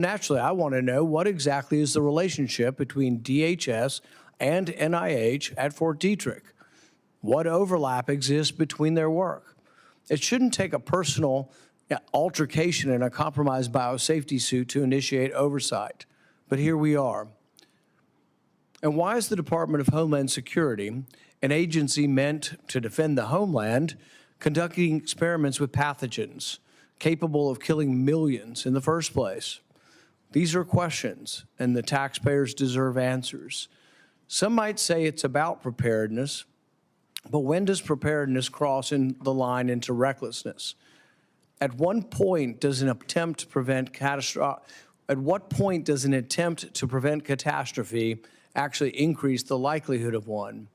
Naturally, I want to know what exactly is the relationship between DHS and NIH at Fort Detrick. What overlap exists between their work? It shouldn't take a personal altercation in a compromised biosafety suit to initiate oversight, but here we are. And why is the Department of Homeland Security, an agency meant to defend the homeland, conducting experiments with pathogens capable of killing millions in the first place? These are questions, and the taxpayers deserve answers. Some might say it's about preparedness, but when does preparedness cross in the line into recklessness? At what point does an attempt to prevent catastrophe actually increase the likelihood of one?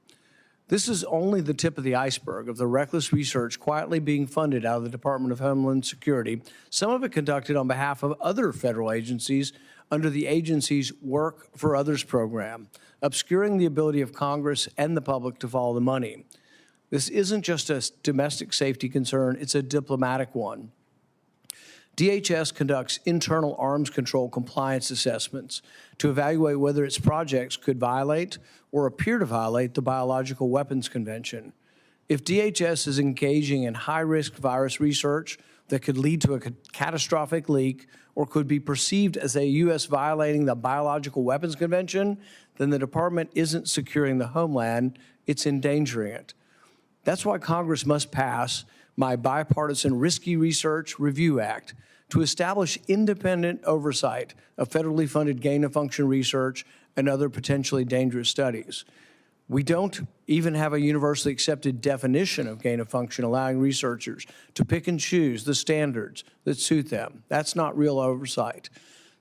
This is only the tip of the iceberg of the reckless research quietly being funded out of the Department of Homeland Security, some of it conducted on behalf of other federal agencies under the agency's Work for Others program, obscuring the ability of Congress and the public to follow the money. This isn't just a domestic safety concern, it's a diplomatic one. DHS conducts internal arms control compliance assessments to evaluate whether its projects could violate or appear to violate the Biological Weapons Convention. If DHS is engaging in high-risk virus research that could lead to a catastrophic leak or could be perceived as a U.S. violating the Biological Weapons Convention, then the department isn't securing the homeland, it's endangering it. That's why Congress must pass my bipartisan Risky Research Review Act to establish independent oversight of federally funded gain-of-function research and other potentially dangerous studies. We don't even have a universally accepted definition of gain-of-function, allowing researchers to pick and choose the standards that suit them. That's not real oversight.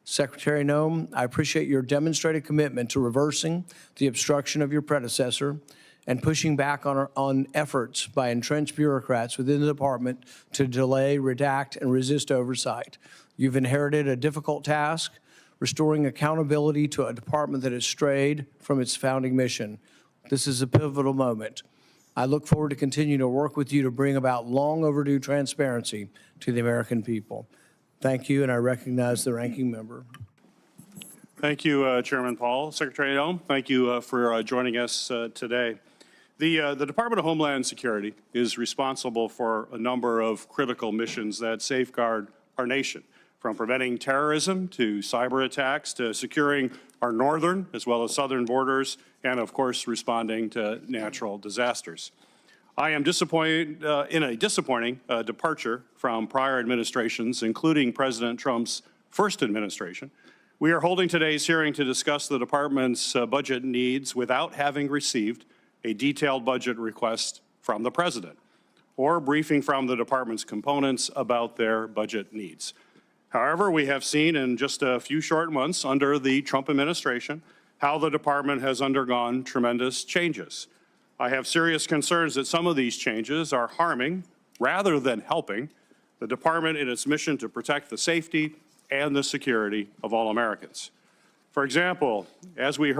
Secretary Noem, I appreciate your demonstrated commitment to reversing the obstruction of your predecessor and pushing back on efforts by entrenched bureaucrats within the department to delay, redact, and resist oversight. You've inherited a difficult task, restoring accountability to a department that has strayed from its founding mission. This is a pivotal moment. I look forward to continuing to work with you to bring about long overdue transparency to the American people. Thank you, and I recognize the ranking member. Thank you, Chairman Paul. Secretary Noem, thank you for joining us today. The Department of Homeland Security is responsible for a number of critical missions that safeguard our nation, from preventing terrorism to cyber attacks to securing our northern as well as southern borders, and of course responding to natural disasters. I am disappointed in a disappointing departure from prior administrations, including President Trump's first administration. We are holding today's hearing to discuss the department's budget needs without having received a detailed budget request from the President or a briefing from the department's components about their budget needs. However, we have seen in just a few short months under the Trump administration how the department has undergone tremendous changes. I have serious concerns that some of these changes are harming rather than helping the department in its mission to protect the safety and the security of all Americans. For example, as we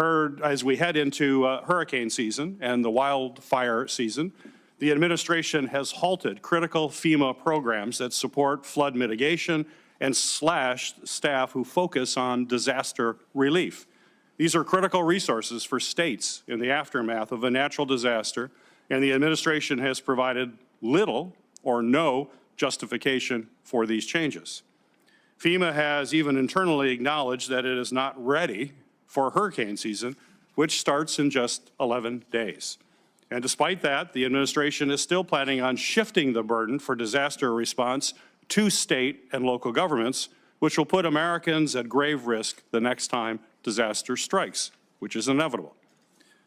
head into hurricane season and the wildfire season, the administration has halted critical FEMA programs that support flood mitigation and slashed staff who focus on disaster relief. These are critical resources for states in the aftermath of a natural disaster, and the administration has provided little or no justification for these changes. FEMA has even internally acknowledged that it is not ready for hurricane season, which starts in just 11 days. And despite that, the administration is still planning on shifting the burden for disaster response to state and local governments, which will put Americans at grave risk the next time disaster strikes, which is inevitable.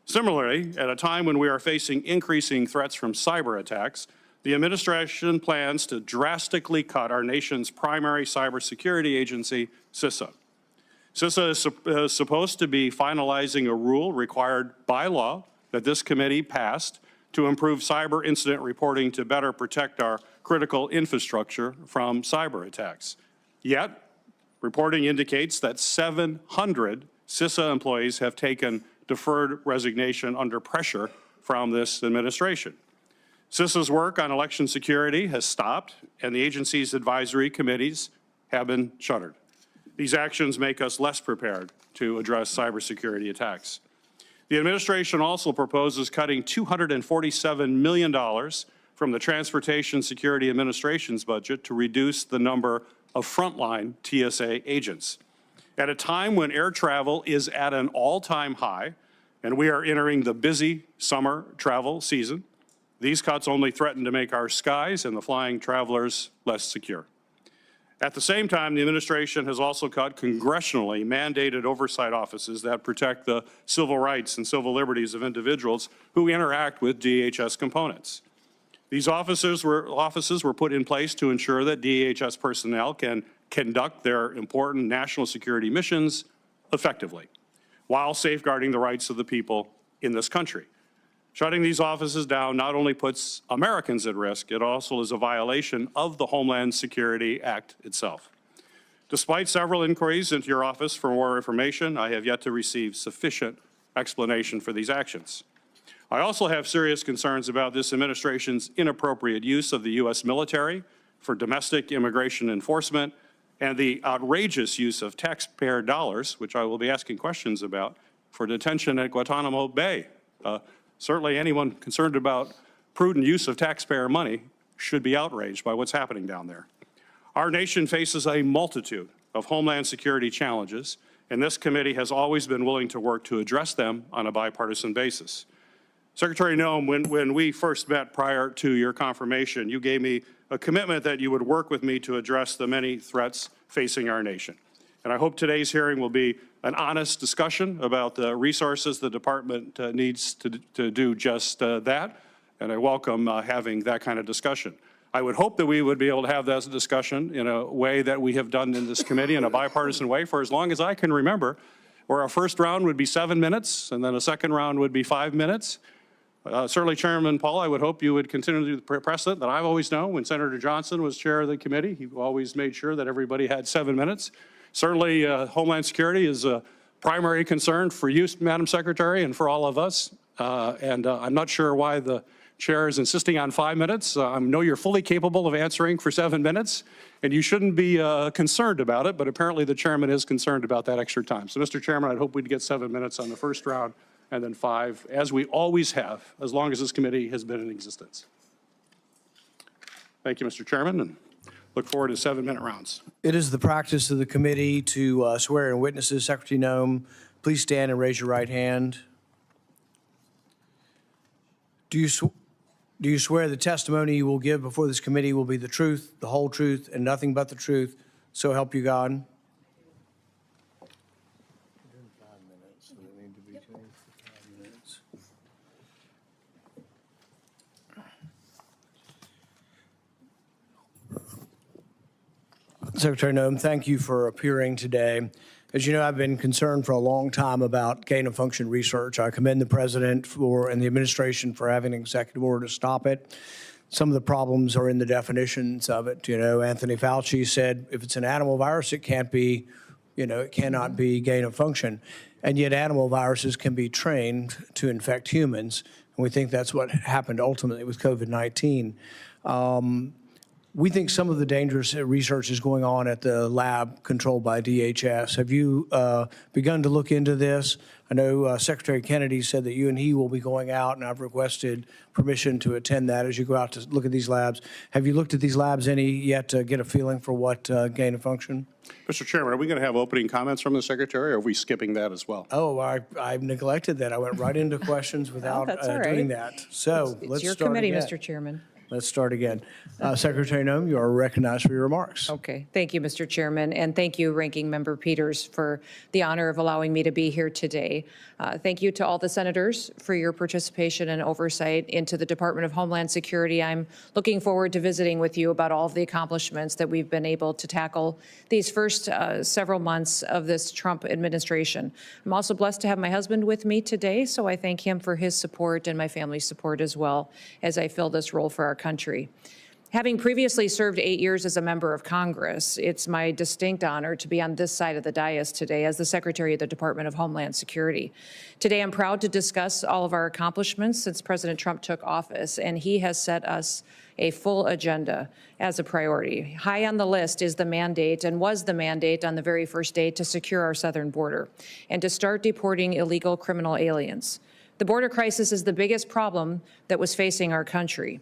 Similarly, at a time when we are facing increasing threats from cyber attacks, the administration plans to drastically cut our nation's primary cybersecurity agency, CISA. CISA is supposed to be finalizing a rule required by law that this committee passed to improve cyber incident reporting to better protect our critical infrastructure from cyber attacks. Yet, reporting indicates that 700 CISA employees have taken deferred resignation under pressure from this administration. CISA's work on election security has stopped, and the agency's advisory committees have been shuttered. These actions make us less prepared to address cybersecurity attacks. The administration also proposes cutting $247 million from the Transportation Security Administration's budget to reduce the number of frontline TSA agents. At a time when air travel is at an all-time high, and we are entering the busy summer travel season, these cuts only threaten to make our skies and the flying travelers less secure. At the same time, the administration has also cut congressionally mandated oversight offices that protect the civil rights and civil liberties of individuals who interact with DHS components. These offices were put in place to ensure that DHS personnel can conduct their important national security missions effectively, while safeguarding the rights of the people in this country. Shutting these offices down not only puts Americans at risk, it also is a violation of the Homeland Security Act itself. Despite several inquiries into your office for more information, I have yet to receive sufficient explanation for these actions. I also have serious concerns about this administration's inappropriate use of the U.S. military for domestic immigration enforcement and the outrageous use of taxpayer dollars, which I will be asking questions about, for detention at Guantanamo Bay. Certainly anyone concerned about prudent use of taxpayer money should be outraged by what's happening down there. Our nation faces a multitude of Homeland Security challenges, and this committee has always been willing to work to address them on a bipartisan basis. Secretary Noem, when we first met prior to your confirmation, you gave me a commitment that you would work with me to address the many threats facing our nation. And I hope today's hearing will be an honest discussion about the resources the department needs to do just that. And I welcome having that kind of discussion. I would hope that we would be able to have that discussion in a way that we have done in this committee in a bipartisan way for as long as I can remember, where our first round would be 7 minutes and then a second round would be 5 minutes. Certainly, Chairman Paul, I would hope you would continue to do the precedent that I've always known. When Senator Johnson was chair of the committee, he always made sure that everybody had 7 minutes. Certainly, Homeland Security is a primary concern for you, Madam Secretary, and for all of us. I'm not sure why the chair is insisting on 5 minutes. I know you're fully capable of answering for 7 minutes, and you shouldn't be concerned about it, but apparently the chairman is concerned about that extra time. So, Mr. Chairman, I'd hope we'd get 7 minutes on the first round and then 5, as we always have, as long as this committee has been in existence. Thank you, Mr. Chairman, and look forward to 7-minute rounds. It is the practice of the committee to swear in witnesses. Secretary Noem, please stand and raise your right hand. Do you swear the testimony you will give before this committee will be the truth, the whole truth, and nothing but the truth, so help you God? Secretary Noem, thank you for appearing today. As you know, I've been concerned for a long time about gain-of-function research. I commend the President and the administration for having an executive order to stop it. Some of the problems are in the definitions of it. You know, Anthony Fauci said if it's an animal virus, it can't be, it cannot be gain-of-function. And yet animal viruses can be trained to infect humans. And we think that's what happened ultimately with COVID-19. We think some of the dangerous research is going on at the lab controlled by DHS. Have you begun to look into this? I know Secretary Kennedy said that you and he will be going out, and I've requested permission to attend that as you go out to look at these labs. Have you looked at these labs any yet to get a feeling for what gain of function? Mr. Chairman, are we going to have opening comments from the Secretary, or are we skipping that as well? Oh, I neglected that. I went right into questions without doing that. So it's let's your start committee, again. Mr. Chairman. Let's start again. Secretary Noem, you are recognized for your remarks. Okay. Thank you, Mr. Chairman, and thank you, Ranking Member Peters, for the honor of allowing me to be here today. Thank you to all the senators for your participation and oversight into the Department of Homeland Security. I'm looking forward to visiting with you about all of the accomplishments that we've been able to tackle these first several months of this Trump administration. I'm also blessed to have my husband with me today, so I thank him for his support and my family's support as well as I fill this role for our country. Having previously served 8 years as a member of Congress, it's my distinct honor to be on this side of the dais today as the Secretary of the Department of Homeland Security. Today, I'm proud to discuss all of our accomplishments since President Trump took office, and he has set us a full agenda as a priority. High on the list is the mandate, and was the mandate on the very first day, to secure our southern border and to start deporting illegal criminal aliens. The border crisis is the biggest problem that was facing our country,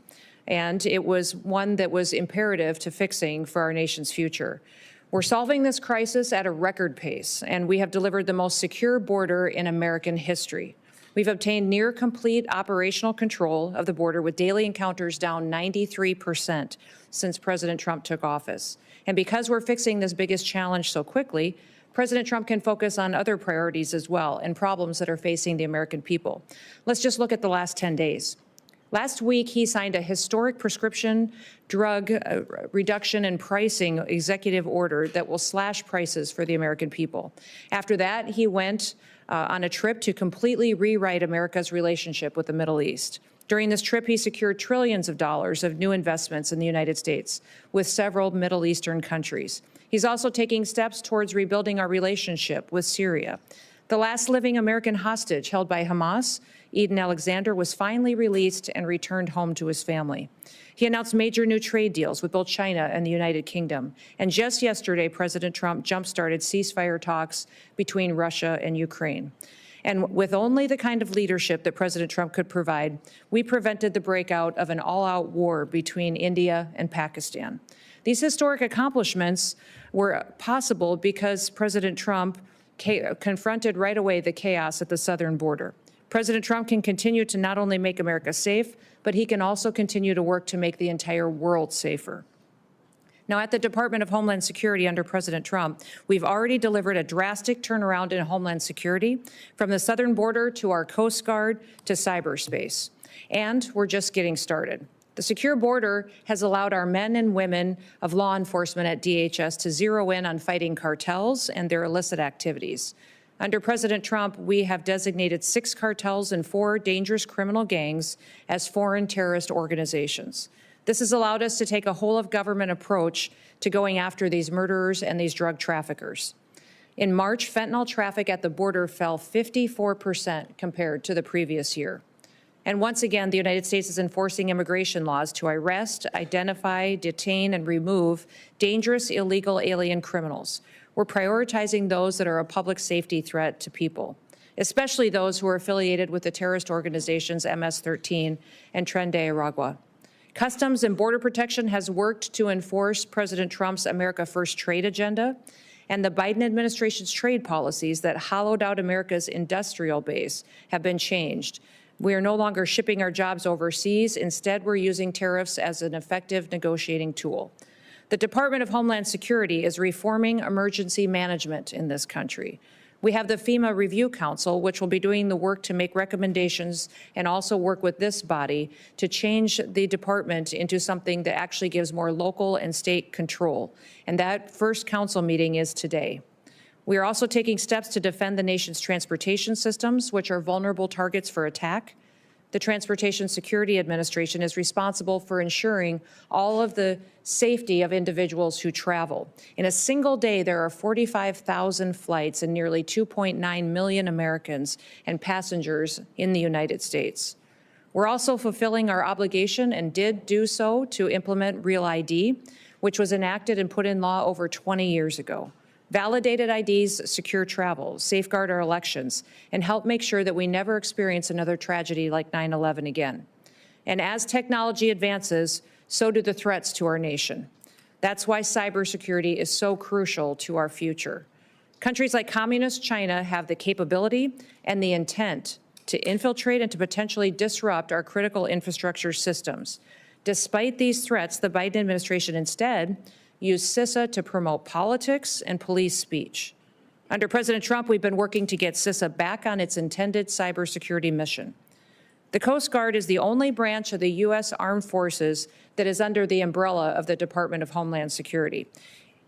and it was one that was imperative to fixing for our nation's future. We're solving this crisis at a record pace, and we have delivered the most secure border in American history. We've obtained near complete operational control of the border, with daily encounters down 93% since President Trump took office. And because we're fixing this biggest challenge so quickly, President Trump can focus on other priorities as well and problems that are facing the American people. Let's just look at the last 10 days. Last week, he signed a historic prescription drug reduction and pricing executive order that will slash prices for the American people. After that, he went on a trip to completely rewrite America's relationship with the Middle East. During this trip, he secured trillions of dollars of new investments in the United States with several Middle Eastern countries. He's also taking steps towards rebuilding our relationship with Syria. The last living American hostage held by Hamas, Eden Alexander, was finally released and returned home to his family. He announced major new trade deals with both China and the United Kingdom. And just yesterday, President Trump jump-started ceasefire talks between Russia and Ukraine. And with only the kind of leadership that President Trump could provide, we prevented the breakout of an all-out war between India and Pakistan. These historic accomplishments were possible because President Trump confronted right away the chaos at the southern border. President Trump can continue to not only make America safe, but he can also continue to work to make the entire world safer. Now, at the Department of Homeland Security under President Trump, we've already delivered a drastic turnaround in Homeland Security, from the southern border to our Coast Guard to cyberspace. And we're just getting started. The secure border has allowed our men and women of law enforcement at DHS to zero in on fighting cartels and their illicit activities. Under President Trump, we have designated 6 cartels and 4 dangerous criminal gangs as foreign terrorist organizations. This has allowed us to take a whole-of-government approach to going after these murderers and these drug traffickers. In March, fentanyl traffic at the border fell 54% compared to the previous year. And once again, the United States is enforcing immigration laws to arrest, identify, detain, and remove dangerous illegal alien criminals. We're prioritizing those that are a public safety threat to people, especially those who are affiliated with the terrorist organizations MS-13 and Tren de Aragua. Customs and Border Protection has worked to enforce President Trump's America First trade agenda, and the Biden administration's trade policies that hollowed out America's industrial base have been changed. We are no longer shipping our jobs overseas. Instead, we're using tariffs as an effective negotiating tool. The Department of Homeland Security is reforming emergency management in this country. We have the FEMA Review Council, which will be doing the work to make recommendations and also work with this body to change the department into something that actually gives more local and state control. And that first council meeting is today. We are also taking steps to defend the nation's transportation systems, which are vulnerable targets for attack. The Transportation Security Administration is responsible for ensuring all of the safety of individuals who travel. In a single day, there are 45,000 flights and nearly 2.9 million Americans and passengers in the United States. We're also fulfilling our obligation, and did do so, to implement Real ID, which was enacted and put in law over 20 years ago. Validated IDs secure travel, safeguard our elections, and help make sure that we never experience another tragedy like 9/11 again. And as technology advances, so do the threats to our nation. That's why cybersecurity is so crucial to our future. Countries like Communist China have the capability and the intent to infiltrate and to potentially disrupt our critical infrastructure systems. Despite these threats, the Biden administration instead used CISA to promote politics and police speech. Under President Trump, we've been working to get CISA back on its intended cybersecurity mission. The Coast Guard is the only branch of the U.S. Armed Forces that is under the umbrella of the Department of Homeland Security.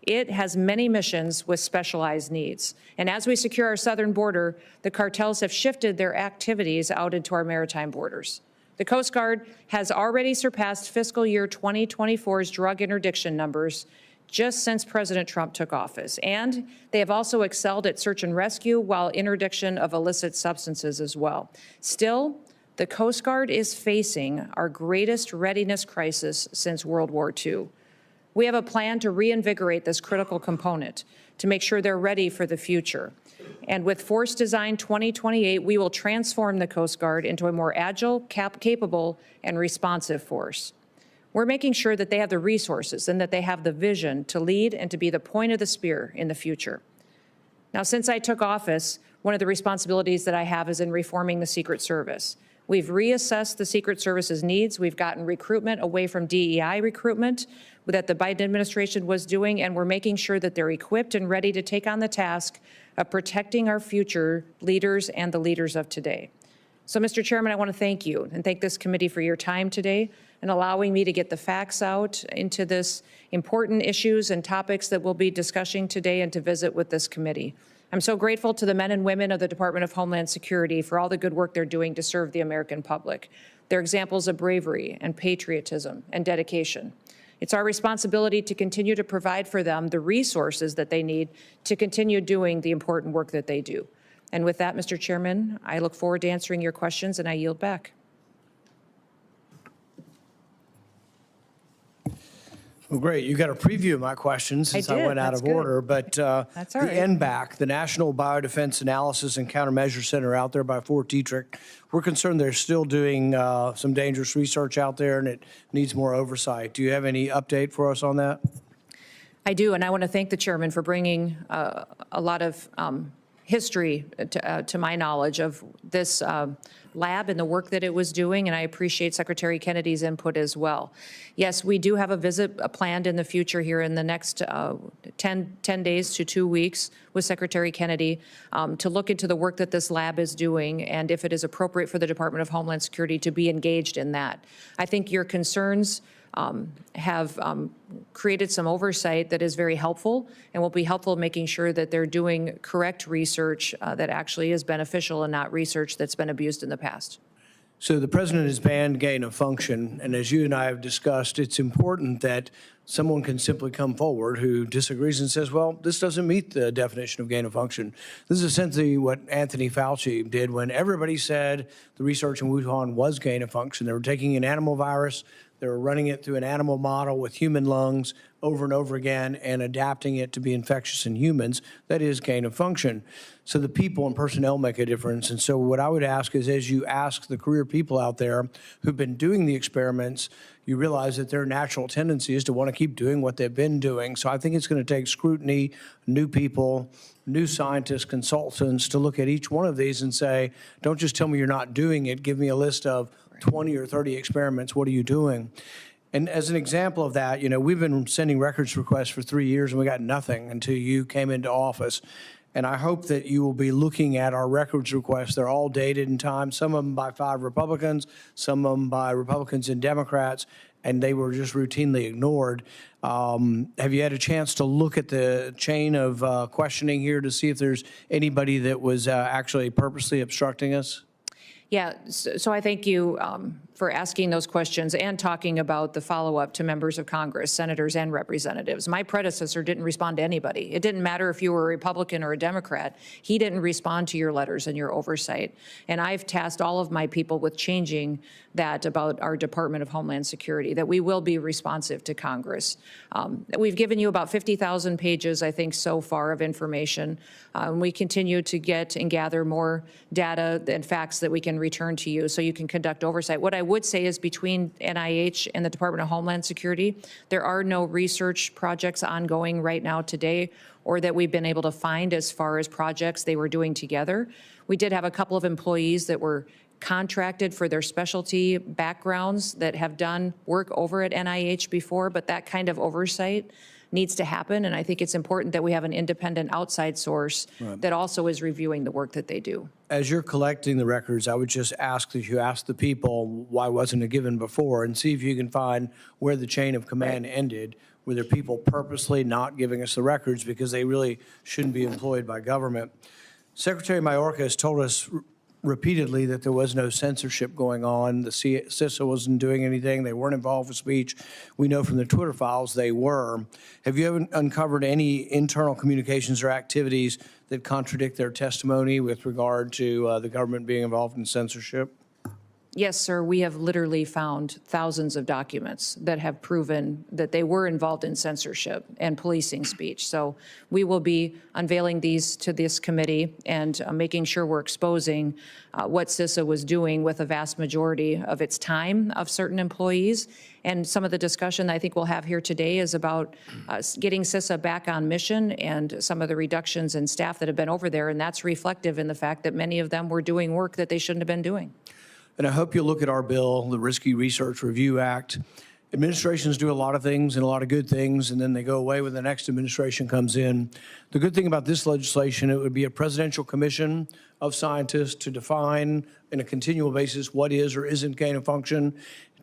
It has many missions with specialized needs. And as we secure our southern border, the cartels have shifted their activities out into our maritime borders. The Coast Guard has already surpassed fiscal year 2024's drug interdiction numbers just since President Trump took office. And they have also excelled at search and rescue while interdiction of illicit substances as well. Still, the Coast Guard is facing our greatest readiness crisis since World War II. We have a plan to reinvigorate this critical component to make sure they're ready for the future. And with Force Design 2028, we will transform the Coast Guard into a more agile, capable, and responsive force. We're making sure that they have the resources and that they have the vision to lead and to be the point of the spear in the future. Now, since I took office, one of the responsibilities that I have is in reforming the Secret Service. We've reassessed the Secret Service's needs. We've gotten recruitment away from DEI recruitment that the Biden administration was doing, and we're making sure that they're equipped and ready to take on the task of protecting our future leaders and the leaders of today. So, Mr. Chairman, I want to thank you and thank this committee for your time today and allowing me to get the facts out into this important issues and topics that we'll be discussing today and to visit with this committee. I'm so grateful to the men and women of the Department of Homeland Security for all the good work they're doing to serve the American public. They're examples of bravery and patriotism and dedication. It's our responsibility to continue to provide for them the resources that they need to continue doing the important work that they do. And with that, Mr. Chairman, I look forward to answering your questions, and I yield back. Well, great. You got a preview of my questions since I went out of order. But That's all right. the NBAC, the National Biodefense Analysis and Countermeasure Center out there by Fort Detrick, we're concerned they're still doing some dangerous research out there and it needs more oversight. Do you have any update for us on that? I do, and I want to thank the chairman for bringing a lot of history to my knowledge of this lab and the work that it was doing, and I appreciate Secretary Kennedy's input as well. Yes, we do have a visit planned in the future here in the next 10 days to 2 weeks with Secretary Kennedy to look into the work that this lab is doing and if it is appropriate for the Department of Homeland Security to be engaged in that. I think your concerns have created some oversight that is very helpful and will be helpful in making sure that they're doing correct research that actually is beneficial and not research that's been abused in the past. So the president has banned gain of function, and as you and I have discussed, it's important that someone can simply come forward who disagrees and says, well, this doesn't meet the definition of gain of function. This is essentially what Anthony Fauci did when everybody said the research in Wuhan was gain of function. They were taking an animal virus, they were running it through an animal model with human lungs over and over again and adapting it to be infectious in humans. That is gain of function. So the people and personnel make a difference. And so what I would ask is, as you ask the career people out there who've been doing the experiments, you realize that their natural tendency is to want to keep doing what they've been doing. So I think it's going to take scrutiny, new people, new scientists, consultants to look at each one of these and say, don't just tell me you're not doing it. Give me a list of 20 or 30 experiments. What are you doing? And as an example of that, you know, we've been sending records requests for 3 years and we got nothing until you came into office. And I hope that you will be looking at our records requests. They're all dated in time, some of them by 5 Republicans, some of them by Republicans and Democrats, and they were just routinely ignored. Have you had a chance to look at the chain of questioning here to see if there's anybody that was actually purposely obstructing us? Yeah, so I thank you for asking those questions and talking about the follow-up to members of Congress, senators and representatives. My predecessor didn't respond to anybody. It didn't matter if you were a Republican or a Democrat. He didn't respond to your letters and your oversight. And I've tasked all of my people with changing that about our Department of Homeland Security, that we will be responsive to Congress. We've given you about 50,000 pages, I think, so far of information. We continue to get and gather more data and facts that we can return to you so you can conduct oversight. What I would say is between NIH and the Department of Homeland Security, there are no research projects ongoing right now today or that we've been able to find as far as projects they were doing together. We did have a couple of employees that were contracted for their specialty backgrounds that have done work over at NIH before, but that kind of oversight needs to happen. And I think it's important that we have an independent outside source that also is reviewing the work that they do. As you're collecting the records, I would just ask that you ask the people, why wasn't it given before, and see if you can find where the chain of command ended. Were there people purposely not giving us the records because they really shouldn't be employed by government? Secretary Mayorkas has told us repeatedly that there was no censorship going on. The CISA wasn't doing anything. They weren't involved with speech. We know from the Twitter files they were. Have you ever uncovered any internal communications or activities that contradict their testimony with regard to the government being involved in censorship? Yes, sir. We have literally found thousands of documents that have proven that they were involved in censorship and policing speech. So we will be unveiling these to this committee and making sure we're exposing what CISA was doing with a vast majority of its time of certain employees. And some of the discussion I think we'll have here today is about getting CISA back on mission and some of the reductions in staff that have been over there. And that's reflective in the fact that many of them were doing work that they shouldn't have been doing. And I hope you'll look at our bill, the Risky Research Review Act. Administrations do a lot of things and a lot of good things, and then they go away when the next administration comes in. The good thing about this legislation, it would be a presidential commission of scientists to define on a continual basis what is or isn't gain of function,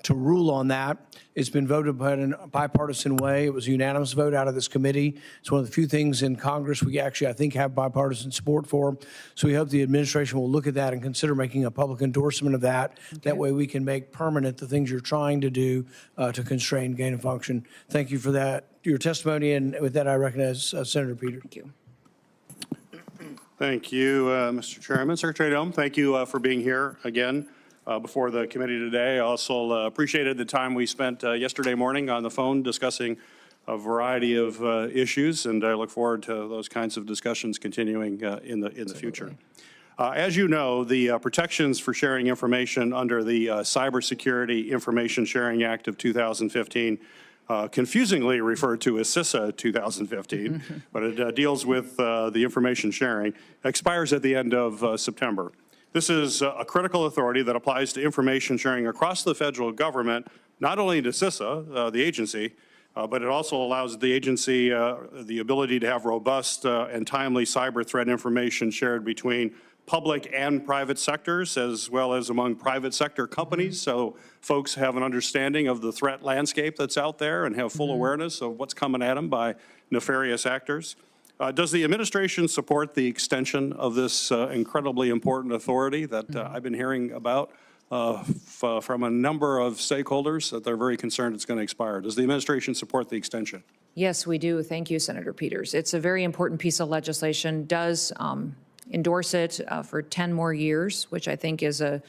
to rule on that. It's been voted by in a bipartisan way. It was a unanimous vote out of this committee. It's one of the few things in Congress we actually, I think, have bipartisan support for. So we hope the administration will look at that and consider making a public endorsement of that. Okay. That way we can make permanent the things you're trying to do to constrain gain of function. Thank you for that, your testimony. And with that, I recognize Senator Peters. Thank you. Thank you, Mr. Chairman. Secretary Noem, thank you for being here again before the committee today. I also appreciated the time we spent yesterday morning on the phone discussing a variety of issues, and I look forward to those kinds of discussions continuing in the future. As you know, the protections for sharing information under the Cybersecurity Information Sharing Act of 2015, confusingly referred to as CISA 2015, but it deals with the information sharing, expires at the end of September. This is a critical authority that applies to information sharing across the federal government, not only to CISA, the agency, but it also allows the agency the ability to have robust and timely cyber threat information shared between public and private sectors, as well as among private sector companies, so folks have an understanding of the threat landscape that's out there and have full awareness of what's coming at them by nefarious actors. Does the administration support the extension of this incredibly important authority that I've been hearing about from a number of stakeholders that they're very concerned it's going to expire? Does the administration support the extension? Yes, we do. Thank you, Senator Peters. It's a very important piece of legislation. Does endorse it for 10 more years, which I think is a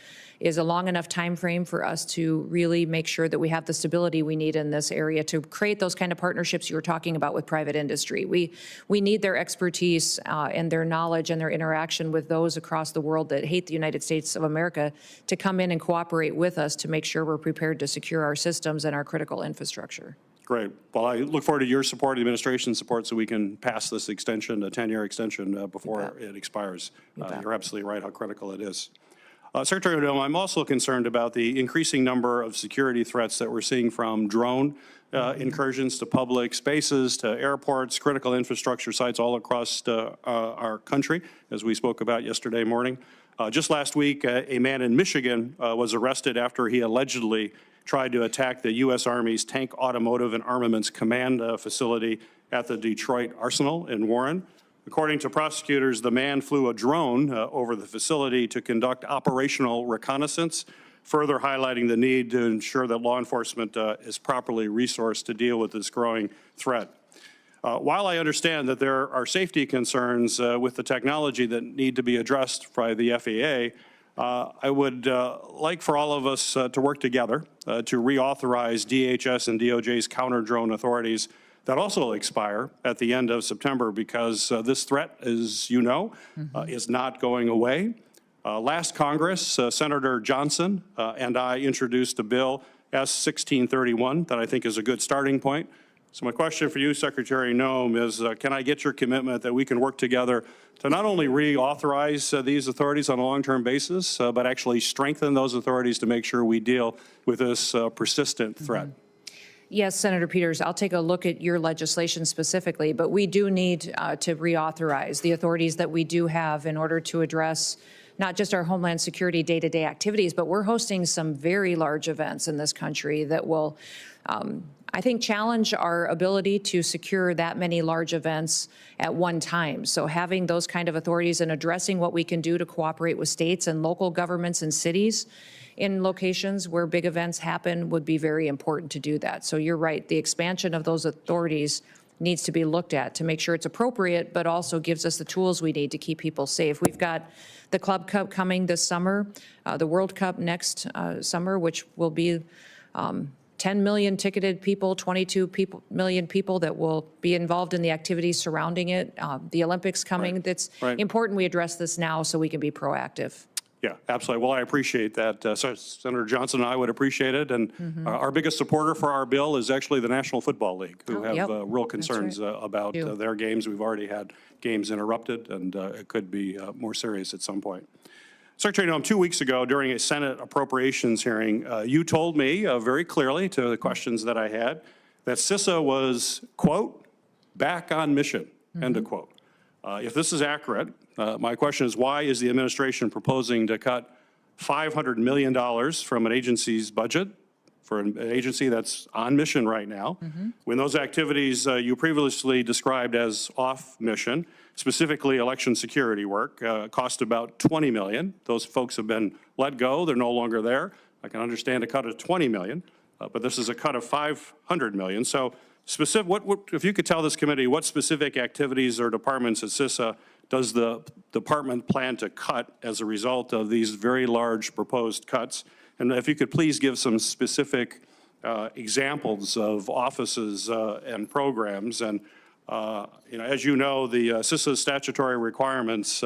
long enough time frame for us to really make sure that we have the stability we need in this area to create those kind of partnerships you were talking about with private industry. We need their expertise and their knowledge and their interaction with those across the world that hate the United States of America to come in and cooperate with us to make sure we're prepared to secure our systems and our critical infrastructure. Great. Well, I look forward to your support, the administration's support, so we can pass this extension, a 10-year extension, before it expires. You're absolutely right how critical it is. Secretary Noem, I'm also concerned about the increasing number of security threats that we're seeing from drone incursions to public spaces, to airports, critical infrastructure sites all across our country, as we spoke about yesterday morning. Just last week, a man in Michigan was arrested after he allegedly tried to attack the U.S. Army's Tank Automotive and Armaments Command facility at the Detroit Arsenal in Warren. According to prosecutors, the man flew a drone over the facility to conduct operational reconnaissance, further highlighting the need to ensure that law enforcement is properly resourced to deal with this growing threat. While I understand that there are safety concerns with the technology that need to be addressed by the FAA, I would like for all of us to work together to reauthorize DHS and DOJ's counter-drone authorities that also expire at the end of September, because this threat, as you know, is not going away. Last Congress, Senator Johnson and I introduced a bill, S-1631, that I think is a good starting point. So my question for you, Secretary Noem, is can I get your commitment that we can work together to not only reauthorize these authorities on a long-term basis, but actually strengthen those authorities to make sure we deal with this persistent threat? Yes, Senator Peters, I'll take a look at your legislation specifically, but we do need to reauthorize the authorities that we do have in order to address not just our Homeland Security day-to-day activities, but we're hosting some very large events in this country that will I think, challenge our ability to secure that many large events at one time. So having those kind of authorities and addressing what we can do to cooperate with states and local governments and cities in locations where big events happen would be very important to do that. So you're right, the expansion of those authorities needs to be looked at to make sure it's appropriate, but also gives us the tools we need to keep people safe. We've got the Club Cup coming this summer, the World Cup next summer, which will be 10 million ticketed people, 22 million people that will be involved in the activities surrounding it. The Olympics coming. It's important we address this now so we can be proactive. Yeah, absolutely. Well, I appreciate that. Senator Johnson and I would appreciate it. And our biggest supporter for our bill is actually the National Football League, who have real concerns about their games. We've already had games interrupted, and it could be more serious at some point. Secretary Noem, 2 weeks ago during a Senate appropriations hearing, you told me very clearly to the questions that I had that CISA was, quote, back on mission, end of quote. If this is accurate, my question is, why is the administration proposing to cut $500 million from an agency's budget for an agency that's on mission right now, when those activities you previously described as off mission, specifically election security work, cost about $20 million. Those folks have been let go. They're no longer there. I can understand a cut of $20 million, but this is a cut of $500 million. So specific, if you could tell this committee what specific activities or departments at CISA does the department plan to cut as a result of these very large proposed cuts? And if you could please give some specific examples of offices and programs. And as you know, the CISA statutory requirements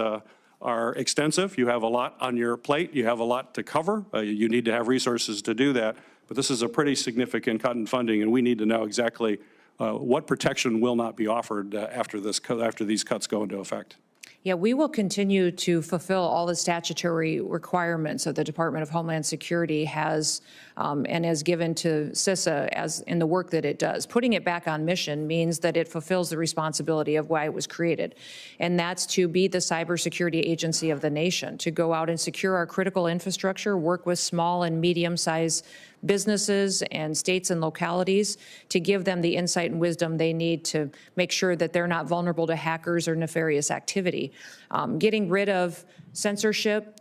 are extensive. You have a lot on your plate. You have a lot to cover. You need to have resources to do that. But this is a pretty significant cut in funding, and we need to know exactly what protection will not be offered after these cuts go into effect. Yeah, we will continue to fulfill all the statutory requirements that the Department of Homeland Security has and has given to CISA as in the work that it does. Putting it back on mission means that it fulfills the responsibility of why it was created, and that's to be the cybersecurity agency of the nation, to go out and secure our critical infrastructure, work with small and medium-sized businesses and states and localities to give them the insight and wisdom they need to make sure that they're not vulnerable to hackers or nefarious activity. Getting rid of censorship,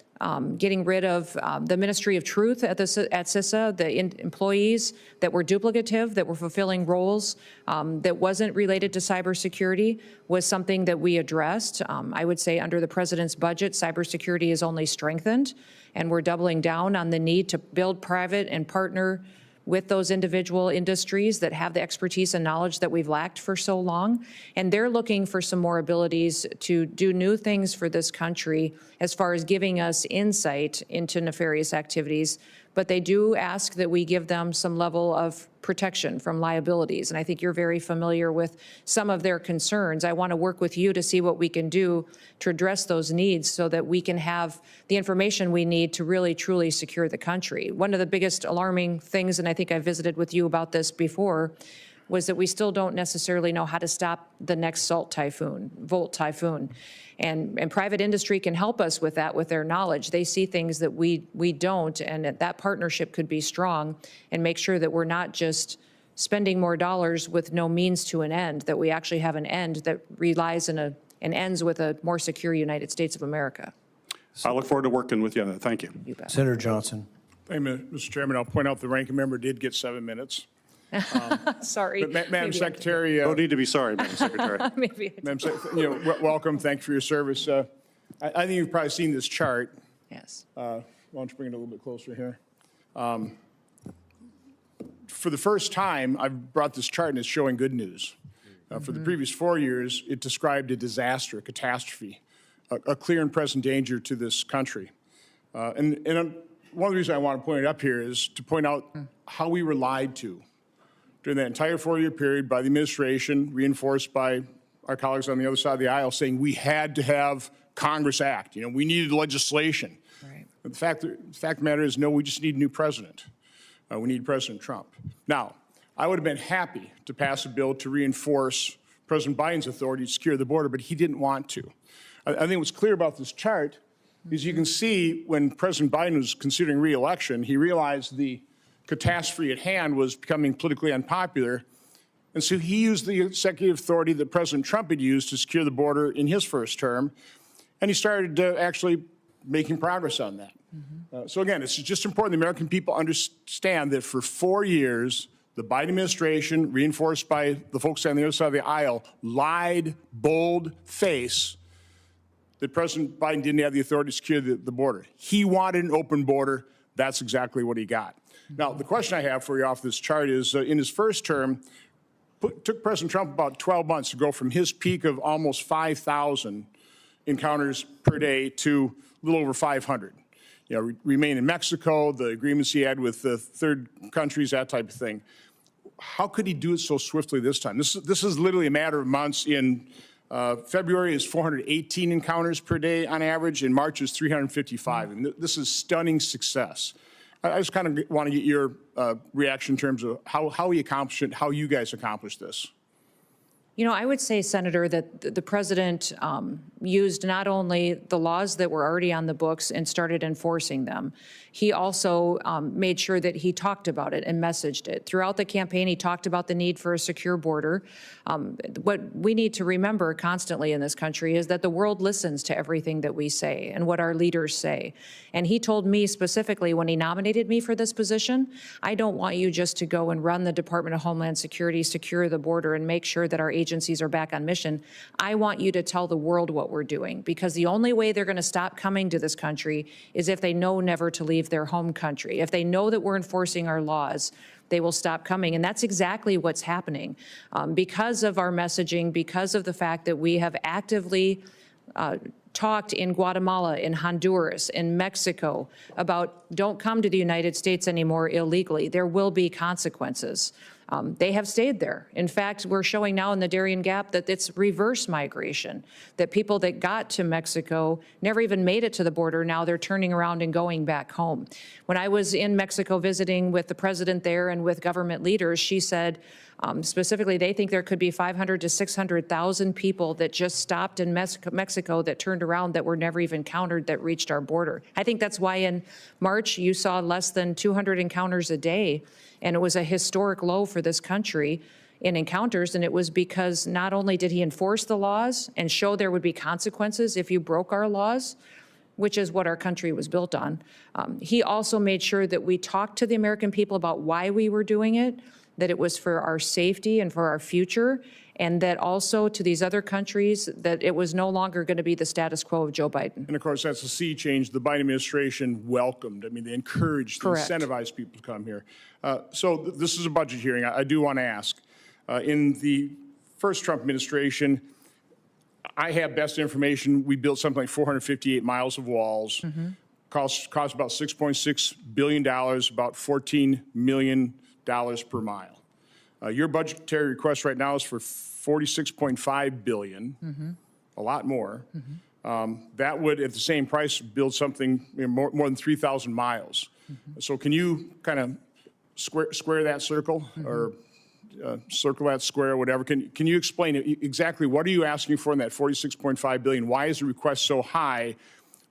getting rid of the Ministry of Truth at CISA, the employees that were duplicative, that were fulfilling roles that wasn't related to cybersecurity was something that we addressed. I would say under the president's budget, cybersecurity is only strengthened, and we're doubling down on the need to build private and partner with those individual industries that have the expertise and knowledge that we've lacked for so long. And they're looking for some more abilities to do new things for this country as far as giving us insight into nefarious activities. But they do ask that we give them some level of protection from liabilities. And I think you're very familiar with some of their concerns. I want to work with you to see what we can do to address those needs so that we can have the information we need to really, truly secure the country. One of the biggest alarming things, and I think I visited with you about this before, was that we still don't necessarily know how to stop the next Volt typhoon. And private industry can help us with that, with their knowledge. They see things that we don't, and that partnership could be strong and make sure that we're not just spending more dollars with no means to an end, that we actually have an end that relies and ends with a more secure United States of America. I look forward to working with you on that. Thank you. You bet. Senator Johnson. Thank you, Mr. Chairman. I'll point out the ranking member did get 7 minutes. Sorry. But Madam Secretary. Don't need to be sorry, Madam Secretary. Maybe. Welcome. Thanks for your service. I think you've probably seen this chart. Yes. Why don't you bring it a little bit closer here? For the first time, I've brought this chart and it's showing good news. For the previous 4 years, it described a disaster, a catastrophe, a clear and present danger to this country. And one of the reasons I want to point it up here is to point out how we were lied to during that entire 4-year period by the administration, reinforced by our colleagues on the other side of the aisle, saying we had to have Congress act. We needed legislation. Right. But the fact of the matter is, no, we just need a new president. We need President Trump. Now, I would have been happy to pass a bill to reinforce President Biden's authority to secure the border, but he didn't want to. I think what's clear about this chart is you can see when President Biden was considering re-election, he realized the catastrophe at hand was becoming politically unpopular. And so he used the executive authority that President Trump had used to secure the border in his first term, and he started actually making progress on that. So again, it's just important the American people understand that for 4 years, the Biden administration, reinforced by the folks on the other side of the aisle, lied, bold-face, that President Biden didn't have the authority to secure the border. He wanted an open border. That's exactly what he got. Now, the question I have for you off this chart is, in his first term, took President Trump about 12 months to go from his peak of almost 5,000 encounters per day to a little over 500. You know, remain in Mexico, the agreements he had with the third countries, that type of thing. How could he do it so swiftly this time? This is literally a matter of months. In February is 418 encounters per day on average. In March is 355. And this is stunning success. I just kind of want to get your reaction in terms of how he accomplished it, how you guys accomplished this. You know, I would say, Senator, that the president used not only the laws that were already on the books and started enforcing them, he also made sure that he talked about it and messaged it. Throughout the campaign, he talked about the need for a secure border. What we need to remember constantly in this country is that the world listens to everything that we say and what our leaders say. And he told me specifically when he nominated me for this position, I don't want you just to go and run the Department of Homeland Security, secure the border, and make sure that our agencies are back on mission. I want you to tell the world what we're doing, because the only way they're going to stop coming to this country is if they know never to leave their home country. If they know that we're enforcing our laws, they will stop coming. And that's exactly what's happening. Because of our messaging, because of the fact that we have actively talked in Guatemala, in Honduras, in Mexico about don't come to the United States anymore illegally. There will be consequences. They have stayed there. In fact, we're showing now in the Darien Gap that it's reverse migration, that people that got to Mexico never even made it to the border. Now they're turning around and going back home. When I was in Mexico visiting with the president there and with government leaders, she said specifically they think there could be 500 to 600,000 people that just stopped in Mexico that turned around that were never even counted that reached our border. I think that's why in March you saw less than 200 encounters a day. And it was a historic low for this country in encounters. And it was because not only did he enforce the laws and show there would be consequences if you broke our laws, which is what our country was built on, he also made sure that we talked to the American people about why we were doing it, that it was for our safety and for our future, and that also to these other countries that it was no longer going to be the status quo of Joe Biden. And of course, that's a sea change the Biden administration welcomed. I mean, they encouraged, they incentivized people to come here. So this is a budget hearing. I do want to ask. In the first Trump administration, I have best information. We built something like 458 miles of walls. Cost about $6.6 billion, about $14 million per mile. Your budgetary request right now is for $46.5 billion, a lot more. That would, at the same price, build something more than 3,000 miles. So can you kind of square that circle, or circle that square, whatever? Can you explain exactly what are you asking for in that $46.5 billion? Why is the request so high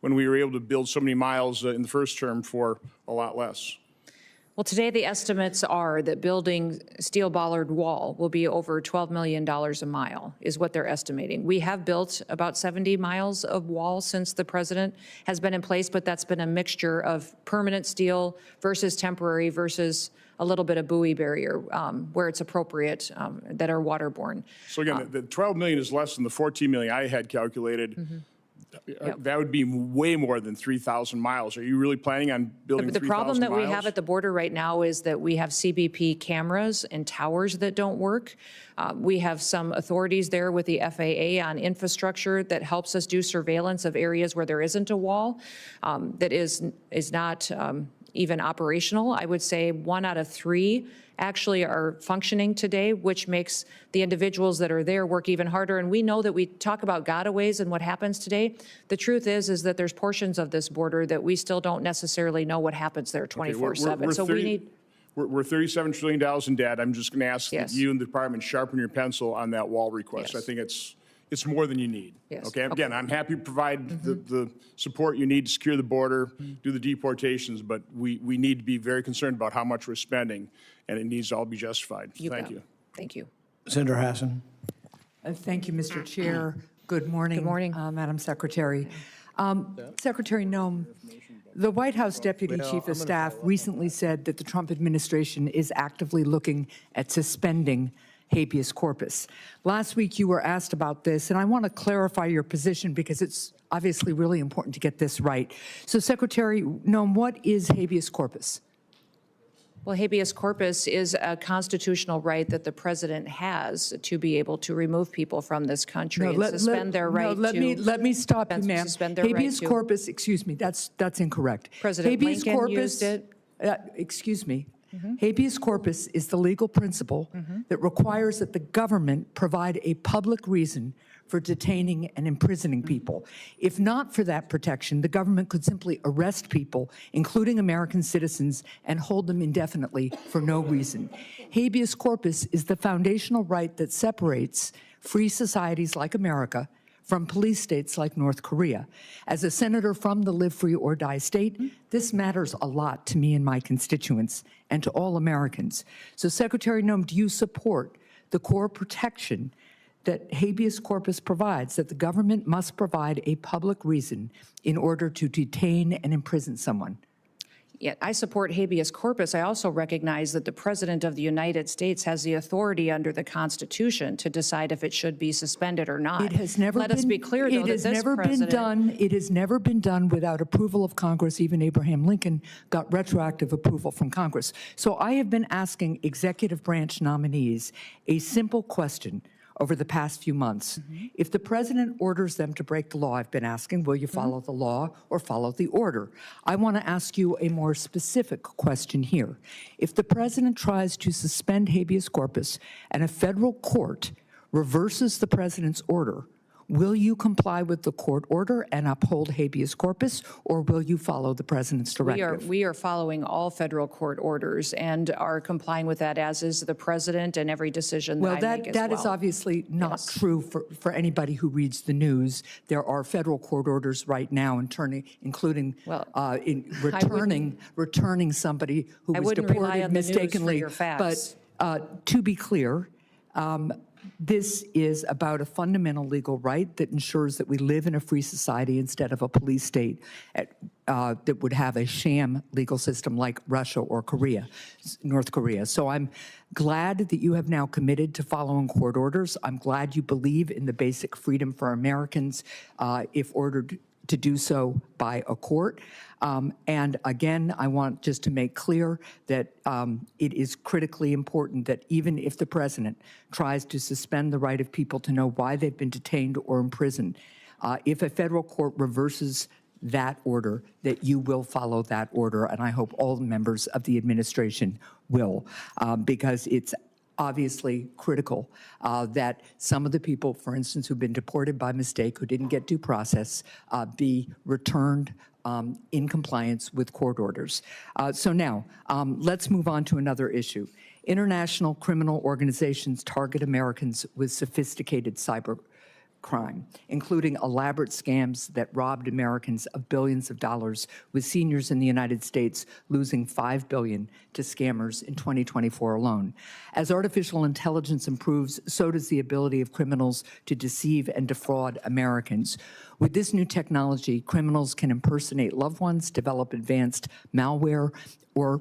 when we were able to build so many miles in the first term for a lot less? Well, today the estimates are that building steel bollard wall will be over $12 million a mile, is what they're estimating. We have built about 70 miles of wall since the president has been in place, but that's been a mixture of permanent steel versus temporary versus a little bit of buoy barrier where it's appropriate that are waterborne. So again, the 12 million is less than the 14 million I had calculated. Yep. That would be way more than 3,000 miles. Are you really planning on building 3,000 miles? The problem that we have at the border right now is that we have CBP cameras and towers that don't work. We have some authorities there with the FAA on infrastructure that helps us do surveillance of areas where there isn't a wall that is not even operational. I would say 1 out of 3 actually are functioning today, which makes the individuals that are there work even harder. And we know that we talk about gotaways and what happens today. The truth is that there's portions of this border that we still don't necessarily know what happens there 24/7. So we need. We're $37 trillion in debt. I'm just going to ask that you and the department sharpen your pencil on that wall request. I think it's it's more than you need. Yes. Okay, again, I'm happy to provide the support you need to secure the border, do the deportations, but we need to be very concerned about how much we're spending, and it needs to all be justified. Thank you. Thank you. Senator Hassan. Thank you, Mr. Chair. Good morning. Good morning. Madam Secretary. Secretary Noem, the White House Deputy Chief of Staff recently said that the Trump administration is actively looking at suspending habeas corpus. Last week, you were asked about this, and I want to clarify your position because it's obviously really important to get this right. So, Secretary Noem, what is habeas corpus? Well, habeas corpus is a constitutional right that the president has to be able to remove people from this country and suspend their right to. Let me stop you, ma'am. Habeas corpus, excuse me, that's incorrect. President Lincoln used it. Excuse me. Habeas corpus is the legal principle that requires that the government provide a public reason for detaining and imprisoning people. If not for that protection, the government could simply arrest people, including American citizens, and hold them indefinitely for no reason. Habeas corpus is the foundational right that separates free societies like America from police states like North Korea. As a senator from the Live Free or Die state, this matters a lot to me and my constituents and to all Americans. So, Secretary Noem, do you support the core protection that habeas corpus provides, that the government must provide a public reason in order to detain and imprison someone? Yeah, I support habeas corpus. I also recognize that the President of the United States has the authority under the Constitution to decide if it should be suspended or not. It has never Let been, us be clear, though, it that has this never president, been done. It has never been done without approval of Congress. Even Abraham Lincoln got retroactive approval from Congress. So I have been asking executive branch nominees a simple question over the past few months. If the president orders them to break the law, I've been asking, will you follow the law or follow the order? I want to ask you a more specific question here. If the president tries to suspend habeas corpus and a federal court reverses the president's order, will you comply with the court order and uphold habeas corpus, or will you follow the president's directive? we are following all federal court orders and are complying with that, as is the president, and every decision that I make as well. That is obviously not true for anybody who reads the news. There are federal court orders right now, including returning somebody who was deported mistakenly. But to be clear, this is about a fundamental legal right that ensures that we live in a free society instead of a police state that would have a sham legal system like Russia or North Korea. So I'm glad that you have now committed to following court orders. I'm glad you believe in the basic freedom for Americans if ordered to do so by a court. And again, I want just to make clear that it is critically important that even if the president tries to suspend the right of people to know why they've been detained or imprisoned, if a federal court reverses that order, that you will follow that order. And I hope all the members of the administration will, because it's obviously critical that some of the people, for instance, who've been deported by mistake, who didn't get due process, be returned in compliance with court orders. So now, let's move on to another issue. International criminal organizations target Americans with sophisticated cyber crime, including elaborate scams that robbed Americans of billions of dollars, with seniors in the United States losing $5 billion to scammers in 2024 alone. As artificial intelligence improves, so does the ability of criminals to deceive and defraud Americans. With this new technology, criminals can impersonate loved ones, develop advanced malware, or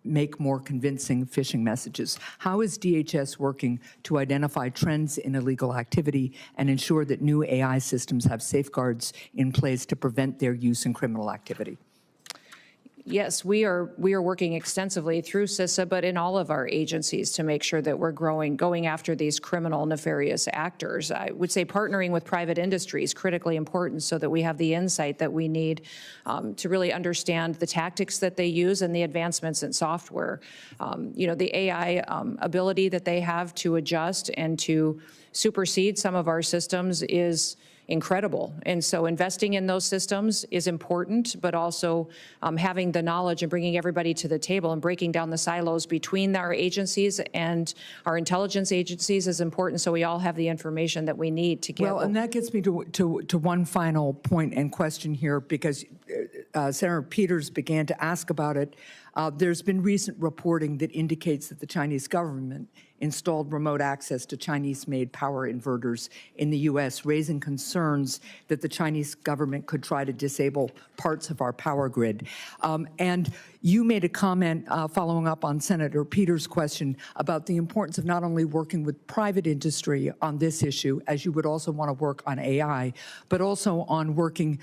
make more convincing phishing messages. How is DHS working to identify trends in illegal activity and ensure that new AI systems have safeguards in place to prevent their use in criminal activity? Yes, we are working extensively through CISA, but in all of our agencies to make sure that we're going after these criminal, nefarious actors. I would say partnering with private industry is critically important so that we have the insight that we need to really understand the tactics that they use and the advancements in software. The AI ability that they have to adjust and to supersede some of our systems is incredible. And so investing in those systems is important, but also having the knowledge and bringing everybody to the table and breaking down the silos between our agencies and our intelligence agencies is important, so we all have the information that we need to get. Well, and that gets me to one final point and question here, because Senator Peters began to ask about it. There's been recent reporting that indicates that the Chinese government installed remote access to Chinese-made power inverters in the U.S., raising concerns that the Chinese government could try to disable parts of our power grid. And you made a comment following up on Senator Peters' question about the importance of not only working with private industry on this issue, as you would also want to work on AI, but also on working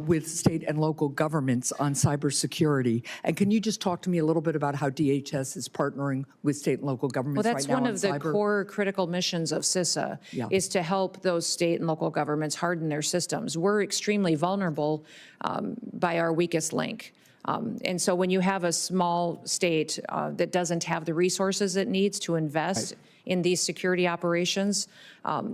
with state and local governments on cybersecurity. And can you just talk to me a little bit about how DHS is partnering with state and local governments right now on cyber? Well, that's one of the core critical missions of CISA, is to help those state and local governments harden their systems. We're extremely vulnerable by our weakest link. And so when you have a small state that doesn't have the resources it needs to invest in these security operations,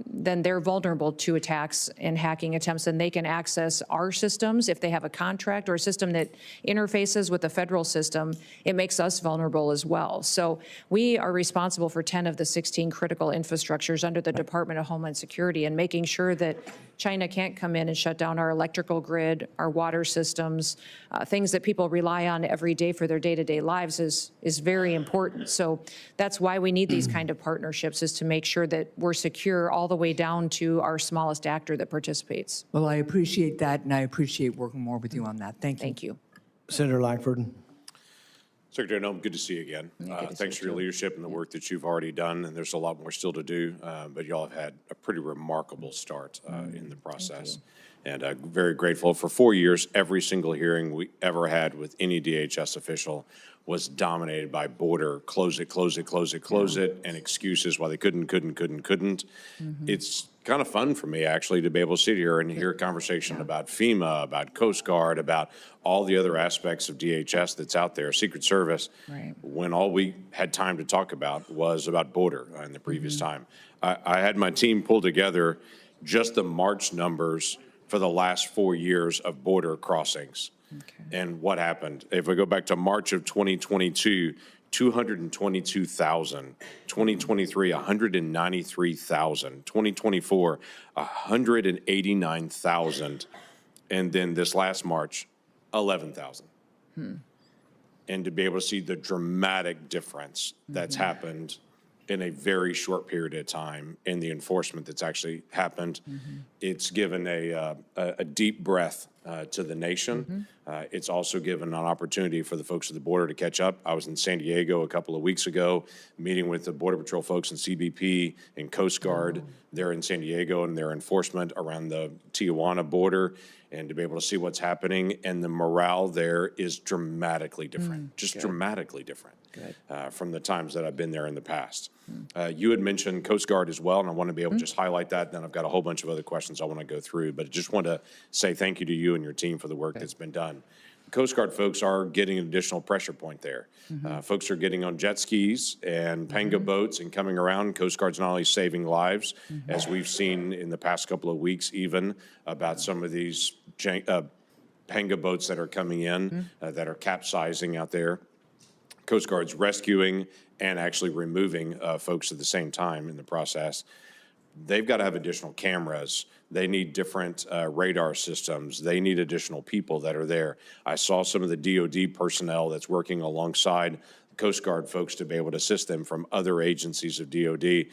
then they're vulnerable to attacks and hacking attempts, and they can access our systems. If they have a contract or a system that interfaces with the federal system, it makes us vulnerable as well. So we are responsible for 10 of the 16 critical infrastructures under the Department of Homeland Security, and making sure that China can't come in and shut down our electrical grid, our water systems, things that people rely on every day for their day-to-day lives is very important. So that's why we need these kind of partnerships, is to make sure that we're secure all the way down to our smallest actor that participates. Well, I appreciate that, and I appreciate working more with you on that. Thank you. Thank you. Senator Lankford. Secretary Noem, good to see you again. Thanks for your leadership and the work that you've already done, and there's a lot more still to do, but y'all have had a pretty remarkable start in the process. And very grateful. For 4 years, every single hearing we ever had with any DHS official was dominated by border, close it, close it, close it, close it, and excuses why they couldn't. It's kind of fun for me, actually, to be able to sit here and hear a conversation about FEMA, about Coast Guard, about all the other aspects of DHS that's out there, Secret Service, when all we had time to talk about was about border in the previous time. I had my team pull together just the March numbers for the last 4 years of border crossings. And what happened? If we go back to March of 2022, 222,000, 2023, 193,000, 2024, 189,000, and then this last March, 11,000. And to be able to see the dramatic difference that's happened in a very short period of time in the enforcement that's actually happened, it's given a deep breath to the nation. It's also given an opportunity for the folks at the border to catch up. I was in San Diego a couple of weeks ago, meeting with the Border Patrol folks in CBP and Coast Guard. They're in San Diego and their enforcement around the Tijuana border, and to be able to see what's happening. And the morale there is dramatically different, dramatically different from the times that I've been there in the past. You had mentioned Coast Guard as well, and I want to be able to just highlight that. Then I've got a whole bunch of other questions I want to go through, but I just want to say thank you to you and your team for the work that's been done. The Coast Guard folks are getting an additional pressure point there. Folks are getting on jet skis and panga boats and coming around. Coast Guard's not only saving lives, as we've seen in the past couple of weeks even, about some of these panga boats that are coming in that are capsizing out there. Coast Guard's rescuing and actually removing folks at the same time in the process. They've got to have additional cameras. They need different radar systems. They need additional people that are there. I saw some of the DOD personnel that's working alongside Coast Guard folks to be able to assist them from other agencies of DOD.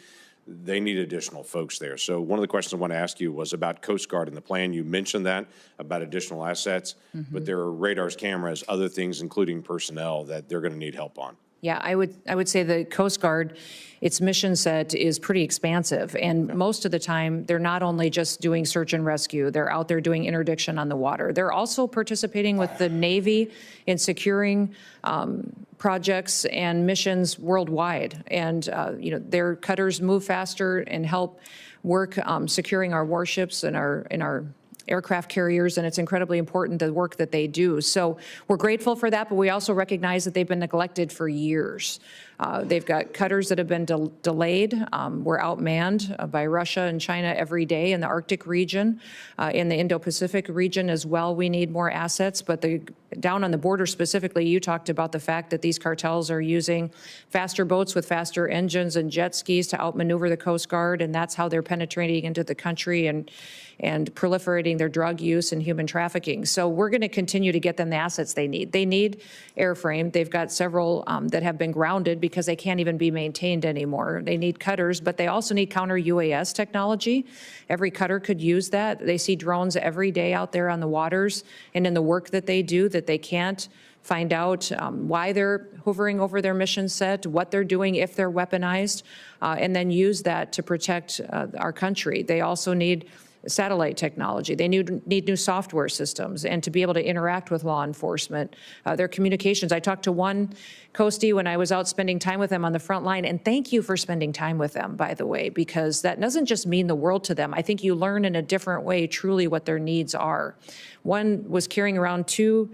They need additional folks there. So one of the questions I want to ask you was about Coast Guard and the plan. You mentioned that about additional assets, but there are radars, cameras, other things, including personnel, that they're going to need help on. Yeah, I would say the Coast Guard, its mission set is pretty expansive, and most of the time they're not only just doing search and rescue, they're out there doing interdiction on the water. They're also participating with the Navy in securing projects and missions worldwide, and their cutters move faster and help work securing our warships and our aircraft carriers, and it's incredibly important, the work that they do. So we're grateful for that, but we also recognize that they've been neglected for years. They've got cutters that have been delayed. We're outmanned by Russia and China every day in the Arctic region, in the Indo-Pacific region as well. We need more assets, but down on the border specifically, you talked about the fact that these cartels are using faster boats with faster engines and jet skis to outmaneuver the Coast Guard, and that's how they're penetrating into the country and proliferating their drug use and human trafficking. So we're going to continue to get them the assets they need. They need airframe. They've got several that have been grounded because they can't even be maintained anymore. They need cutters, but they also need counter UAS technology. Every cutter could use that. They see drones every day out there on the waters and in the work that they do that they can't find out why they're hovering over their mission set, what they're doing if they're weaponized, and then use that to protect our country. They also need satellite technology. They need new software systems and to be able to interact with law enforcement. Their communications. I talked to one Coastie when I was out spending time with them on the front line, and thank you for spending time with them, by the way, because that doesn't just mean the world to them. I think you learn in a different way truly what their needs are. One was carrying around 2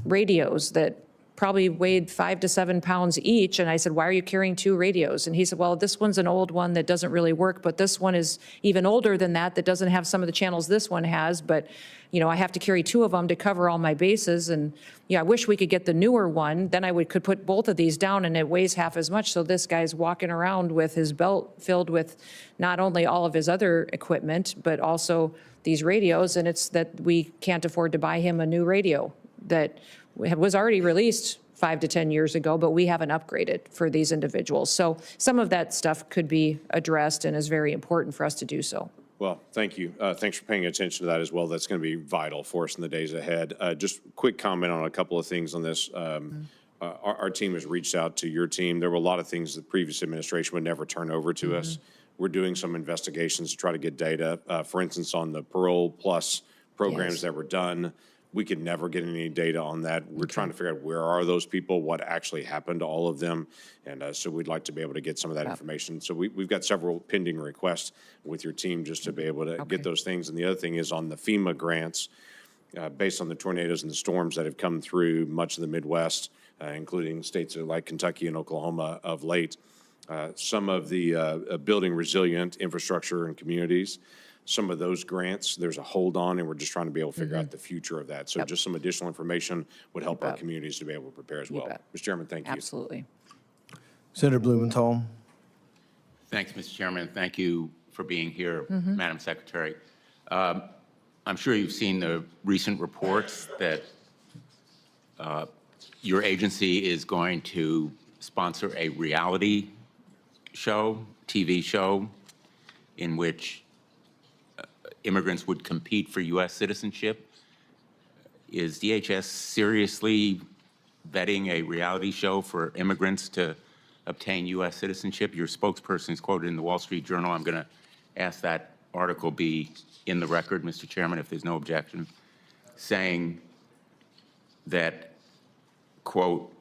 radios that probably weighed 5 to 7 pounds each. And I said, why are you carrying 2 radios? And he said, well, this one's an old one that doesn't really work, but this one is even older than that doesn't have some of the channels this one has. But, you know, I have to carry 2 of them to cover all my bases. And yeah, I wish we could get the newer one. Then I could put both of these down and it weighs half as much. So this guy's walking around with his belt filled with not only all of his other equipment, but also these radios. And it's that we can't afford to buy him a new radio that was already released 5 to 10 years ago, but we haven't upgraded for these individuals. So some of that stuff could be addressed and is very important for us to do so. Well, thank you. Thanks for paying attention to that as well. That's going to be vital for us in the days ahead. Just quick comment on a couple of things on this. Our team has reached out to your team. There were a lot of things the previous administration would never turn over to us. We're doing some investigations to try to get data. For instance, on the Parole Plus programs that were done, we could never get any data on that. We're trying to figure out where are those people, what actually happened to all of them. And so we'd like to be able to get some of that information. So we've got several pending requests with your team just to be able to get those things. And the other thing is on the FEMA grants, based on the tornadoes and the storms that have come through much of the Midwest, including states like Kentucky and Oklahoma of late, some of the building resilient infrastructure and communities, some of those grants, there's a hold on, and we're just trying to be able to figure out the future of that. So just some additional information would help our communities to be able to prepare as well. Mr. Chairman, thank you. Absolutely. Senator Blumenthal. Thanks, Mr. Chairman. Thank you for being here, Madam Secretary. I'm sure you've seen the recent reports that your agency is going to sponsor a reality show, TV show, in which immigrants would compete for U.S. citizenship. Is DHS seriously vetting a reality show for immigrants to obtain U.S. citizenship? Your spokesperson is quoted in the Wall Street Journal. I'm going to ask that article be in the record, Mr. Chairman, if there's no objection, saying that, quote,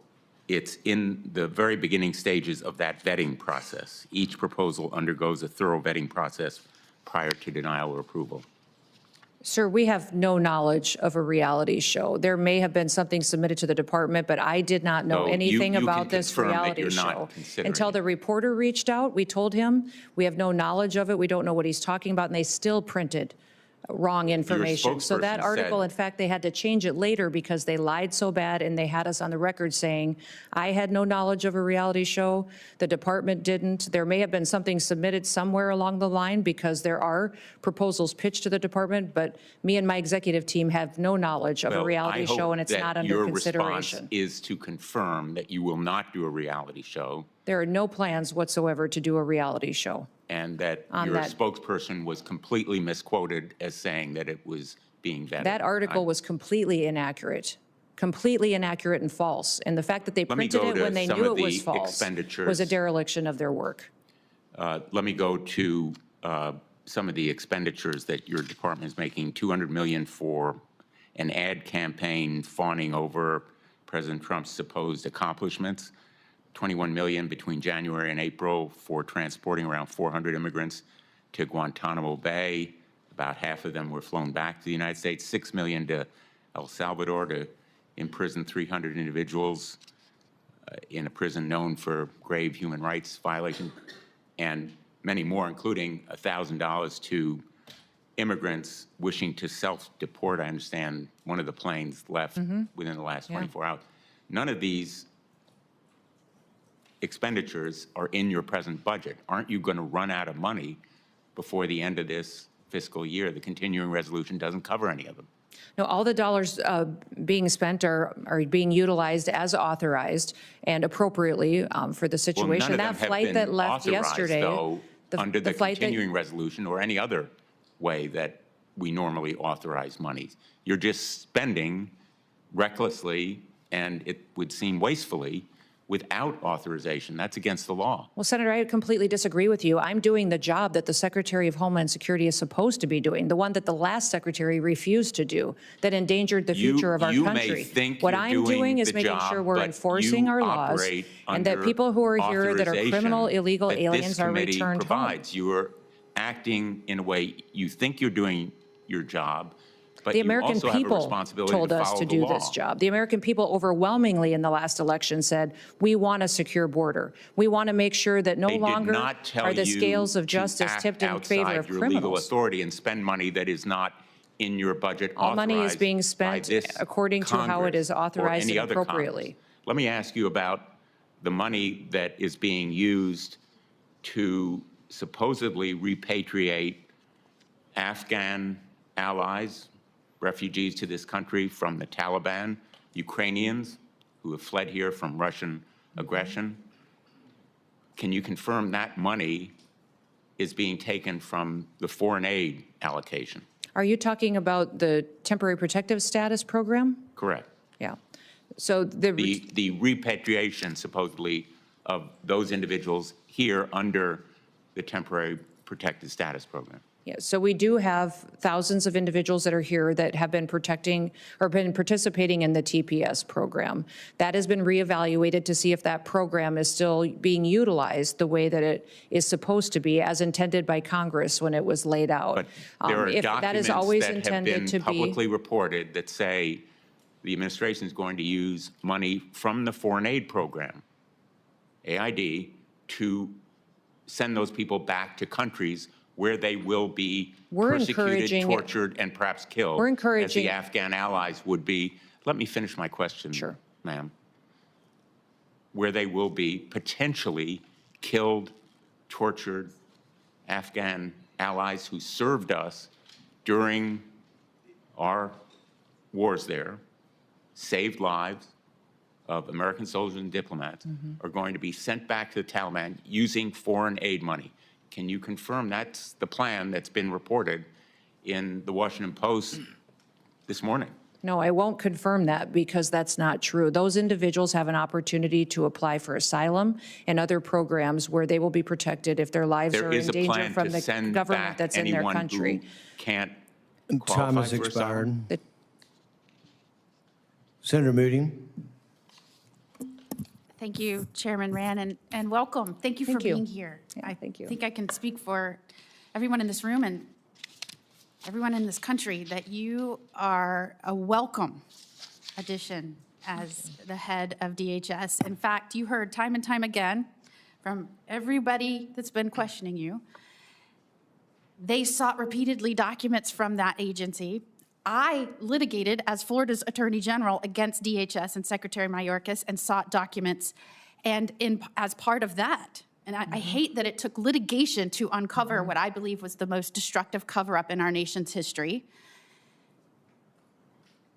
it's in the very beginning stages of that vetting process. Each proposal undergoes a thorough vetting process prior to denial or approval. Sir, we have no knowledge of a reality show. There may have been something submitted to the department, but I did not know anything about this reality show. Until the reporter reached out, we told him we have no knowledge of it. We don't know what he's talking about, and they still printed wrong information. So that article, in fact, they had to change it later because they lied so bad, and they had us on the record saying, I had no knowledge of a reality show. The department didn't. There may have been something submitted somewhere along the line because there are proposals pitched to the department, but me and my executive team have no knowledge of a reality show, and it's not under consideration. Your response is to confirm that you will not do a reality show. There are no plans whatsoever to do a reality show. And that your spokesperson was completely misquoted as saying that it was being vetted. That article was completely inaccurate and false. And the fact that they printed it when they knew it was false was a dereliction of their work. Let me go to some of the expenditures that your department is making. $200 million for an ad campaign fawning over President Trump's supposed accomplishments. $21 million between January and April for transporting around 400 immigrants to Guantanamo Bay, About half of them were flown back to the United States, 6 million to El Salvador to imprison 300 individuals in a prison known for grave human rights violations, and many more, including $1,000 to immigrants wishing to self-deport. I understand one of the planes left within the last 24 hours. None of these expenditures are in your present budget. Aren't you going to run out of money before the end of this fiscal year? The continuing resolution doesn't cover any of them. No, all the dollars being spent are being utilized as authorized and appropriately for the situation. Well, none of them that flight have that been left yesterday, though, under the flight continuing resolution or any other way that we normally authorize monies. You're just spending recklessly, and it would seem wastefully, without authorization. That's against the law. Well, Senator, I completely disagree with you. I'm doing the job that the Secretary of Homeland Security is supposed to be doing, the one that the last secretary refused to do, that endangered the future of our country. You may think what you're I'm doing is the making job, sure we're but enforcing you our laws, operate and that under people who are here that are criminal, authorization illegal that aliens this are committee returned provides. home. You are acting in a way you think you're doing your job, but The you American also have a people responsibility told to us follow to the do law. this job. The American people overwhelmingly in the last election said, we want a secure border. We want to make sure that no They longer did not tell are the you scales of to justice act tipped in favor outside of your legal criminals. authority and spend money that is not in your budget All money is authorized being by spent this according to how it is Congress or authorized any and other appropriately. Congress. Let me ask you about the money that is being used to supposedly repatriate Afghan allies, refugees to this country from the Taliban, Ukrainians who have fled here from Russian aggression. Can you confirm that money is being taken from the foreign aid allocation? Are you talking about the temporary protective status program? Correct. Yeah. So The repatriation, supposedly, of those individuals here under the temporary protected status program. yeah, so we do have thousands of individuals that are here that have been protecting or been participating in the TPS program. That has been reevaluated to see if that program is still being utilized the way that it is supposed to be, as intended by Congress when it was laid out. But there are if that is documents always that have intended been to publicly be, reported that say the administration is going to use money from the foreign aid program, AID, to send those people back to countries where they will be persecuted, tortured, and perhaps killed, as the Afghan allies would be. Let me finish my question, Sure. ma'am. Where they will be potentially killed, tortured Afghan allies who served us during our wars there, saved lives of American soldiers and diplomats, are going to be sent back to the Taliban using foreign aid money. Can you confirm that's the plan that's been reported in the Washington Post this morning? no, I won't confirm that because that's not true. Those individuals have an opportunity to apply for asylum and other programs where they will be protected if their lives are There in is a danger plan from to the send government back that's in their anyone country. who can't Time qualify has for asylum. expired. Senator Moody. Thank you, Chairman Rand, and welcome. Thank you for Thank you. being here. Yeah, thank you. I think I can speak for everyone in this room and everyone in this country that you are a welcome addition as the head of DHS. In fact, you heard time and time again from everybody that's been questioning you. They sought repeatedly documents from that agency. I litigated as Florida's Attorney General against DHS and Secretary Mayorkas and sought documents. And as part of that, and I hate that it took litigation to uncover what I believe was the most destructive cover-up in our nation's history.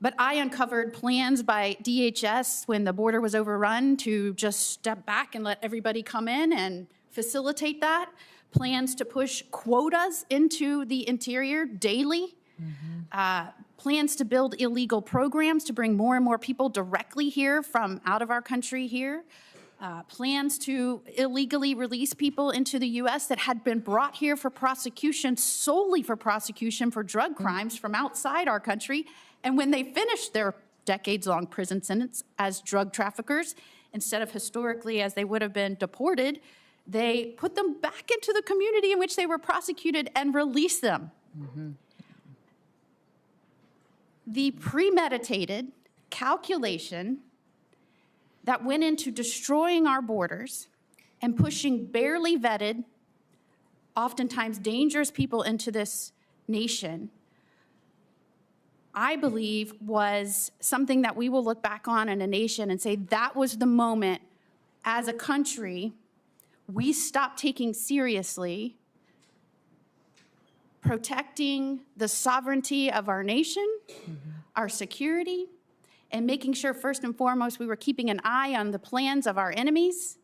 But I uncovered plans by DHS when the border was overrun to just step back and let everybody come in and facilitate that. Plans to push quotas into the interior daily. Plans to build illegal programs to bring more and more people directly here from out of our country here. Plans to illegally release people into the U.S. that had been brought here for prosecution, solely for prosecution for drug crimes from outside our country. And when they finished their decades-long prison sentence as drug traffickers, instead of historically as they would have been deported, they put them back into the community in which they were prosecuted and released them. the premeditated calculation that went into destroying our borders and pushing barely vetted, oftentimes dangerous people into this nation, I believe was something that we will look back on in a nation and say that was the moment as a country we stopped taking seriously protecting the sovereignty of our nation, our security, and making sure first and foremost we were keeping an eye on the plans of our enemies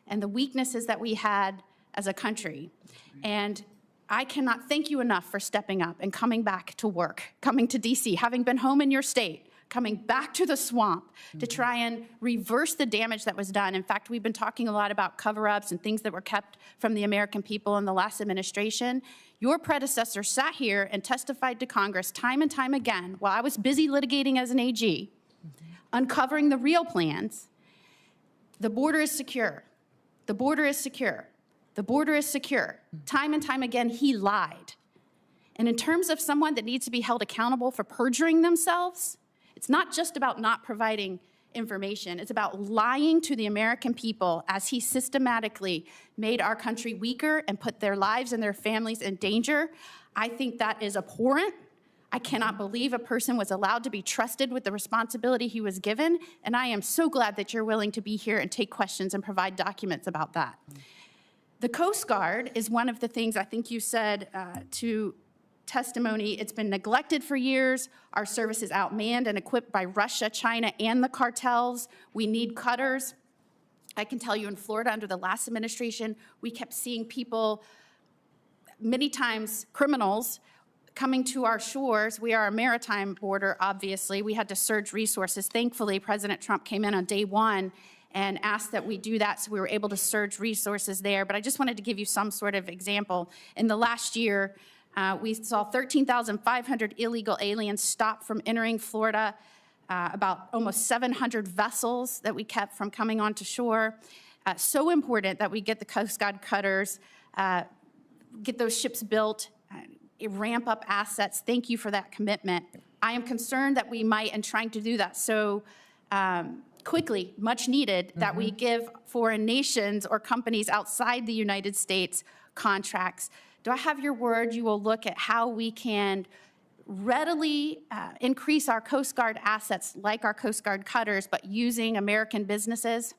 and the weaknesses that we had as a country. And I cannot thank you enough for stepping up and coming back to work, coming to DC, having been home in your state, coming back to the swamp to try and reverse the damage that was done. In fact, we've been talking a lot about cover-ups and things that were kept from the American people in the last administration. Your predecessor sat here and testified to Congress time and time again while I was busy litigating as an AG, uncovering the real plans. The border is secure. The border is secure. The border is secure. Time and time again, he lied. And in terms of someone that needs to be held accountable for perjuring themselves, it's not just about not providing information. It's about lying to the American people as he systematically made our country weaker and put their lives and their families in danger. I think that is abhorrent. I cannot believe a person was allowed to be trusted with the responsibility he was given, and I am so glad that you're willing to be here and take questions and provide documents about that. The Coast Guard is one of the things I think you said to testimony. It's been neglected for years. Our service is outmanned and equipped by Russia, China, and the cartels. We need cutters. I can tell you in Florida under the last administration, we kept seeing people, many times criminals, coming to our shores. We are a maritime border, obviously. We had to surge resources. Thankfully, President Trump came in on day one and asked that we do that, so we were able to surge resources there. But I just wanted to give you some sort of example. In the last year, we saw 13,500 illegal aliens stop from entering Florida, about almost 700 vessels that we kept from coming onto shore. So important that we get the Coast Guard cutters, get those ships built, ramp up assets. Thank you for that commitment. I am concerned that we might, in trying to do that so quickly, much needed, that we give foreign nations or companies outside the United States contracts. Do I have your word you will look at how we can readily increase our Coast Guard assets like our Coast Guard cutters, but using American businesses?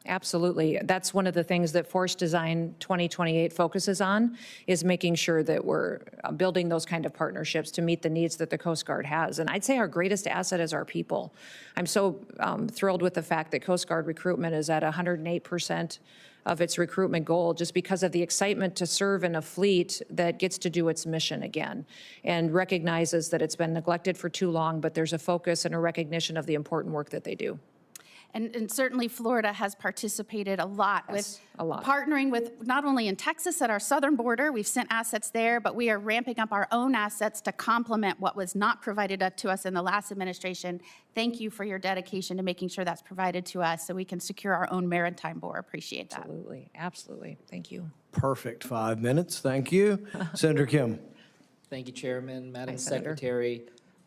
Absolutely. That's one of the things that Force Design 2028 focuses on, is making sure that we're building those kind of partnerships to meet the needs that the Coast Guard has. And I'd say our greatest asset is our people. I'm so thrilled with the fact that Coast Guard recruitment is at 108% of its recruitment goal, just because of the excitement to serve in a fleet that gets to do its mission again and recognizes that it's been neglected for too long, but there's a focus and a recognition of the important work that they do. And certainly Florida has participated a lot with a lot. Partnering with not only in Texas at our southern border, we've sent assets there, but we are ramping up our own assets to complement what was not provided to us in the last administration. Thank you for your dedication to making sure that's provided to us so we can secure our own maritime border. Appreciate that. Absolutely. Absolutely. Thank you. Perfect 5 minutes. Thank you. Senator Kim. Thank you, Chairman. Madam Hi, Senator. Secretary.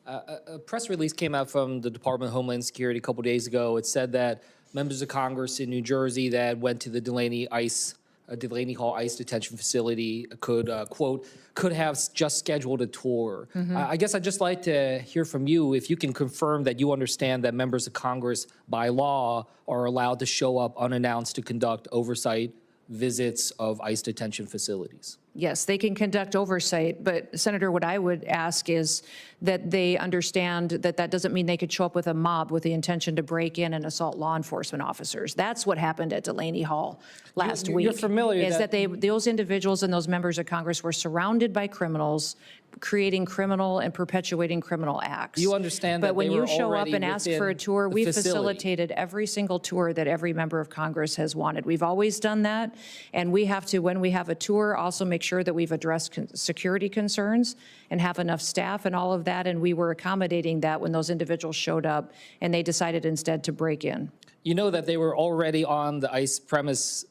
A press release came out from the Department of Homeland Security a couple days ago. It said that members of Congress in New Jersey that went to the Delaney Hall ICE detention facility could, quote, could have just scheduled a tour. I guess I'd just like to hear from you if you can confirm that you understand that members of Congress by law are allowed to show up unannounced to conduct oversight visits of ICE detention facilities. Yes, they can conduct oversight, but Senator, what I would ask is that they understand that that doesn't mean they could show up with a mob with the intention to break in and assault law enforcement officers. That's what happened at Delaney Hall last week. You're familiar is that those individuals and those members of Congress were surrounded by criminals, creating criminal and perpetuating criminal acts. You understand that but when they you were show up already and ask within for a tour, the we've facility. facilitated every single tour that every member of Congress has wanted. We've always done that, and we have to, when we have a tour, also make sure that we've addressed security concerns and have enough staff and all of that, and we were accommodating that when those individuals showed up and they decided instead to break in. You know that they were already on the ICE premise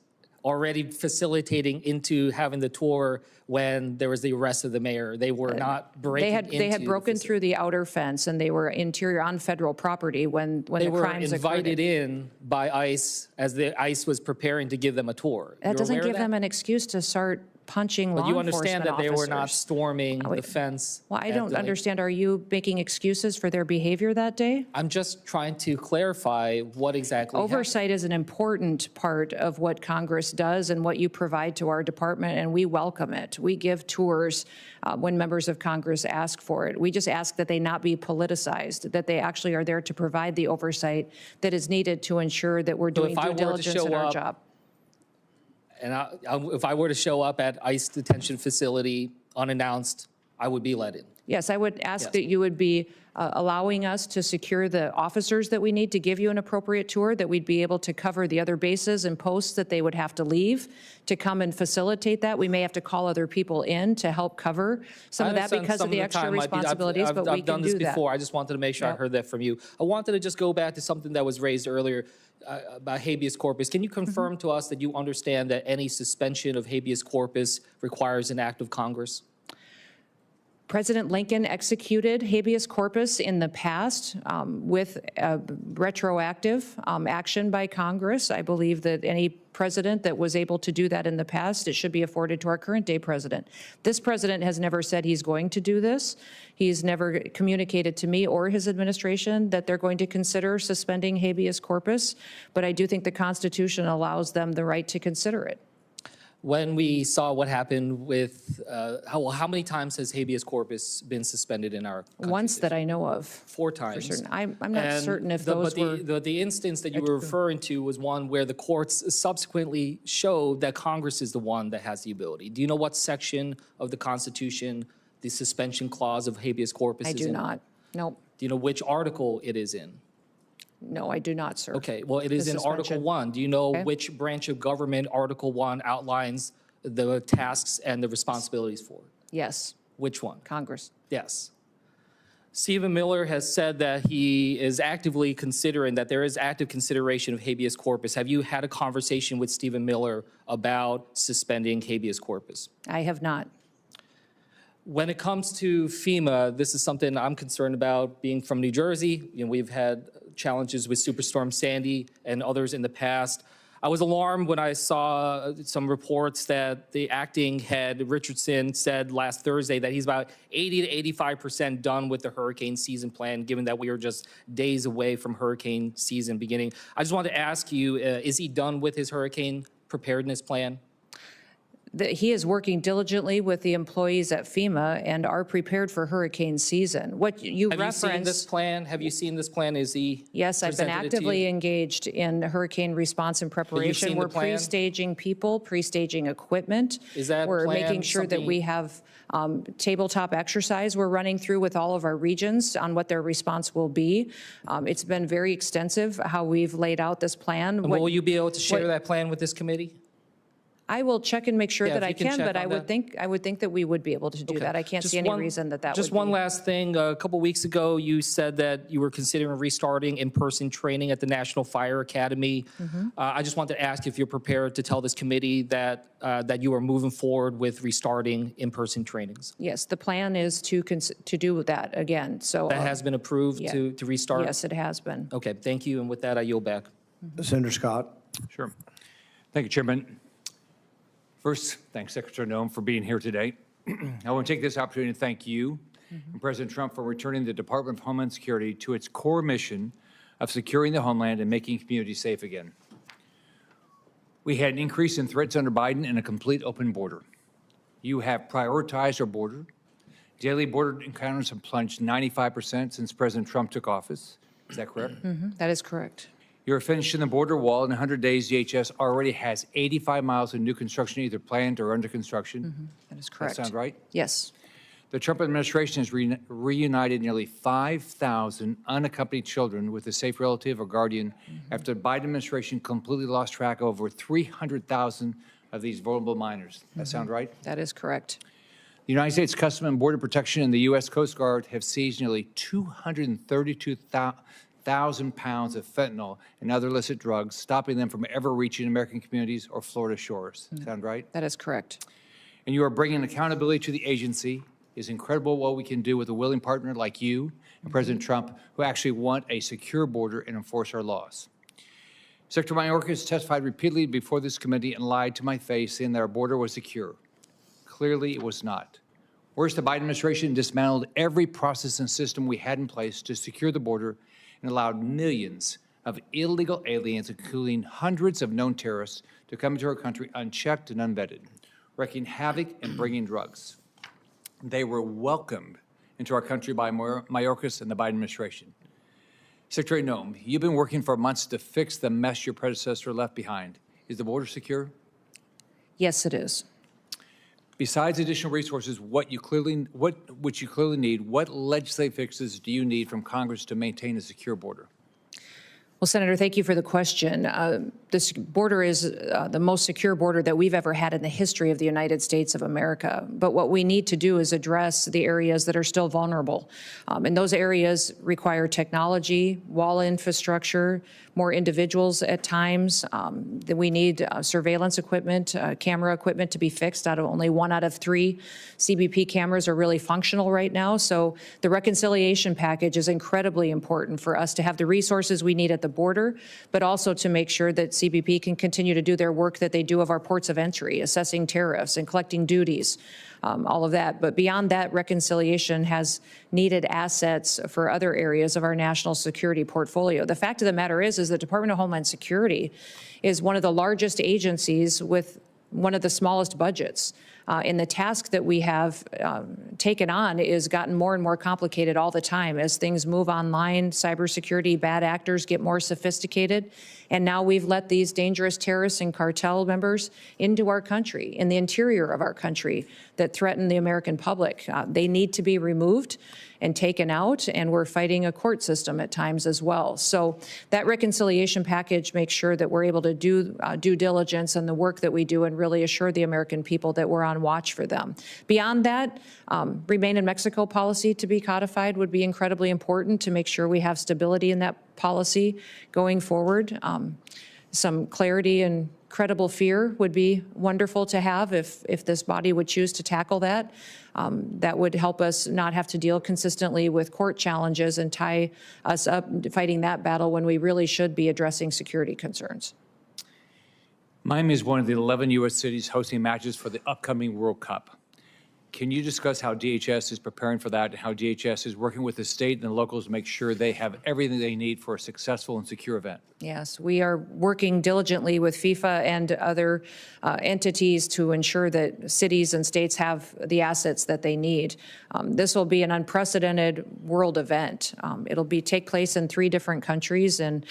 already facilitating into having the tour when there was the arrest of the mayor. They were not breaking into They had broken through the outer fence, and they were interior on federal property when the crimes occurred. They were invited in by ICE as the ICE was preparing to give them a tour. That doesn't give them an excuse to start punching law enforcement officers. But you understand that they were not storming the fence. Well, I don't understand. Are you making excuses for their behavior that day? I'm just trying to clarify what exactly happened. Oversight is an important part of what Congress does and what you provide to our department, and we welcome it. We give tours when members of Congress ask for it. We just ask that they not be politicized, that they actually are there to provide the oversight that is needed to ensure that we're doing due diligence in our job. And if I were to show up at ICE detention facility unannounced, I would be let in. Yes, I would ask that you would be allowing us to secure the officers that we need to give you an appropriate tour, that we'd be able to cover the other bases and posts that they would have to leave to come and facilitate that. We may have to call other people in to help cover some of that because of the extra responsibilities, but we can do that. I've done this before. I just wanted to make sure I heard that from you. I wanted to just go back to something that was raised earlier about habeas corpus. Can you confirm to us that you understand that any suspension of habeas corpus requires an act of Congress? President Lincoln executed habeas corpus in the past with retroactive action by Congress. I believe that any president that was able to do that in the past, it should be afforded to our current day president. This president has never said he's going to do this. He's never communicated to me or his administration that they're going to consider suspending habeas corpus, but I do think the Constitution allows them the right to consider it. When we saw what happened with, how many times has habeas corpus been suspended in our country? Once that I know of. 4 times. For certain. I'm not certain if those were. The instance that you were referring to was one where the courts subsequently showed that Congress is the one that has the ability. Do you know what section of the Constitution the suspension clause of habeas corpus is in? I do not. Nope. Do you know which article it is in? No, I do not, sir. Okay, well, it is in Article 1. Do you know which branch of government Article 1 outlines the tasks and the responsibilities for? Yes. Which one? Congress. Yes. Stephen Miller has said that he is actively considering, that there is active consideration of habeas corpus. Have you had a conversation with Stephen Miller about suspending habeas corpus? I have not. When it comes to FEMA, this is something I'm concerned about. Being from New Jersey, we've had challenges with Superstorm Sandy and others in the past. I was alarmed when I saw some reports that the acting head, Richardson, said last Thursday that he's about 80 to 85% done with the hurricane season plan, given that we are just days away from hurricane season beginning. I just wanted to ask you, is he done with his hurricane preparedness plan? He is working diligently with the employees at FEMA and are prepared for hurricane season. What you referenced. Have you seen this plan? Have you seen this plan? Is he? Yes, I've been actively engaged in hurricane response and preparation. We're pre-staging people, pre-staging equipment. Is that We're making sure that we have tabletop exercise we're running through with all of our regions on what their response will be. It's been very extensive how we've laid out this plan. And will you be able to share that plan with this committee? I will check and make sure that I can, but I would that. think that we would be able to do that. I can't see any reason that would be. Just one last thing. A couple weeks ago, you said that you were considering restarting in-person training at the National Fire Academy. I just wanted to ask if you're prepared to tell this committee that that you are moving forward with restarting in-person trainings. Yes, the plan is to do that again. So that has been approved to restart? Yes, it has been. Okay, thank you. And with that, I yield back. Senator Scott. Sure. Thank you, Chairman. First, thanks, Secretary Noem, for being here today. I want to take this opportunity to thank you and President Trump for returning the Department of Homeland Security to its core mission of securing the homeland and making communities safe again. We had an increase in threats under Biden and a complete open border. You have prioritized our border. Daily border encounters have plunged 95% since President Trump took office. Is that correct? That is correct. You're finishing the border wall. In 100 days, DHS already has 85 miles of new construction, either planned or under construction. That is correct. That sound right? Yes. The Trump administration has reunited nearly 5,000 unaccompanied children with a safe relative or guardian after the Biden administration completely lost track of over 300,000 of these vulnerable minors. That sound right? That is correct. The United States Customs and Border Protection and the U.S. Coast Guard have seized nearly 232,000 1,000 pounds of fentanyl and other illicit drugs, stopping them from ever reaching American communities or Florida shores. Sound right? That is correct. And you are bringing accountability to the agency. It's incredible what we can do with a willing partner like you and President Trump, who actually want a secure border and enforce our laws. Secretary Mayorkas testified repeatedly before this committee and lied to my face, saying that our border was secure. Clearly, it was not. Worse, the Biden administration dismantled every process and system we had in place to secure the border and allowed millions of illegal aliens, including hundreds of known terrorists, to come into our country unchecked and unvetted, wreaking havoc and bringing drugs. They were welcomed into our country by Mayorkas and the Biden administration. Secretary Noem, you've been working for months to fix the mess your predecessor left behind. Is the border secure? Yes, it is. Besides additional resources, which you clearly need, what legislative fixes do you need from Congress to maintain a secure border? Well, Senator, thank you for the question. This border is the most secure border that we've ever had in the history of the United States of America. But what we need to do is address the areas that are still vulnerable. And those areas require technology, wall infrastructure, more individuals at times. We need surveillance equipment, camera equipment to be fixed. Only 1 out of 3 CBP cameras are really functional right now. So the reconciliation package is incredibly important for us to have the resources we need at the border, but also to make sure that CBP can continue to do their work that they do of our ports of entry, assessing tariffs and collecting duties, all of that. But beyond that, reconciliation has needed assets for other areas of our national security portfolio. The fact of the matter is the Department of Homeland Security is one of the largest agencies with one of the smallest budgets. And the task that we have taken on is gotten more and more complicated all the time as things move online, cybersecurity, bad actors get more sophisticated. And now we've let these dangerous terrorists and cartel members into our country, in the interior of our country, that threaten the American public. They need to be removed and taken out, and we're fighting a court system at times as well. So that reconciliation package makes sure that we're able to do due diligence and the work that we do and really assure the American people that we're on watch for them. Beyond that, Remain in Mexico policy to be codified would be incredibly important to make sure we have stability in that policy going forward. Some clarity and credible fear would be wonderful to have if this body would choose to tackle that. That would help us not have to deal consistently with court challenges and tie us up fighting that battle when we really should be addressing security concerns. Miami is one of the 11 U.S. cities hosting matches for the upcoming World Cup. Can you discuss how DHS is preparing for that and how DHS is working with the state and the locals to make sure they have everything they need for a successful and secure event? Yes, we are working diligently with FIFA and other entities to ensure that cities and states have the assets that they need. This will be an unprecedented world event. It'll take place in 3 different countries and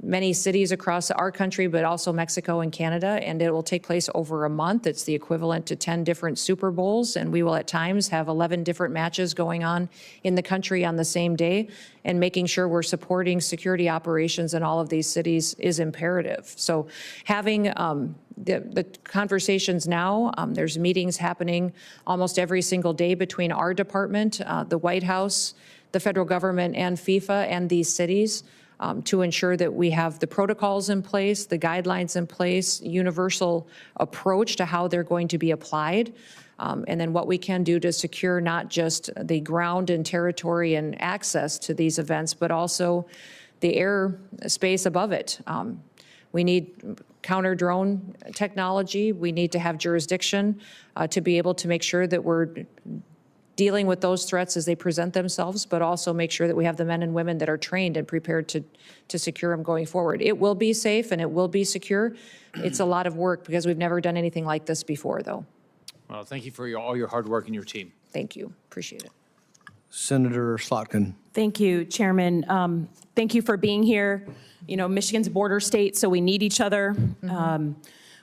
many cities across our country, but also Mexico and Canada, and it will take place over a month. It's the equivalent to 10 different Super Bowls, and we will at times have 11 different matches going on in the country on the same day, and making sure we're supporting security operations in all of these cities is imperative. So having the conversations now, there's meetings happening almost every single day between our department, the White House, the federal government, and FIFA and these cities, to ensure that we have the protocols in place, the guidelines in place, universal approach to how they're going to be applied, and then what we can do to secure not just the ground and territory and access to these events, but also the air space above it. We need counter-drone technology. We need to have jurisdiction to be able to make sure that we're dealing with those threats as they present themselves, but also make sure that we have the men and women that are trained and prepared to secure them going forward. It will be safe and it will be secure. It's a lot of work because we've never done anything like this before, though. Well, thank you for all your hard work and your team. Thank you. Appreciate it. Senator Slotkin. Thank you, Chairman. Thank you for being here. You know, Michigan's a border state, so we need each other.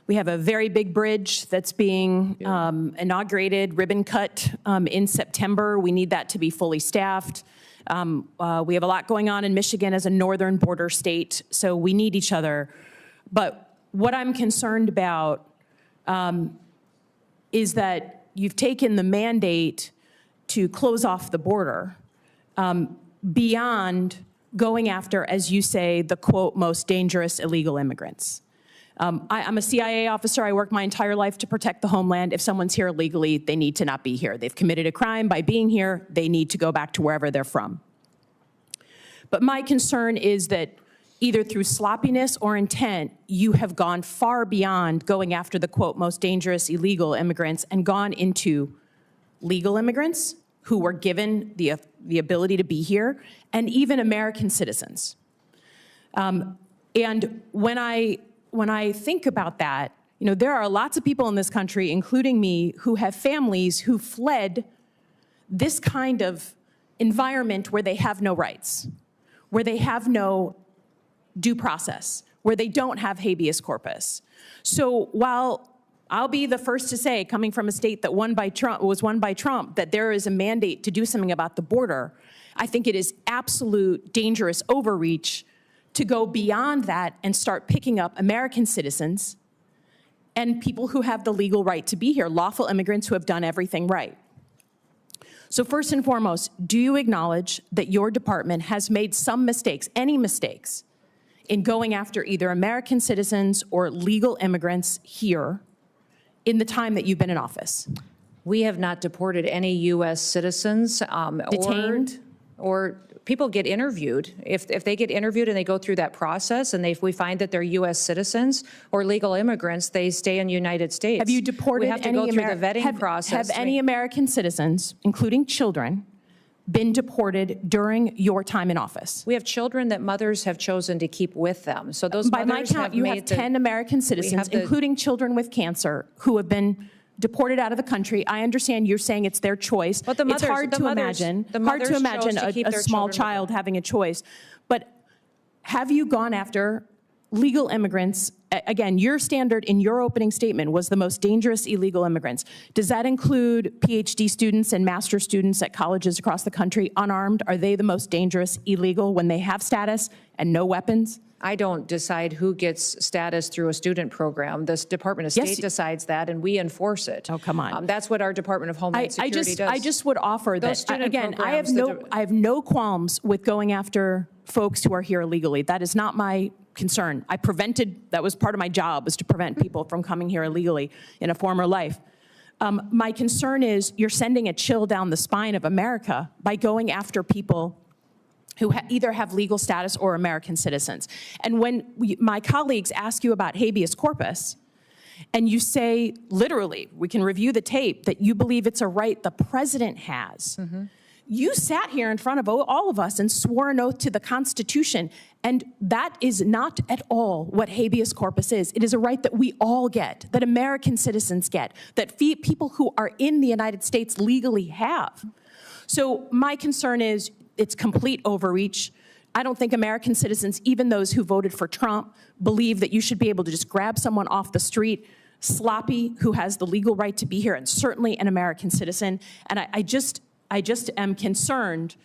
We have a very big bridge that's being inaugurated, ribbon cut in September. We need that to be fully staffed. We have a lot going on in Michigan as a northern border state, so we need each other. But what I'm concerned about is that you've taken the mandate to close off the border beyond going after, as you say, the quote, most dangerous illegal immigrants. I'm a CIA officer. I work my entire life to protect the homeland. If someone's here illegally, they need to not be here. They've committed a crime by being here. They need to go back to wherever they're from. But my concern is that either through sloppiness or intent, you have gone far beyond going after the quote, most dangerous illegal immigrants and gone into legal immigrants who were given the ability to be here, and even American citizens. And when I think about that, you know, there are lots of people in this country, including me, who have families who fled this kind of environment where they have no rights, where they have no due process, where they don't have habeas corpus. So while I'll be the first to say, coming from a state that was won by Trump, that there is a mandate to do something about the border, I think it is absolute dangerous overreach to go beyond that and start picking up American citizens and people who have the legal right to be here, lawful immigrants who have done everything right. So first and foremost, do you acknowledge that your department has made some mistakes, any mistakes, in going after either American citizens or legal immigrants here in the time that you've been in office? We have not deported any U.S. citizens. Detained? Or people get interviewed. If they get interviewed and they go through that process and we find that they're U.S. citizens or legal immigrants, they stay in the United States. Have you deported we have to go through the vetting process. Have any American citizens, including children, been deported during your time in office? We have children that mothers have chosen to keep with them. So those by my count, you have 10 American citizens, including children with cancer, who have been deported out of the country. I understand you're saying it's their choice. But it's hard to imagine a small child having a choice. But have you gone after legal immigrants? Again, your standard in your opening statement was the most dangerous illegal immigrants. Does that include PhD students and master students at colleges across the country, unarmed? Are they the most dangerous illegal when they have status and no weapons? I don't decide who gets status through a student program. This Department of State decides that, and we enforce it. Oh, come on. That's what our Department of Homeland Security does. I just would offer that, again, I have no qualms with going after folks who are here illegally. That is not my concern. That was part of my job, was to prevent people from coming here illegally in a former life. My concern is you're sending a chill down the spine of America by going after people who either have legal status or American citizens. And when my colleagues ask you about habeas corpus, and you say, literally, we can review the tape, that you believe it's a right the president has, you sat here in front of all of us and swore an oath to the Constitution, and that is not at all what habeas corpus is. It is a right that we all get, that American citizens get, that people who are in the United States legally have. So my concern is, it's complete overreach. I don't think American citizens, even those who voted for Trump, believe that you should be able to just grab someone off the street, sloppy, who has the legal right to be here, and certainly an American citizen. And I just am concerned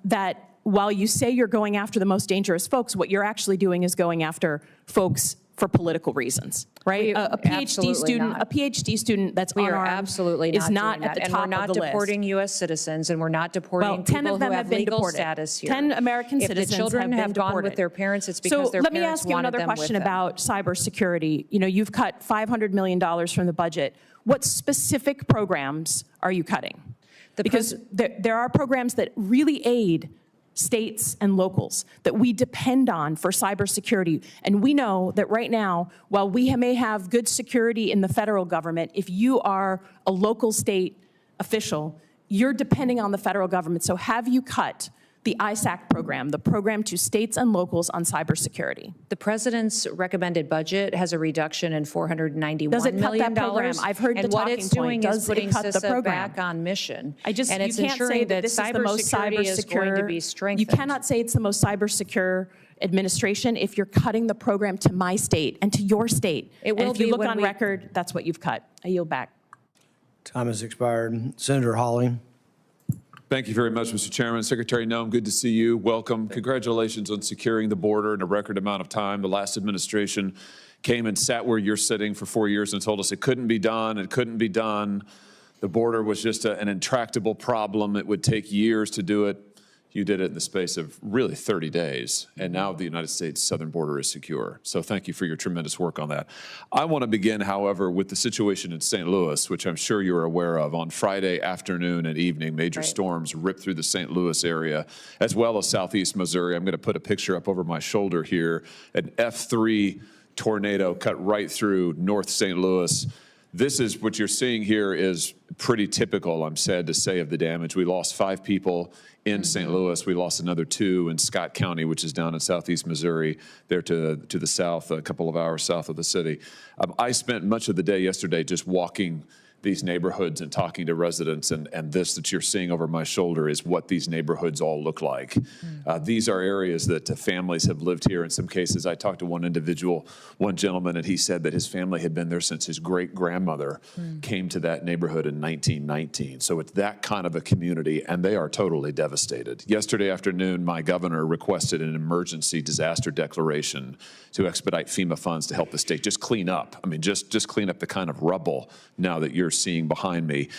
that while you say you're going after the most dangerous folks, what you're actually doing is going after folks for political reasons, right? A PhD student that's unarmed is not at the top of the list. And we're not deporting U.S. citizens, and we're not deporting people who have legal status here. 10 American citizens If the children have gone with their parents, it's because their parents wanted them with them. So let me ask you another question about cybersecurity. You know, you've cut $500 million from the budget. What specific programs are you cutting? Because there are programs that really aid states and locals that we depend on for cybersecurity. And we know that right now, while we may have good security in the federal government, if you are a local state official, you're depending on the federal government. So have you cut the ISAC program, the program to states and locals on cybersecurity? The president's recommended budget has a reduction in $491 million. Does it cut that program? I've heard the talking point. And what it's doing is putting CISA program back on mission. And it's ensuring that this is the most cybersecurity is going to be strengthened. You cannot say it's the most cybersecure administration if you're cutting the program to my state and to your state. It will and if you look on record, that's what you've cut. I yield back. Time has expired. Senator Hawley. Thank you very much, Mr. Chairman. Secretary Noem, good to see you. Welcome. Congratulations on securing the border in a record amount of time. The last administration came and sat where you're sitting for 4 years and told us it couldn't be done. It couldn't be done. The border was just an intractable problem. It would take years to do it. You did it in the space of really 30 days, and now the United States southern border is secure. So thank you for your tremendous work on that. I want to begin, however, with the situation in St. Louis, which I'm sure you're aware of. On Friday afternoon and evening, major storms ripped through the St. Louis area, as well as southeast Missouri. I'm going to put a picture up over my shoulder here. An F3 tornado cut right through North St. Louis. This is what you're seeing here is pretty typical, I'm sad to say, of the damage. We lost 5 people in St. Louis. We lost another 2 in Scott County, which is down in southeast Missouri, there to the south, a couple of hours south of the city. I spent much of the day yesterday just walking these neighborhoods and talking to residents, and this that you're seeing over my shoulder is what these neighborhoods all look like. These are areas that families have lived here. In some cases, I talked to one individual, one gentleman, and he said that his family had been there since his great-grandmother came to that neighborhood in 1919. So it's that kind of a community, and they are totally devastated. Yesterday afternoon, my governor requested an emergency disaster declaration to expedite FEMA funds to help the state just clean up. I mean, just clean up the kind of rubble now that you're seeing behind me.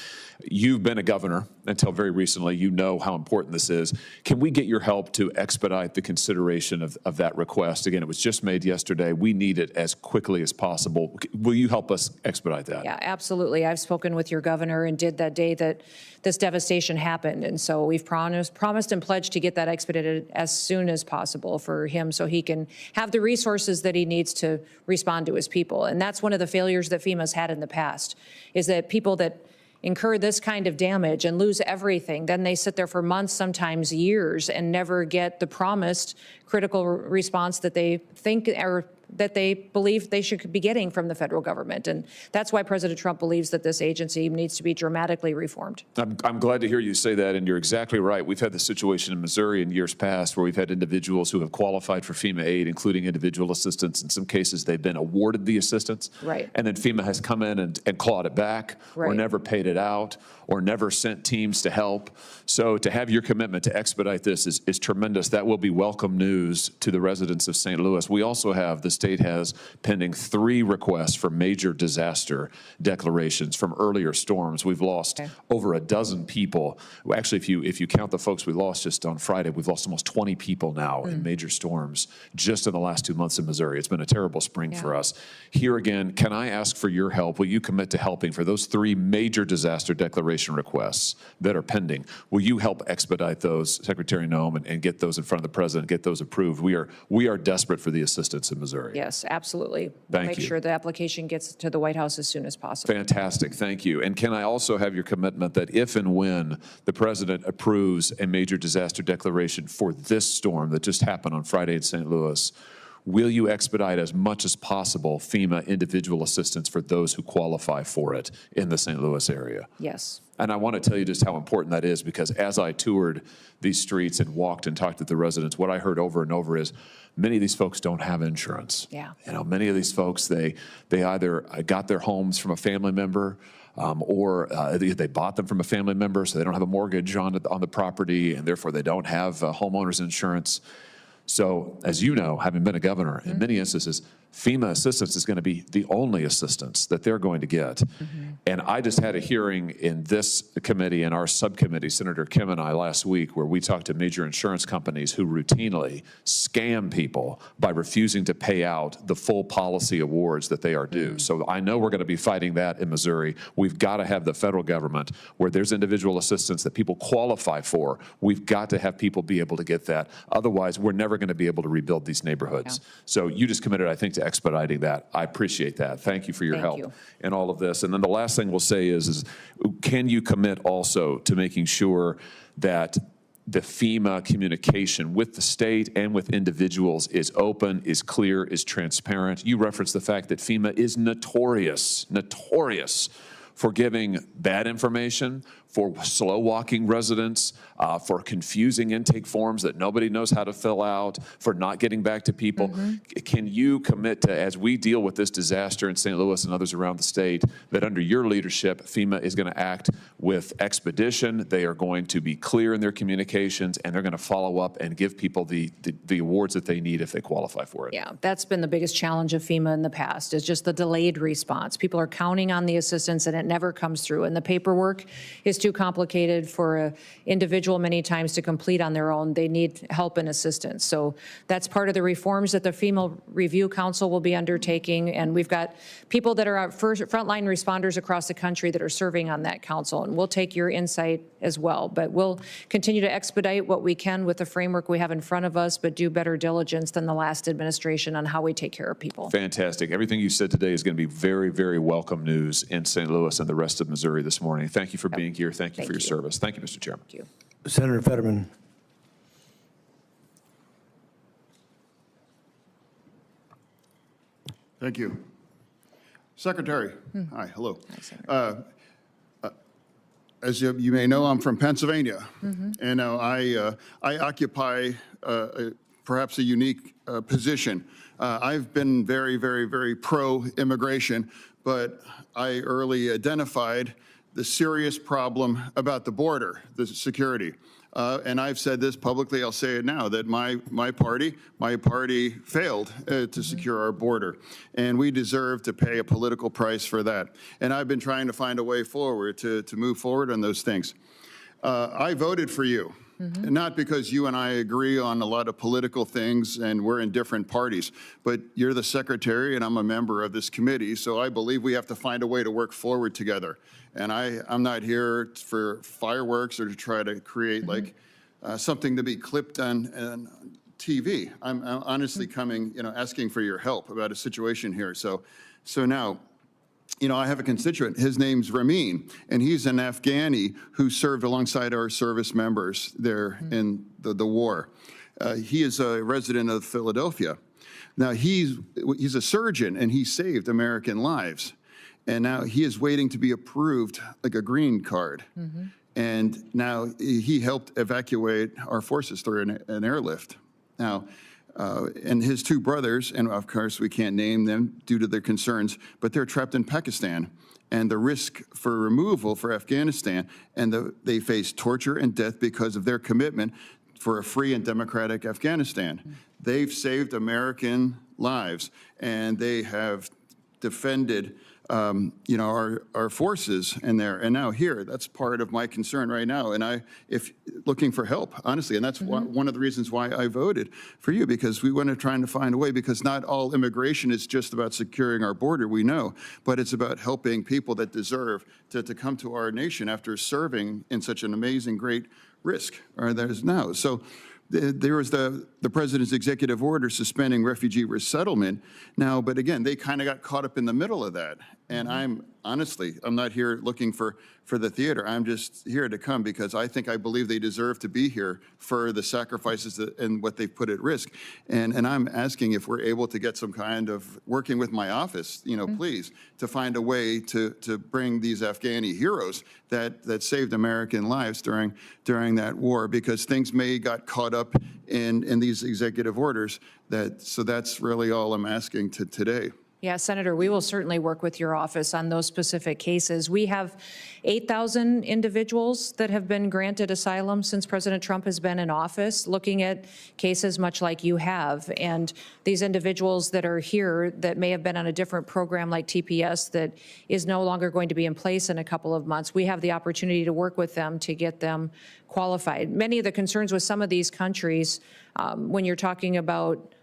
You've been a governor until very recently. You know how important this is. Can we get your help to expedite the consideration of that request? Again, it was just made yesterday. We need it as quickly as possible. Will you help us expedite that? Yeah, absolutely. I've spoken with your governor and did that day that this devastation happened. And so we've promised and pledged to get that expedited as soon as possible for him so he can have the resources that he needs to respond to his people. And that's one of the failures that FEMA's had in the past, is that people that incur this kind of damage and lose everything, then they sit there for months, sometimes years, and never get the promised critical response that they think or that they believe they should be getting from the federal government. And that's why President Trump believes that this agency needs to be dramatically reformed. I'm glad to hear you say that, and you're exactly right. We've had the situation in Missouri in years past where we've had individuals who have qualified for FEMA aid, including individual assistance. In some cases, they've been awarded the assistance, and then FEMA has come in and clawed it back, or never paid it out, or never sent teams to help. So to have your commitment to expedite this is tremendous. That will be welcome news to the residents of St. Louis. We also have, the state has pending 3 requests for major disaster declarations from earlier storms. We've lost over a dozen people. Actually, if you count the folks we lost just on Friday, we've lost almost 20 people now in major storms just in the last 2 months in Missouri. It's been a terrible spring for us. Here again, can I ask for your help? Will you commit to helping for those 3 major disaster declaration requests that are pending? Will you help expedite those, Secretary Noem, and get those in front of the president, get those approved? We are desperate for the assistance in Missouri. Yes, absolutely. Thank you. Make sure the application gets to the White House as soon as possible. Fantastic. Thank you. And can I also have your commitment that if and when the president approves a major disaster declaration for this storm that just happened on Friday in St. Louis, will you expedite as much as possible FEMA individual assistance for those who qualify for it in the St. Louis area? Yes. And I want to tell you just how important that is, because as I toured these streets and walked and talked to the residents, what I heard over and over is many of these folks don't have insurance. Yeah. You know, many of these folks, they either got their homes from a family member, or they bought them from a family member, so they don't have a mortgage on the property, and therefore they don't have homeowners insurance. So, as you know, having been a governor, in many instances, FEMA assistance is going to be the only assistance that they're going to get. And I just had a hearing in this committee, in our subcommittee, Senator Kim and I, last week, where we talked to major insurance companies who routinely scam people by refusing to pay out the full policy awards that they are due. So I know we're going to be fighting that in Missouri. We've got to have the federal government, where there's individual assistance that people qualify for, we've got to have people be able to get that. Otherwise, we're never going to be able to rebuild these neighborhoods. So you just committed, I think, to expediting that. I appreciate that. Thank you for your help in all of this. And then the last thing we'll say is can you commit also to making sure that the FEMA communication with the state and with individuals is open, is clear, is transparent? You referenced the fact that FEMA is notorious for giving bad information, for slow-walking residents, for confusing intake forms that nobody knows how to fill out, for not getting back to people. Can you commit to, as we deal with this disaster in St. Louis and others around the state, that under your leadership, FEMA is going to act with expedition, they are going to be clear in their communications, and they're going to follow up and give people the awards that they need if they qualify for it? Yeah, that's been the biggest challenge of FEMA in the past, is just the delayed response. People are counting on the assistance, and it never comes through. And the paperwork is too complicated for an individual many times to complete on their own. They need help and assistance. So that's part of the reforms that the FEMA Review Council will be undertaking. And we've got people that are frontline responders across the country that are serving on that council. And we'll take your insight as well. But we'll continue to expedite what we can with the framework we have in front of us, but do better diligence than the last administration on how we take care of people. Fantastic. Everything you said today is going to be very, very welcome news in St. Louis and the rest of Missouri this morning. Thank you for being here. Thank you for your service. Thank you, Mr. Chairman. Thank you. Senator Fetterman. Thank you. Secretary, hi, hello. Hi, Senator. As you may know, I'm from Pennsylvania, and I occupy perhaps a unique position. I've been very, very, very pro-immigration, but I early identified the serious problem about the border, the security. And I've said this publicly, I'll say it now, that my party failed to secure our border. And we deserve to pay a political price for that. And I've been trying to find a way forward to move forward on those things. I voted for you. Not because you and I agree on a lot of political things and we're in different parties, but you're the secretary and I'm a member of this committee, so I believe we have to find a way to work forward together. And I'm not here for fireworks or to try to create like something to be clipped on TV. I'm honestly coming, asking for your help about a situation here. So now, I have a constituent, his name's Ramin, and he's an Afghani who served alongside our service members there in the war. He is a resident of Philadelphia. Now, he's a surgeon, and he saved American lives. And now he is waiting to be approved like a green card. And now he helped evacuate our forces through an airlift. Now, and his two brothers, and of course we can't name them due to their concerns, but they're trapped in Pakistan. And the risk for removal for Afghanistan, and they face torture and death because of their commitment for a free and democratic Afghanistan. They've saved American lives, and they have defended our forces in there. And now here, that's part of my concern right now. And if looking for help, honestly, and that's one of the reasons why I voted for you, because we want to try to find a way, because not all immigration is just about securing our border, we know, but it's about helping people that deserve to come to our nation after serving in such an amazing, great risk, or there's now. So there was the president's executive order suspending refugee resettlement now, but again, they kind of got caught up in the middle of that. And I'm not here looking for the theater. I'm just here to come because I believe they deserve to be here for the sacrifices and what they've put at risk. And I'm asking if we're able to get some kind of, working with my office, please, to find a way to bring these Afghani heroes that saved American lives during that war, because things may got caught up in these executive orders. So that's really all I'm asking today. Yeah, Senator, we will certainly work with your office on those specific cases. We have 8,000 individuals that have been granted asylum since President Trump has been in office, looking at cases much like you have. And these individuals that are here that may have been on a different program like TPS that is no longer going to be in place in a couple of months, we have the opportunity to work with them to get them qualified. Many of the concerns with some of these countries, when you're talking about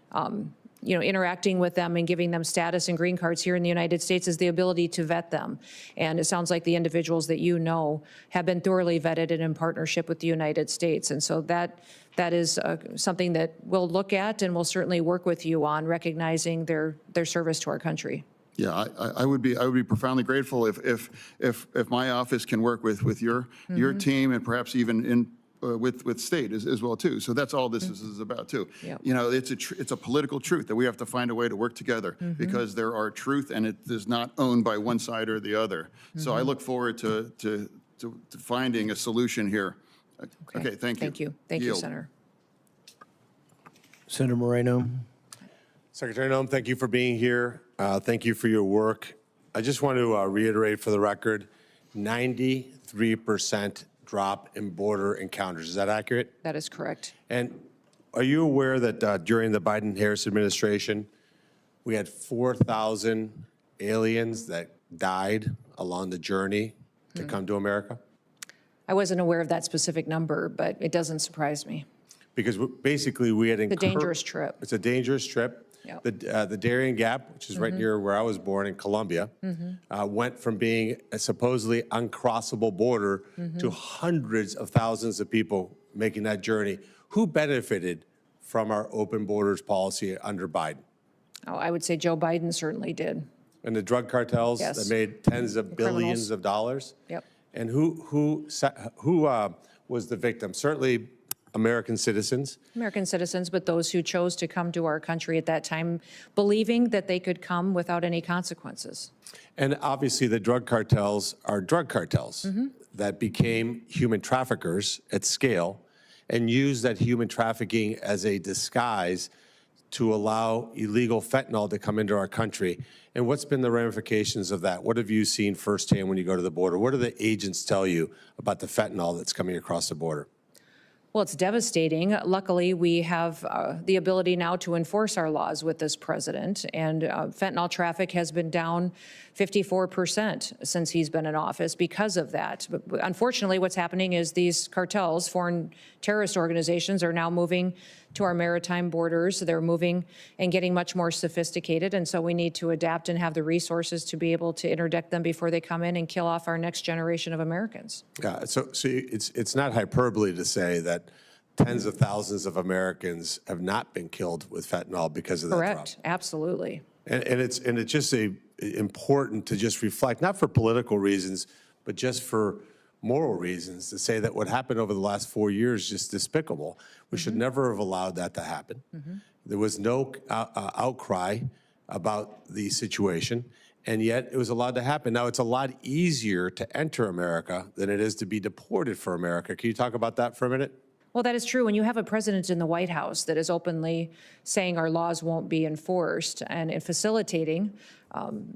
interacting with them and giving them status and green cards here in the United States, is the ability to vet them. And it sounds like the individuals that you know have been thoroughly vetted and in partnership with the United States. And so that is something that we'll look at and we'll certainly work with you on, recognizing their service to our country. Yeah, I would be profoundly grateful if my office can work with your team, and perhaps even with state as well too. So that's all this is about too. Yep. It's a political truth that we have to find a way to work together, because there are truth and it is not owned by one side or the other. So I look forward to finding a solution here. Okay, thank you. Thank you, Senator. Senator Moreno. Secretary Noem, thank you for being here. Thank you for your work. I just want to reiterate for the record, 93% drop in border encounters. Is that accurate? That is correct. And are you aware that during the Biden-Harris administration, we had 4,000 aliens that died along the journey to come to America? I wasn't aware of that specific number, but it doesn't surprise me. Because basically we had It's a dangerous trip. It's a dangerous trip. Yep. The Darien Gap, which is right near where I was born in Colombia, went from being a supposedly uncrossable border to hundreds of thousands of people making that journey. Who benefited from our open borders policy under Biden? Oh, I would say Joe Biden certainly did. And the drug cartels Yes. that made tens of billions criminals. of dollars? Yep. And who was the victim? Certainly American citizens. American citizens, but those who chose to come to our country at that time, believing that they could come without any consequences. And obviously the drug cartels are drug cartels that became human traffickers at scale and used that human trafficking as a disguise to allow illegal fentanyl to come into our country. And what's been the ramifications of that? What have you seen firsthand when you go to the border? What do the agents tell you about the fentanyl that's coming across the border? Well, it's devastating. Luckily, we have the ability now to enforce our laws with this president, and fentanyl traffic has been down 54% since he's been in office because of that. But unfortunately, what's happening is these cartels, foreign terrorist organizations, are now moving to our maritime borders. They're moving and getting much more sophisticated, and so we need to adapt and have the resources to be able to interdict them before they come in and kill off our next generation of Americans. Yeah, so it's not hyperbole to say that tens of thousands of Americans have not been killed with fentanyl because of that problem. Correct, absolutely. And it's just important to just reflect, not for political reasons, but just for moral reasons, to say that what happened over the last 4 years is just despicable. We should never have allowed that to happen. There was no outcry about the situation, and yet it was allowed to happen. Now, it's a lot easier to enter America than it is to be deported for America. Can you talk about that for a minute? Well, that is true. When you have a president in the White House that is openly saying our laws won't be enforced and in facilitating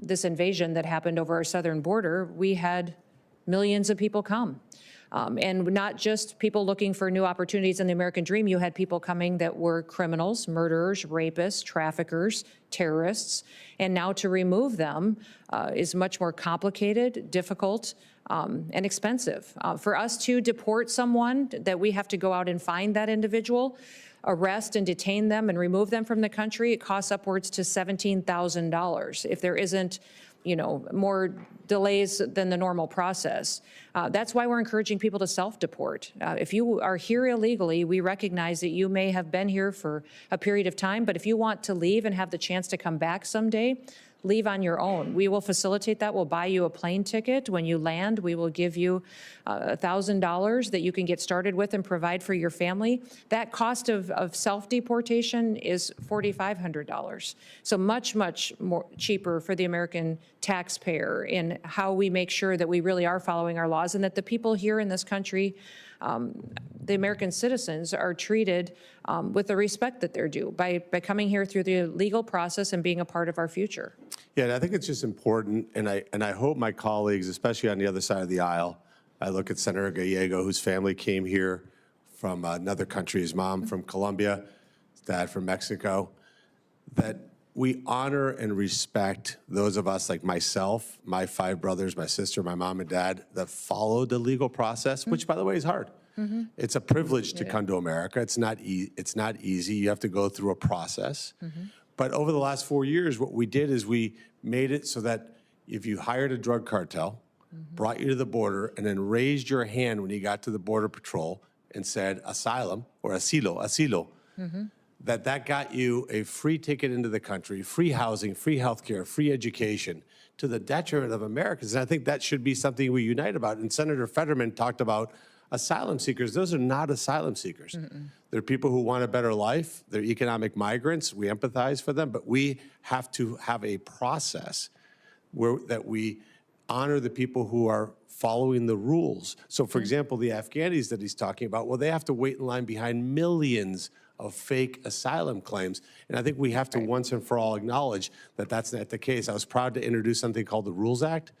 this invasion that happened over our southern border, we had millions of people come. And not just people looking for new opportunities in the American dream. You had people coming that were criminals, murderers, rapists, traffickers, terrorists. And now to remove them is much more complicated, difficult, and expensive. For us to deport someone, that we have to go out and find that individual, arrest and detain them and remove them from the country, it costs upwards to $17,000 if there isn't, more delays than the normal process. That's why we're encouraging people to self-deport. If you are here illegally, we recognize that you may have been here for a period of time, but if you want to leave and have the chance to come back someday, leave on your own. We will facilitate that. We'll buy you a plane ticket. When you land, we will give you $1,000 that you can get started with and provide for your family. That cost of self-deportation is $4,500. So much, much more cheaper for the American taxpayer in how we make sure that we really are following our laws and that the people here in this country, the American citizens, are treated with the respect that they're due by coming here through the legal process and being a part of our future. Yeah, and I think it's just important, and I hope my colleagues, especially on the other side of the aisle, I look at Senator Gallego, whose family came here from another country, his mom from Colombia, his dad from Mexico, that we honor and respect those of us like myself, my 5 brothers, my sister, my mom and dad, that followed the legal process, which, by the way, is hard. It's a privilege to come to America. It's not easy. You have to go through a process. But over the last 4 years, what we did is we made it so that if you hired a drug cartel, brought you to the border, and then raised your hand when you got to the Border Patrol and said asylum or asilo, that got you a free ticket into the country, free housing, free health care, free education, to the detriment of Americans. And I think that should be something we unite about. And Senator Fetterman talked about asylum seekers. Those are not asylum seekers. They're people who want a better life. They're economic migrants. We empathize for them, but we have to have a process that we honor the people who are following the rules. So, for example, the Afghanis that he's talking about, well, they have to wait in line behind millions of fake asylum claims. And I think we have to once and for all acknowledge that that's not the case. I was proud to introduce something called the Rules Act.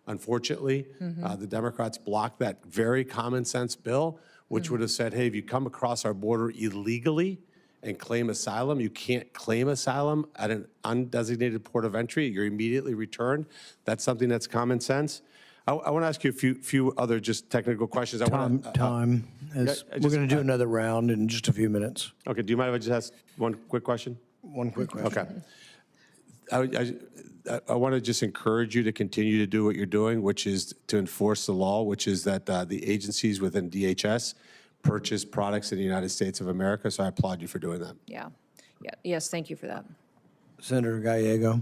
Unfortunately, the Democrats blocked that very common sense bill, which would have said, hey, if you come across our border illegally and claim asylum, you can't claim asylum at an undesignated port of entry. You're immediately returned. That's something that's common sense. I want to ask you a few other just technical questions. We're going to do another round in just a few minutes. Okay, do you mind if I just ask one quick question? One quick question. Okay. I want to just encourage you to continue to do what you're doing, which is to enforce the law, which is that the agencies within DHS purchase products in the United States of America. So I applaud you for doing that. Yeah. Yes, thank you for that. Senator Gallego.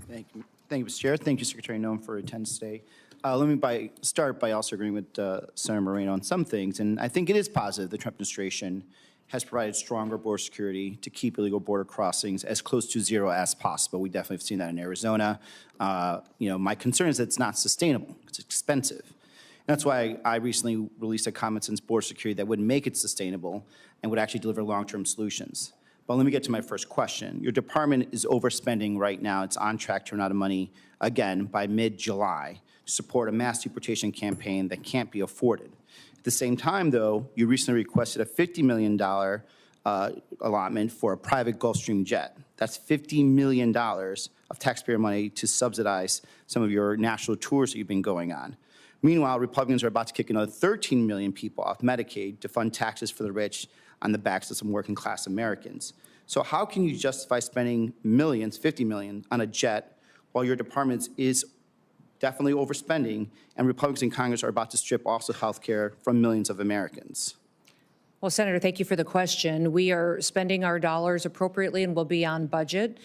Thank you, Mr. Chair. Thank you, Secretary Noem, for attendance today. Let me start by also agreeing with Senator Moreno on some things, and I think it is positive the Trump administration has provided stronger border security to keep illegal border crossings as close to zero as possible. We definitely have seen that in Arizona. My concern is that it's not sustainable. It's expensive. And that's why I recently released a common sense border security that would make it sustainable and would actually deliver long-term solutions. But let me get to my first question. Your department is overspending right now. It's on track to run out of money again by mid-July to support a mass deportation campaign that can't be afforded. At the same time, though, you recently requested a $50 million allotment for a private Gulfstream jet. That's $50 million of taxpayer money to subsidize some of your national tours that you've been going on. Meanwhile, Republicans are about to kick another 13 million people off Medicaid to fund taxes for the rich on the backs of some working class Americans. So how can you justify spending millions, 50 million, on a jet while your department is definitely overspending and Republicans in Congress are about to strip also health care from millions of Americans? Well, Senator, thank you for the question. We are spending our dollars appropriately and will be on budget.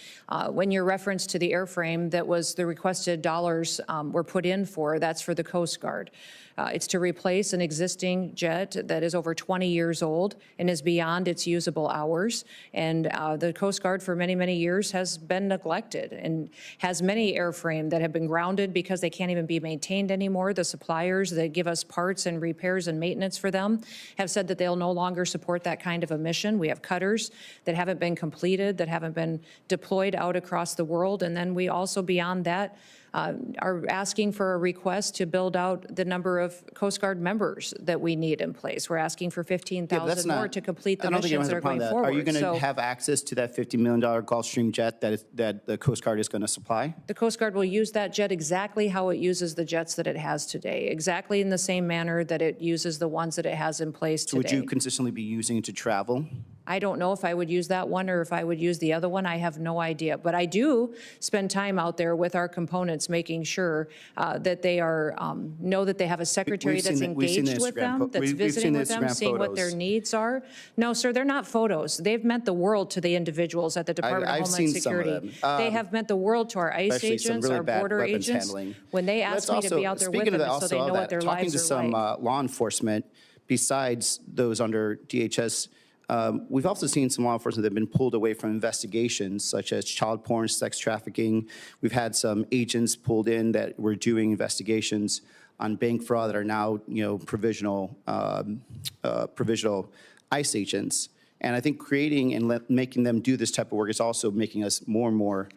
When your reference to the airframe that was the requested dollars were put in for, that's for the Coast Guard. It's to replace an existing jet that is over 20 years old and is beyond its usable hours. And the Coast Guard for many, many years has been neglected and has many airframe that have been grounded because they can't even be maintained anymore. The suppliers that give us parts and repairs and maintenance for them have said that they'll no longer support that kind of a mission. We have cutters that haven't been completed, that haven't been deployed out across the world. And then we also, beyond that, are asking for a request to build out the number of Coast Guard members that we need in place. We're asking for 15,000 more to complete the missions that are going forward. Are you going to have access to that $50 million Gulfstream jet that the Coast Guard is going to supply? The Coast Guard will use that jet exactly how it uses the jets that it has today, exactly in the same manner that it uses the ones that it has in place today. So would you consistently be using it to travel? I don't know if I would use that one or if I would use the other one. I have no idea. But I do spend time out there with our components, making sure that they are know that they have a secretary that's engaged with them, that's visiting with them, seeing what their needs are. No, sir, they're not photos. They've meant the world to the individuals at the Department of Homeland Security. They have meant the world to our ICE agents, our border agents. When they ask me to be out there with them, so they know what their lives are like. Talking to some law enforcement, besides those under DHS, we've also seen some law enforcement that have been pulled away from investigations, such as child porn, sex trafficking. We've had some agents pulled in that were doing investigations on bank fraud that are now, provisional ICE agents. And I think creating and making them do this type of work is also making us more and more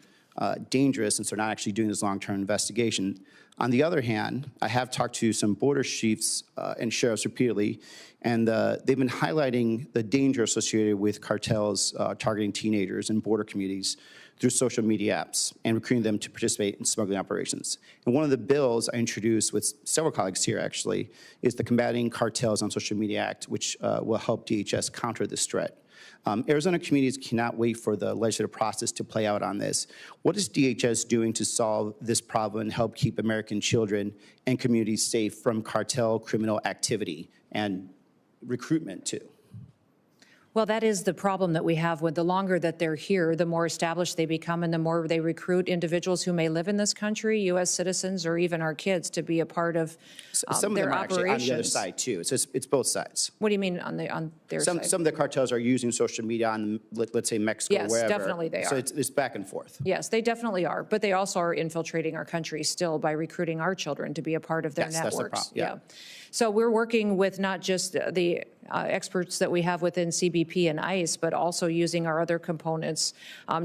dangerous since they're not actually doing this long-term investigation. On the other hand, I have talked to some border chiefs and sheriffs repeatedly, and they've been highlighting the danger associated with cartels targeting teenagers in border communities through social media apps and recruiting them to participate in smuggling operations. And one of the bills I introduced with several colleagues here, actually, is the Combating Cartels on Social Media Act, which will help DHS counter this threat. Arizona communities cannot wait for the legislative process to play out on this. What is DHS doing to solve this problem and help keep American children and communities safe from cartel criminal activity and recruitment too? Well, that is the problem that we have. With the longer that they're here, the more established they become and the more they recruit individuals who may live in this country, U.S. citizens, or even our kids, to be a part of some their of them are operations. actually on the other side too. It's both sides. What do you mean on their side? Some of the cartels are using social media on, let's say, Mexico, yes, wherever. Yes, definitely they are. So it's back and forth. Yes, they definitely are. But they also are infiltrating our country still by recruiting our children to be a part of their networks. That's the problem. Yeah. So we're working with not just the experts that we have within CBP and ICE, but also using our other components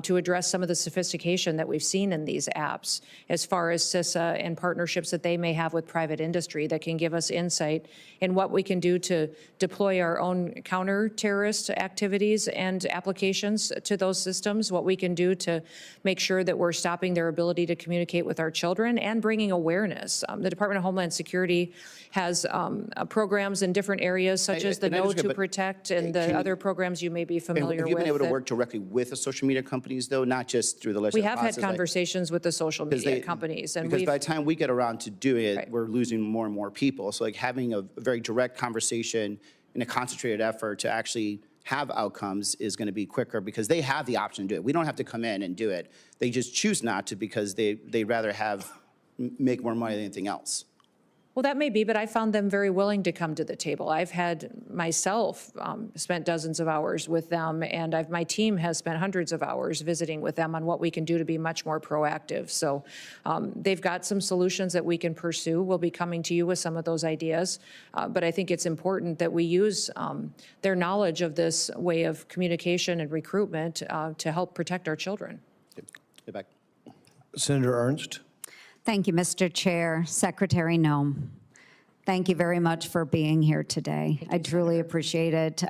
to address some of the sophistication that we've seen in these apps, as far as CISA and partnerships that they may have with private industry that can give us insight in what we can do to deploy our own counter-terrorist activities and applications to those systems, what we can do to make sure that we're stopping their ability to communicate with our children and bringing awareness. The Department of Homeland Security has programs in different areas, such as the Know to Protect and the other programs you may be familiar with. Have you been able to work directly with the social media companies, though, not just through the legislative process? We have had conversations with the social media companies. And because by the time we get around to do it, we're losing more and more people. So like having a very direct conversation in a concentrated effort to actually have outcomes is going to be quicker because they have the option to do it. We don't have to come in and do it. They just choose not to because they'd rather make more money than anything else. Well, that may be, but I found them very willing to come to the table. I've had myself spent dozens of hours with them, and my team has spent hundreds of hours visiting with them on what we can do to be much more proactive. So they've got some solutions that we can pursue. We'll be coming to you with some of those ideas, but I think it's important that we use their knowledge of this way of communication and recruitment to help protect our children. Get back. Senator Ernst. Thank you, Mr. Chair. Secretary Noem, thank you very much for being here today. I truly appreciate it.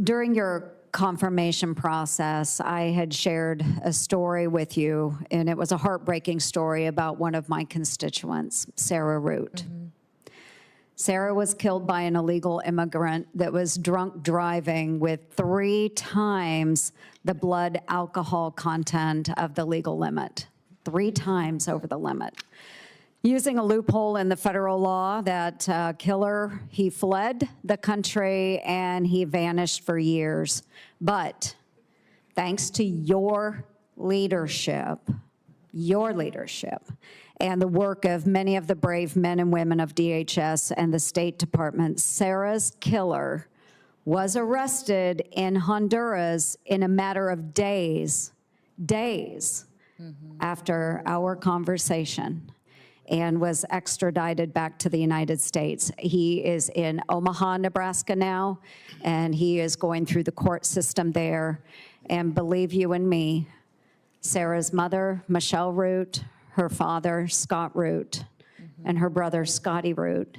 During your confirmation process, I had shared a story with you, and it was a heartbreaking story about one of my constituents, Sarah Root. Sarah was killed by an illegal immigrant that was drunk driving with 3 times the blood alcohol content of the legal limit. 3 times over the limit. Using a loophole in the federal law, that killer, he fled the country and he vanished for years. But thanks to your leadership, and the work of many of the brave men and women of DHS and the State Department, Sarah's killer was arrested in Honduras in a matter of days after our conversation, and was extradited back to the United States. He is in Omaha, Nebraska now, and he is going through the court system there. And believe you and me, Sarah's mother, Michelle Root, her father, Scott Root, and her brother, Scotty Root,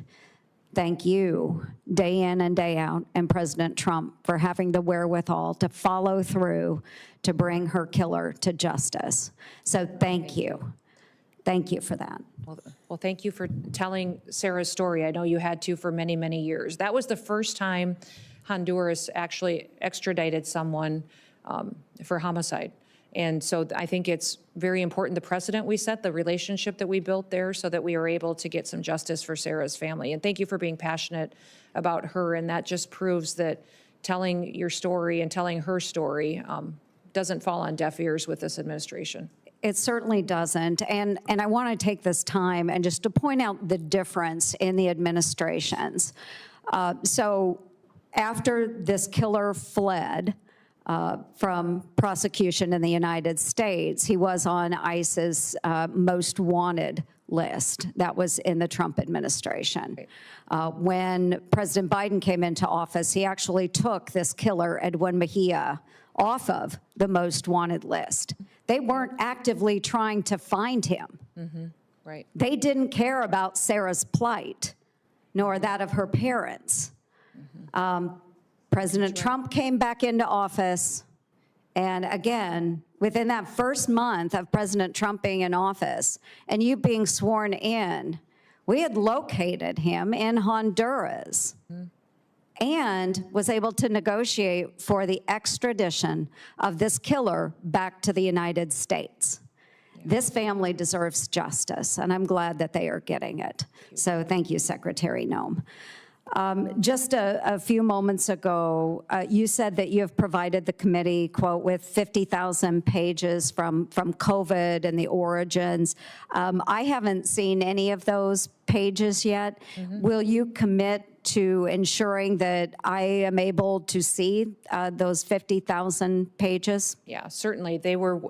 thank you day in and day out, and President Trump for having the wherewithal to follow through to bring her killer to justice. So thank you. Thank you for that. Well, thank you for telling Sarah's story. I know you had to for many, many years. That was the first time Honduras actually extradited someone for homicide. And so I think it's very important, the precedent we set, the relationship that we built there, so that we are able to get some justice for Sarah's family. And thank you for being passionate about her. And that just proves that telling your story and telling her story doesn't fall on deaf ears with this administration. It certainly doesn't. And I want to take this time and just to point out the difference in the administrations. So after this killer fled from prosecution in the United States, he was on ICE's most wanted list. That was in the Trump administration. When President Biden came into office, he actually took this killer, Edwin Mejia, off of the most wanted list. They weren't actively trying to find him. Right. They didn't care about Sarah's plight, nor that of her parents. President Trump came back into office, and again, within that first month of President Trump being in office and you being sworn in, we had located him in Honduras and was able to negotiate for the extradition of this killer back to the United States. This family deserves justice, and I'm glad that they are getting it. So thank you, Secretary Noem. Just a few moments ago, you said that you have provided the committee, quote, with 50,000 pages from COVID and the origins. I haven't seen any of those pages yet. Will you commit to ensuring that I am able to see those 50,000 pages? Yeah, certainly. They were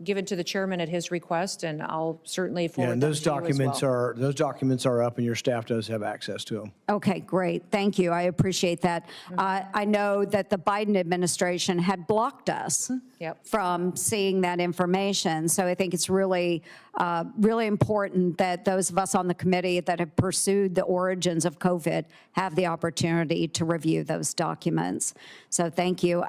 given to the chairman at his request, and I'll certainly Yeah, forward and them those to you as documents well. those documents are up, and your staff does have access to them. Okay, great. Thank you. I appreciate that. I know that the Biden administration had blocked us from seeing that information. So I think it's really, really important that those of us on the committee that have pursued the origins of COVID have the opportunity to review those documents. So thank you.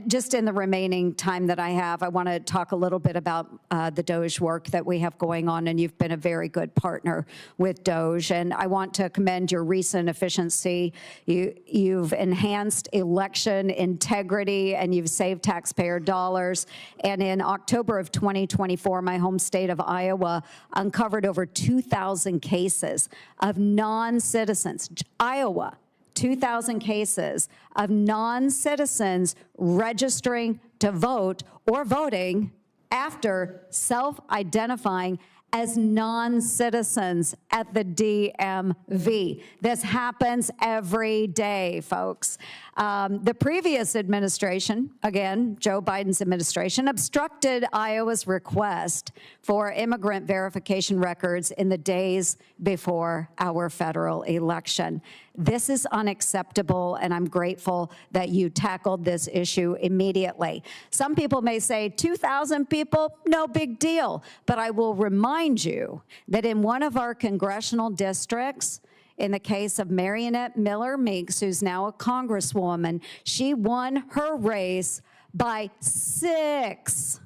Just in the remaining time that I have, I want to talk a little bit about the DOJ work that we have going on, and you've been a very good partner with DOJ. And I want to commend your recent efficiency. You've enhanced election integrity, and you've saved taxpayer dollars. And in October of 2024, my home state of Iowa uncovered over 2,000 cases of non-citizens. Iowa, 2,000 cases of non-citizens registering to vote or voting after self-identifying as non-citizens at the DMV. This happens every day, folks. The previous administration, again, Joe Biden's administration, obstructed Iowa's request for immigrant verification records in the days before our federal election. This is unacceptable, and I'm grateful that you tackled this issue immediately. Some people may say 2,000 people, no big deal, but I will remind you that in one of our congressional districts, in the case of Marionette Miller Meeks, who's now a congresswoman, she won her race by six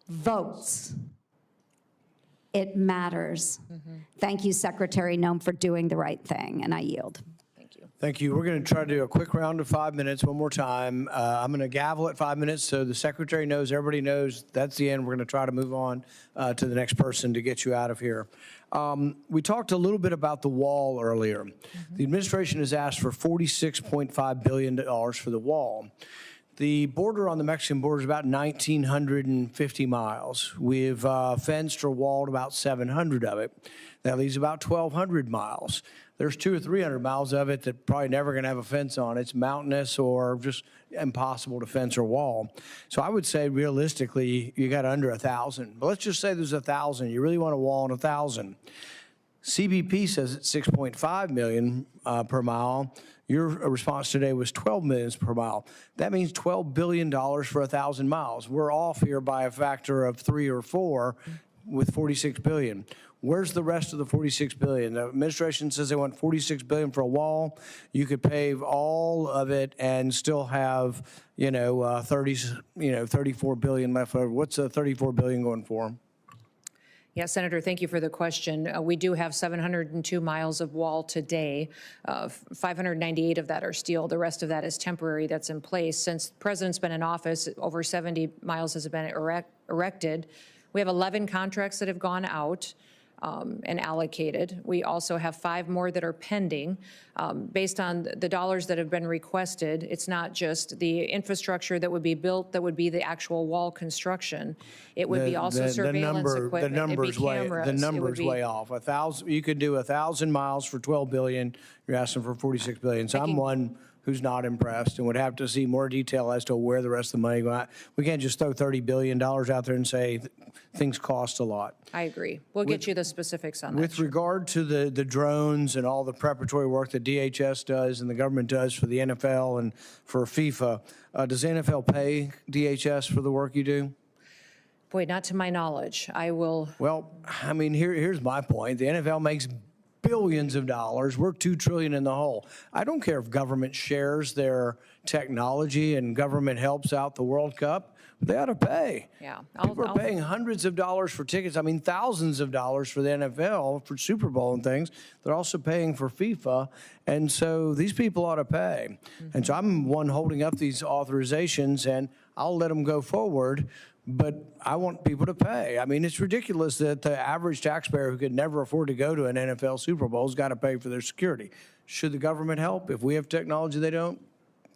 votes. It matters. Thank you, Secretary Noem, for doing the right thing, and I yield. Thank you. We're going to try to do a quick round of 5 minutes one more time. I'm going to gavel at 5 minutes so the secretary knows, everybody knows that's the end. We're going to try to move on to the next person to get you out of here. We talked a little bit about the wall earlier. The administration has asked for $46.5 billion for the wall. The border on the Mexican border is about 1,950 miles. We've fenced or walled about 700 of it. That leaves about 1,200 miles. There's 200 or 300 miles of it that probably never going to have a fence on. It's mountainous or just impossible to fence or wall. So I would say realistically, you got under 1,000. But let's just say there's 1,000. You really want to wall on 1,000. CBP says it's 6.5 million per mile. Your response today was 12 million per mile. That means $12 billion for 1,000 miles. We're off here by a factor of 3 or 4 with 46 billion. Where's the rest of the 46 billion? The administration says they want 46 billion for a wall. You could pave all of it and still have, 34 billion left over. What's the 34 billion going for? Yeah, Senator, thank you for the question. We do have 702 miles of wall today. 598 of that are steel. The rest of that is temporary that's in place. Since the president's been in office, over 70 miles has been erected. We have 11 contracts that have gone out and allocated. We also have 5 more that are pending. Based on the dollars that have been requested, it's not just the infrastructure that would be built, that would be the actual wall construction. It would be also surveillance equipment. The number's way off. 1,000. You could do 1,000 miles for 12 billion. You're asking for 46 billion. So I'm one who's not impressed and would have to see more detail as to where the rest of the money goes. We can't just throw $30 billion out there and say things cost a lot. I agree. We'll get you the specifics on that. With regard to the drones and all the preparatory work that DHS does and the government does for the NFL and for FIFA, does the NFL pay DHS for the work you do? Boy, not to my knowledge. I will. Well, I mean, here's my point. The NFL makes billions of dollars. We're $2 trillion in the hole. I don't care if government shares their technology and government helps out the World Cup. They ought to pay. Yeah. People are paying hundreds of dollars for tickets. I mean, thousands of dollars for the NFL, for Super Bowl and things. They're also paying for FIFA. And so these people ought to pay. And so I'm one holding up these authorizations, and I'll let them go forward. But I want people to pay. I mean, it's ridiculous that the average taxpayer who could never afford to go to an NFL Super Bowl has got to pay for their security. Should the government help? If we have technology they don't,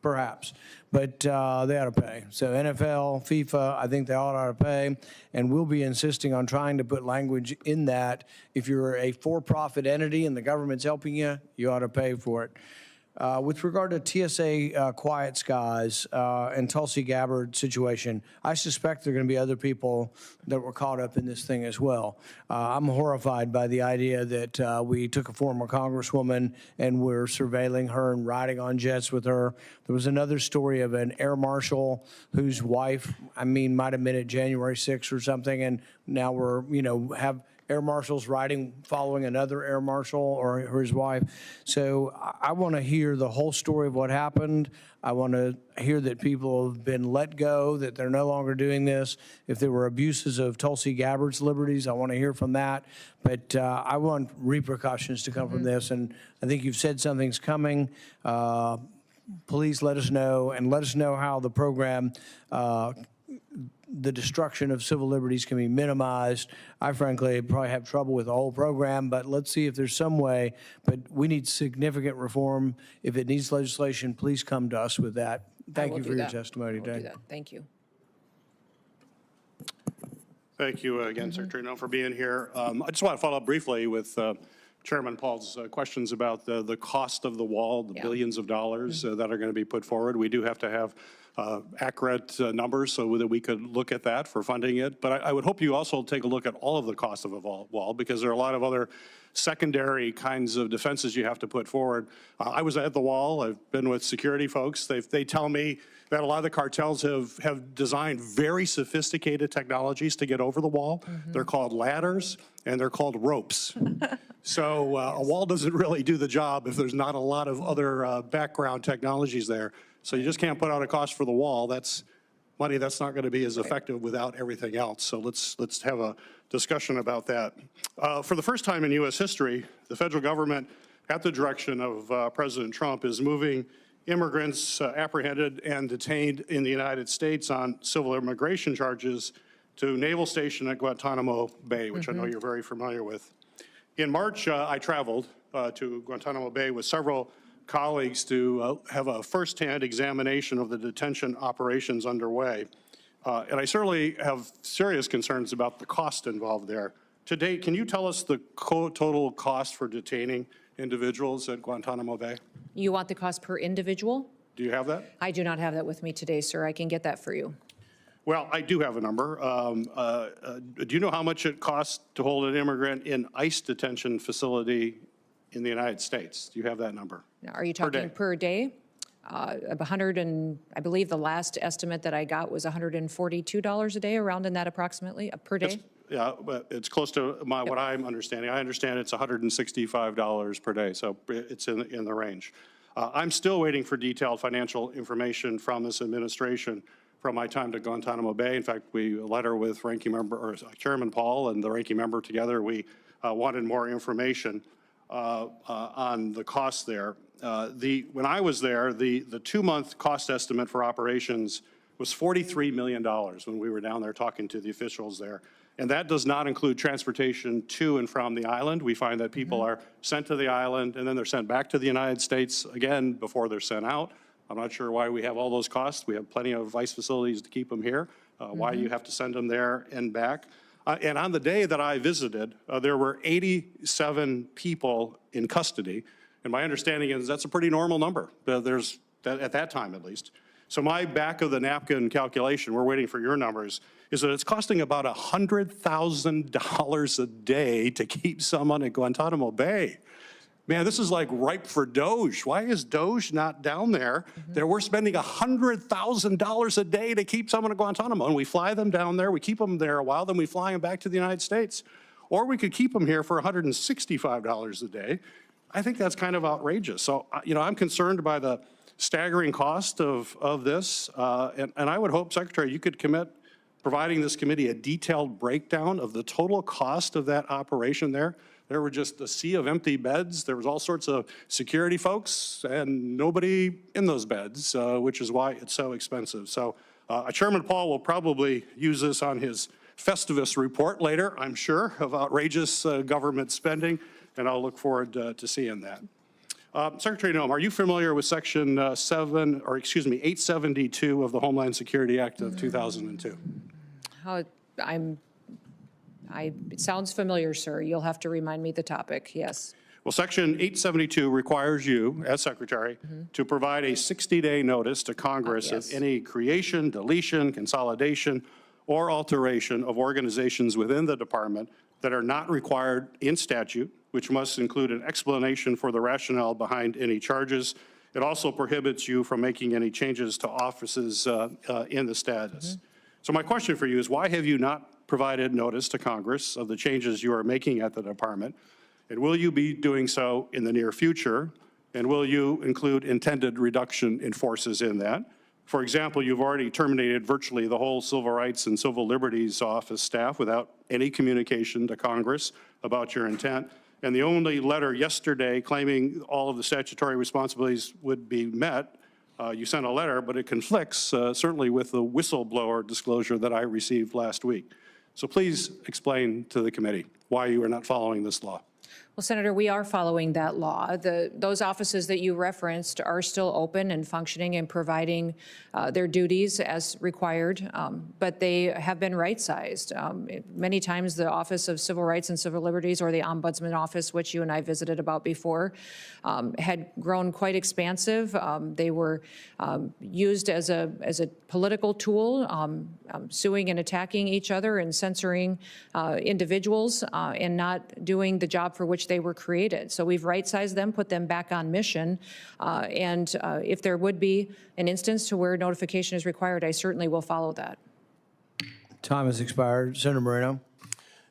perhaps. But they ought to pay. So NFL, FIFA, I think they all ought to pay. And we'll be insisting on trying to put language in that. If you're a for-profit entity and the government's helping you, you ought to pay for it. With regard to TSA Quiet Skies and Tulsi Gabbard situation, I suspect there are going to be other people that were caught up in this thing as well. I'm horrified by the idea that we took a former congresswoman and we're surveilling her and riding on jets with her. There was another story of an air marshal whose wife, might have been at January 6th or something, and now we're, have air marshals following another air marshal or his wife. So I want to hear the whole story of what happened. I want to hear that people have been let go, that they're no longer doing this. If there were abuses of Tulsi Gabbard's liberties, I want to hear from that. But I want repercussions to come from this. And I think you've said something's coming. Please let us know, and let us know how the program the destruction of civil liberties can be minimized. I frankly probably have trouble with the whole program, but let's see if there's some way. But we need significant reform. If it needs legislation, please come to us with that. Thank you for your testimony today. Thank you. Thank you again, Secretary Noem, for being here. I just want to follow up briefly with Chairman Paul's questions about the cost of the wall, the billions of dollars that are going to be put forward. We do have to have accurate numbers so that we could look at that for funding it. But I would hope you also take a look at all of the cost of a wall, because there are a lot of other secondary kinds of defenses you have to put forward. I was at the wall. I've been with security folks. They tell me that a lot of the cartels have designed very sophisticated technologies to get over the wall. They're called ladders and they're called ropes. So a wall doesn't really do the job if there's not a lot of other background technologies there. So you just can't put out a cost for the wall. That's money that's not going to be as effective without everything else. So let's have a discussion about that. For the first time in U.S. history, the federal government, at the direction of President Trump, is moving immigrants apprehended and detained in the United States on civil immigration charges to Naval Station at Guantanamo Bay, which I know you're very familiar with. In March, I traveled to Guantanamo Bay with several colleagues to have a firsthand examination of the detention operations underway. And I certainly have serious concerns about the cost involved there. To date, can you tell us the total cost for detaining individuals at Guantanamo Bay? You want the cost per individual? Do you have that? I do not have that with me today, sir. I can get that for you. Well, I do have a number. Do you know how much it costs to hold an immigrant in ICE detention facility in the United States? Do you have that number? Now, are you talking per day? 100 and I believe the last estimate that I got was $142 a day, around in that approximately, per day? But it's close to what I'm understanding. I understand it's $165 per day, so it's in the range. I'm still waiting for detailed financial information from this administration from my time to Guantanamo Bay. In fact, a letter with Ranking Member, or Chairman Paul and the Ranking Member together, we wanted more information on the costs there. When I was there, the 2-month cost estimate for operations was $43 million when we were down there talking to the officials there. And that does not include transportation to and from the island. We find that people are sent to the island and then they're sent back to the United States again before they're sent out. I'm not sure why we have all those costs. We have plenty of ICE facilities to keep them here. Why you have to send them there and back. And on the day that I visited, there were 87 people in custody. And my understanding is that's a pretty normal number. At that time, at least. So my back of the napkin calculation, we're waiting for your numbers, is that it's costing about $100,000 a day to keep someone at Guantanamo Bay. Man, this is like ripe for Doge. Why is Doge not down there? We're spending $100,000 a day to keep someone at Guantanamo, and we fly them down there, we keep them there a while, then we fly them back to the United States. Or we could keep them here for $165 a day. I think that's kind of outrageous. So, I'm concerned by the staggering cost of this, and I would hope, Secretary, you could commit providing this committee a detailed breakdown of the total cost of that operation there. There were just a sea of empty beds. There was all sorts of security folks and nobody in those beds, which is why it's so expensive. So Chairman Paul will probably use this on his Festivus report later, I'm sure, of outrageous government spending, and I'll look forward to seeing that. Secretary Noem, are you familiar with Section 872 of the Homeland Security Act of 2002? It sounds familiar, sir. You'll have to remind me the topic, yes. Well, Section 872 requires you, as Secretary, to provide a 60-day notice to Congress of any creation, deletion, consolidation, or alteration of organizations within the department that are not required in statute, which must include an explanation for the rationale behind any charges. It also prohibits you from making any changes to offices in the status. So my question for you is, why have you not provided notice to Congress of the changes you are making at the department? And will you be doing so in the near future? And will you include intended reduction in forces in that? For example, you've already terminated virtually the whole Civil Rights and Civil Liberties Office staff without any communication to Congress about your intent. And the only letter yesterday claiming all of the statutory responsibilities would be met, you sent a letter, but it conflicts certainly with the whistleblower disclosure that I received last week. So please explain to the committee why you are not following this law. Well, Senator, we are following that law. Those offices that you referenced are still open and functioning and providing their duties as required, but they have been right-sized. Many times the Office of Civil Rights and Civil Liberties, or the Ombudsman Office, which you and I visited about before, had grown quite expansive. They were used as a political tool, suing and attacking each other and censoring individuals and not doing the job for which they were created. So we've right-sized them, put them back on mission, and if there would be an instance to where notification is required, I certainly will follow that. Time has expired. Senator Moreno.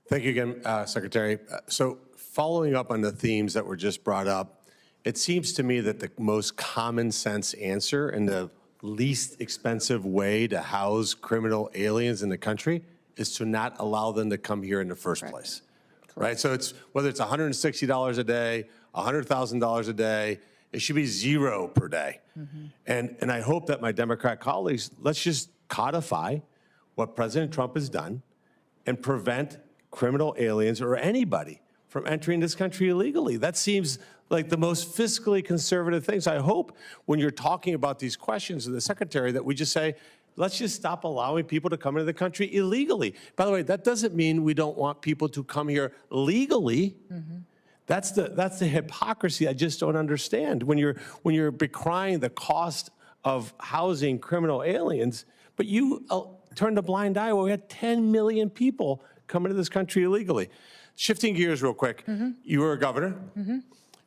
Thank you again, Secretary. So following up on the themes that were just brought up, it seems to me that the most common sense answer and the least expensive way to house criminal aliens in the country is to not allow them to come here in the first place. Right? So it's whether it's $160 a day, $100,000 a day, it should be zero per day. And I hope that my Democrat colleagues, let's just codify what President Trump has done and prevent criminal aliens or anybody from entering this country illegally. That seems like the most fiscally conservative thing. So I hope when you're talking about these questions to the Secretary that we just say, let's just stop allowing people to come into the country illegally. By the way, that doesn't mean we don't want people to come here legally. That's the hypocrisy I just don't understand. When you're decrying the cost of housing criminal aliens, but you turned a blind eye when we had 10 million people come into this country illegally. Shifting gears real quick, you were a governor.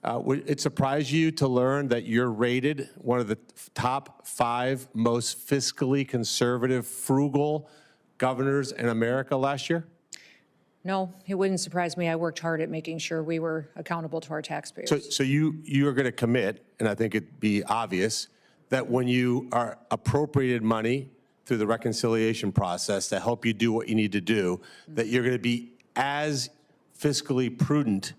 Would it surprise you to learn that you're rated one of the top 5 most fiscally conservative, frugal governors in America last year? No, it wouldn't surprise me. I worked hard at making sure we were accountable to our taxpayers. So you are going to commit, and I think it'd be obvious, that when you are appropriated money through the reconciliation process to help you do what you need to do, that you're going to be as fiscally prudent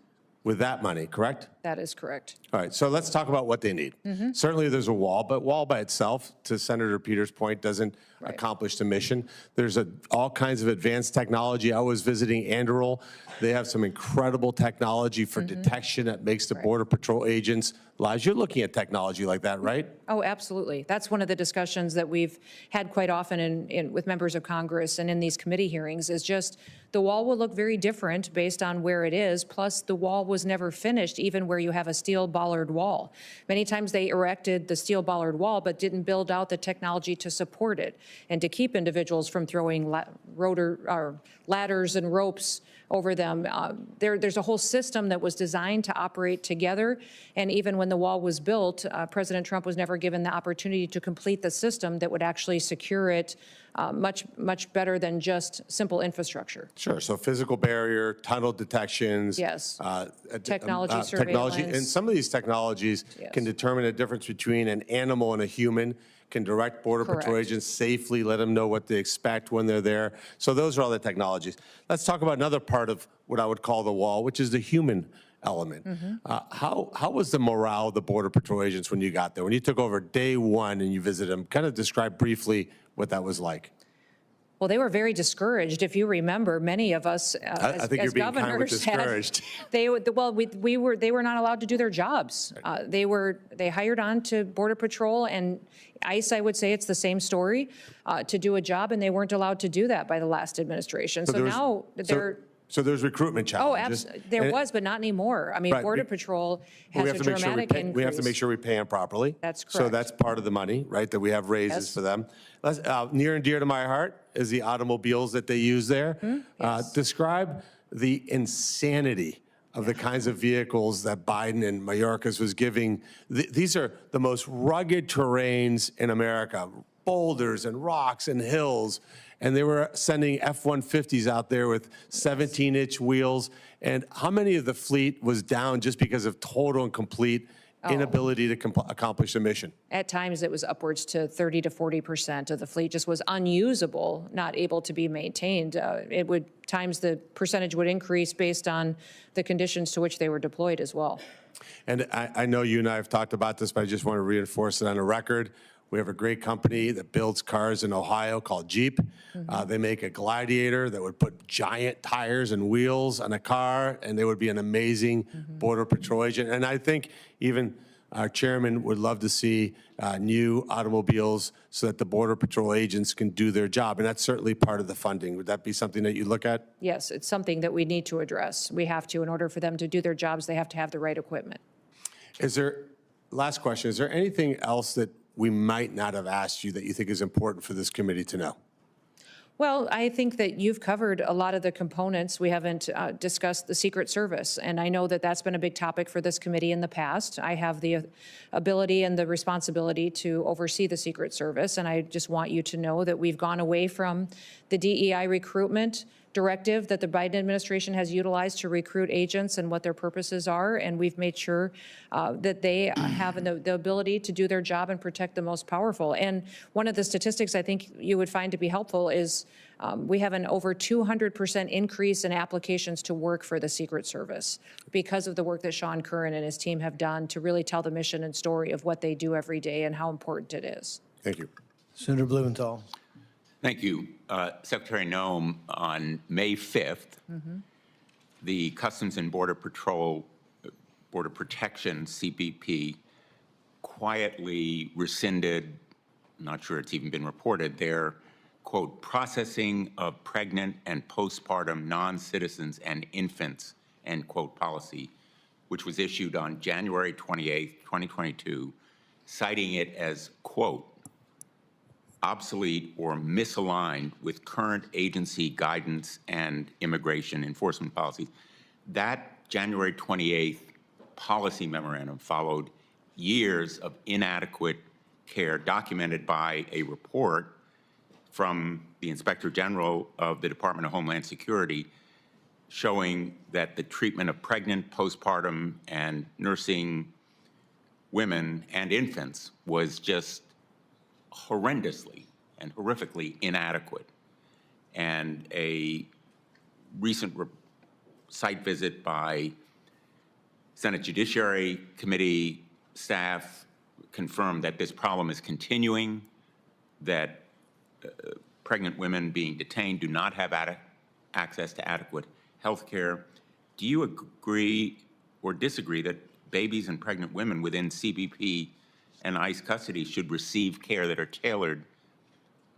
with that money, correct? That is correct. All right, so let's talk about what they need. Certainly there's a wall, but wall by itself, to Senator Peters' point, doesn't accomplish the mission. There's all kinds of advanced technology. I was visiting Anderl. They have some incredible technology for detection that makes the Border Patrol agents' lives. You're looking at technology like that, right? Oh, absolutely. That's one of the discussions that we've had quite often with members of Congress and in these committee hearings, is just the wall will look very different based on where it is. Plus, the wall was never finished, even where you have a steel bollard wall. Many times they erected the steel bollard wall, but didn't build out the technology to support it and to keep individuals from throwing ladders and ropes over them. There's a whole system that was designed to operate together. And even when the wall was built, President Trump was never given the opportunity to complete the system that would actually secure it much better than just simple infrastructure. Sure, so physical barrier, tunnel detections. Yes. Technology surveillance. And some of these technologies can determine the difference between an animal and a human, can direct Border Patrol agents safely, let them know what to expect when they're there. So those are all the technologies. Let's talk about another part of what I would call the wall, which is the human element. How was the morale of the Border Patrol agents when you got there? When you took over day one and you visited them, kind of describe briefly what that was like. Well, they were very discouraged. If you remember, many of us I think you're being kind of discouraged. they were not allowed to do their jobs. They hired on to Border Patrol and ICE. I would say it's the same story, to do a job, and they weren't allowed to do that by the last administration. So now So there's recruitment Oh, challenges. there was, but not anymore. I mean, Right. Border Patrol Well, has a dramatic increase. we have to make sure we pay them properly. That's So correct. that's part of the money, right, that we have raises Yes. for them. Near and dear to my heart is the automobiles that they use there. Yes. Describe the insanity of the kinds of vehicles that Biden and Mayorkas was giving. These are the most rugged terrains in America, boulders and rocks and hills. And they were sending F-150s out there with 17-inch wheels. And how many of the fleet was down just because of total and complete inability to accomplish the mission? At times, it was upwards to 30 to 40% of the fleet just was unusable, not able to be maintained. Times the percentage would increase based on the conditions to which they were deployed as well. And I know you and I have talked about this, but I just want to reinforce it on the record. We have a great company that builds cars in Ohio called Jeep. They make a Gladiator that would put giant tires and wheels on a car, and they would be an amazing Border Patrol agent. And I think even our chairman would love to see new automobiles so that the Border Patrol agents can do their job. And that's certainly part of the funding. Would that be something that you look at? Yes, it's something that we need to address. We have to, in order for them to do their jobs, they have to have the right equipment. Last question, is there anything else that we might not have asked you that you think is important for this committee to know? Well, I think that you've covered a lot of the components. We haven't discussed the Secret Service, and I know that that's been a big topic for this committee in the past. I have the ability and the responsibility to oversee the Secret Service, and I just want you to know that we've gone away from the DEI recruitment directive that the Biden administration has utilized to recruit agents and what their purposes are, and we've made sure that they have the ability to do their job and protect the most powerful. And one of the statistics I think you would find to be helpful is we have an over 200% increase in applications to work for the Secret Service because of the work that Sean Curran and his team have done to really tell the mission and story of what they do every day and how important it is. Thank you. Senator Blumenthal. Thank you. Secretary Noem, on May 5th, the Customs and Border Patrol, Border Protection, CBP, quietly rescinded, I'm not sure it's even been reported, their, quote, processing of pregnant and postpartum non-citizens and infants, end quote, policy, which was issued on January 28th, 2022, citing it as, quote, obsolete or misaligned with current agency guidance and immigration enforcement policies. That January 28th policy memorandum followed years of inadequate care documented by a report from the Inspector General of the Department of Homeland Security showing that the treatment of pregnant, postpartum, and nursing women and infants was just horrendously and horrifically inadequate. And a recent site visit by Senate Judiciary Committee staff confirmed that this problem is continuing, that pregnant women being detained do not have access to adequate health care. Do you agree or disagree that babies and pregnant women within CBP and ICE custody should receive care that are tailored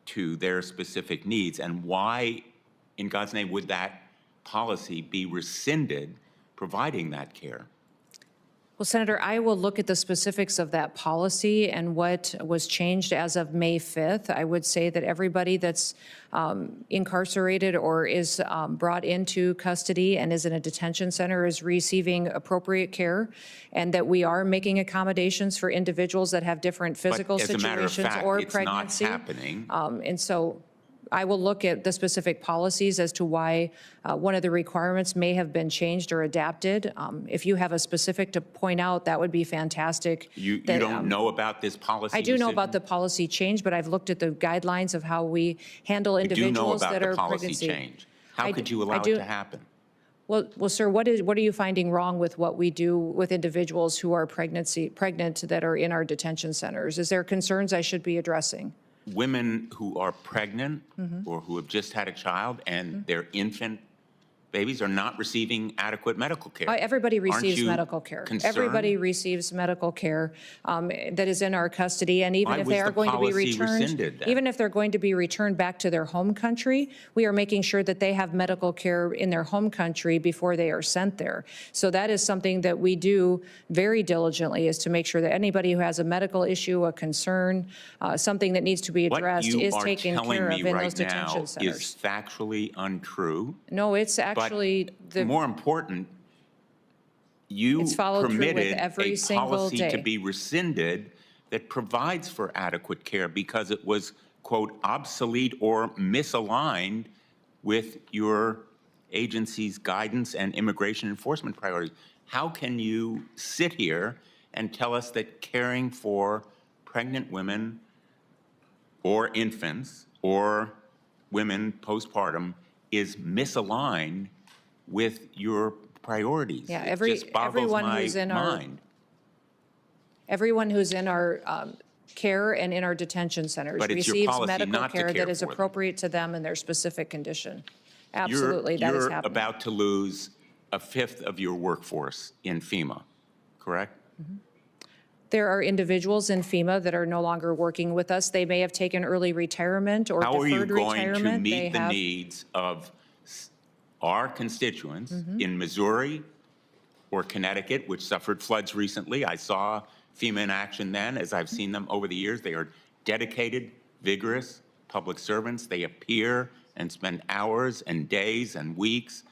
to their specific needs? And why, in God's name, would that policy be rescinded providing that care? Well, Senator, I will look at the specifics of that policy and what was changed as of May 5th. I would say that everybody that's incarcerated or is brought into custody and is in a detention center is receiving appropriate care, and that we are making accommodations for individuals that have different physical but as situations a matter of fact, or it's pregnancy. not happening. And so I will look at the specific policies as to why one of the requirements may have been changed or adapted. If you have a specific to point out, that would be fantastic. You don't know about this policy? I do know about the policy change, but I've looked at the guidelines of how we handle individuals that are pregnancy. You do know about the policy change. How could you allow it to happen? Well, sir, what are you finding wrong with what we do with individuals who are pregnant that are in our detention centers? Is there concerns I should be addressing? Women who are pregnant or who have just had a child and their infant babies are not receiving adequate medical care. Everybody Aren't receives you medical care. concerned? Everybody receives medical care that is in our custody, and even Why if was they are the going to be policy returned, rescinded then? even if they're going to be returned back to their home country, we are making sure that they have medical care in their home country before they are sent there. So that is something that we do very diligently, is to make sure that anybody who has a medical issue, a concern, something that needs to be addressed is taken care of in those detention centers. What you are telling me right now is factually untrue. No, it's actually But more important, you It's followed through with permitted every a single policy to day. be rescinded that provides for adequate care because it was, quote, obsolete or misaligned with your agency's guidance and immigration enforcement priorities. How can you sit here and tell us that caring for pregnant women or infants or women postpartum is misaligned with your priorities? Yeah, It just boggles everyone my who's in mind. everyone who's in our care and in our detention centers But it's your receives policy medical not to care care that is for them. appropriate to them and their specific condition. Absolutely, that is You're happening. about to lose a fifth of your workforce in FEMA, correct? There are individuals in FEMA that are no longer working with us. They may have taken early retirement or How are you deferred going to retirement. They meet the have- needs of our constituents Mm-hmm. in Missouri or Connecticut, which suffered floods recently? I saw FEMA in action then, as I've seen them over the years. They are dedicated, vigorous public servants. They appear and spend hours and days and weeks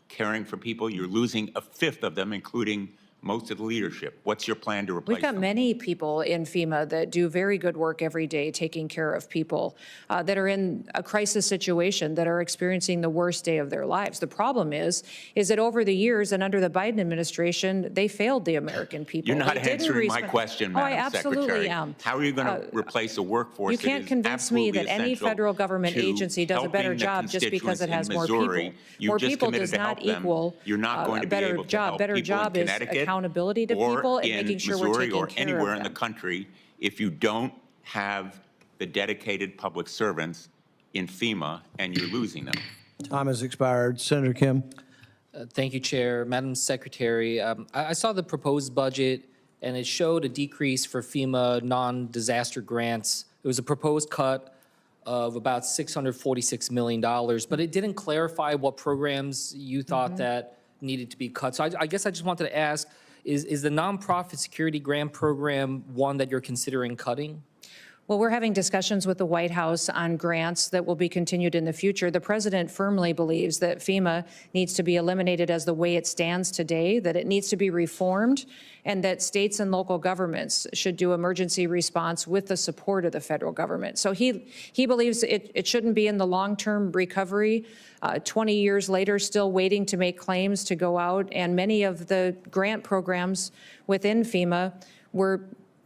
caring for people. You're losing a fifth of them, including most of the leadership. What's your plan to replace We've got them? many people in FEMA that do very good work every day taking care of people that are in a crisis situation, that are experiencing the worst day of their lives. The problem is that over the years and under the Biden administration, they failed the American people. You're not They didn't answering my respond- question, Oh, I Madam absolutely Secretary. am. How are you going to replace a workforce You that can't is convince me absolutely that any essential federal government to agency does a better helping the job just because it has more constituents in people. Missouri? You More just people committed does to not help them. equal You're not going a to be better able to job. help Better people in job is Connecticut accountability to or people and in making sure we're Missouri taking or care of anywhere in the them. country if you don't have the dedicated public servants in FEMA and you're losing them. Time has expired. Senator Kim. Thank you, Chair. Madam Secretary, I saw the proposed budget, and it showed a decrease for FEMA non-disaster grants. It was a proposed cut of about $646 million, but it didn't clarify what programs you thought that needed to be cut. So I guess I just wanted to ask, is the nonprofit security grant program one that you're considering cutting? Well, we're having discussions with the White House on grants that will be continued in the future. The president firmly believes that FEMA needs to be eliminated as the way it stands today, that it needs to be reformed, and that states and local governments should do emergency response with the support of the federal government. So he believes it shouldn't be in the long-term recovery, 20 years later, still waiting to make claims to go out. And many of the grant programs within FEMA were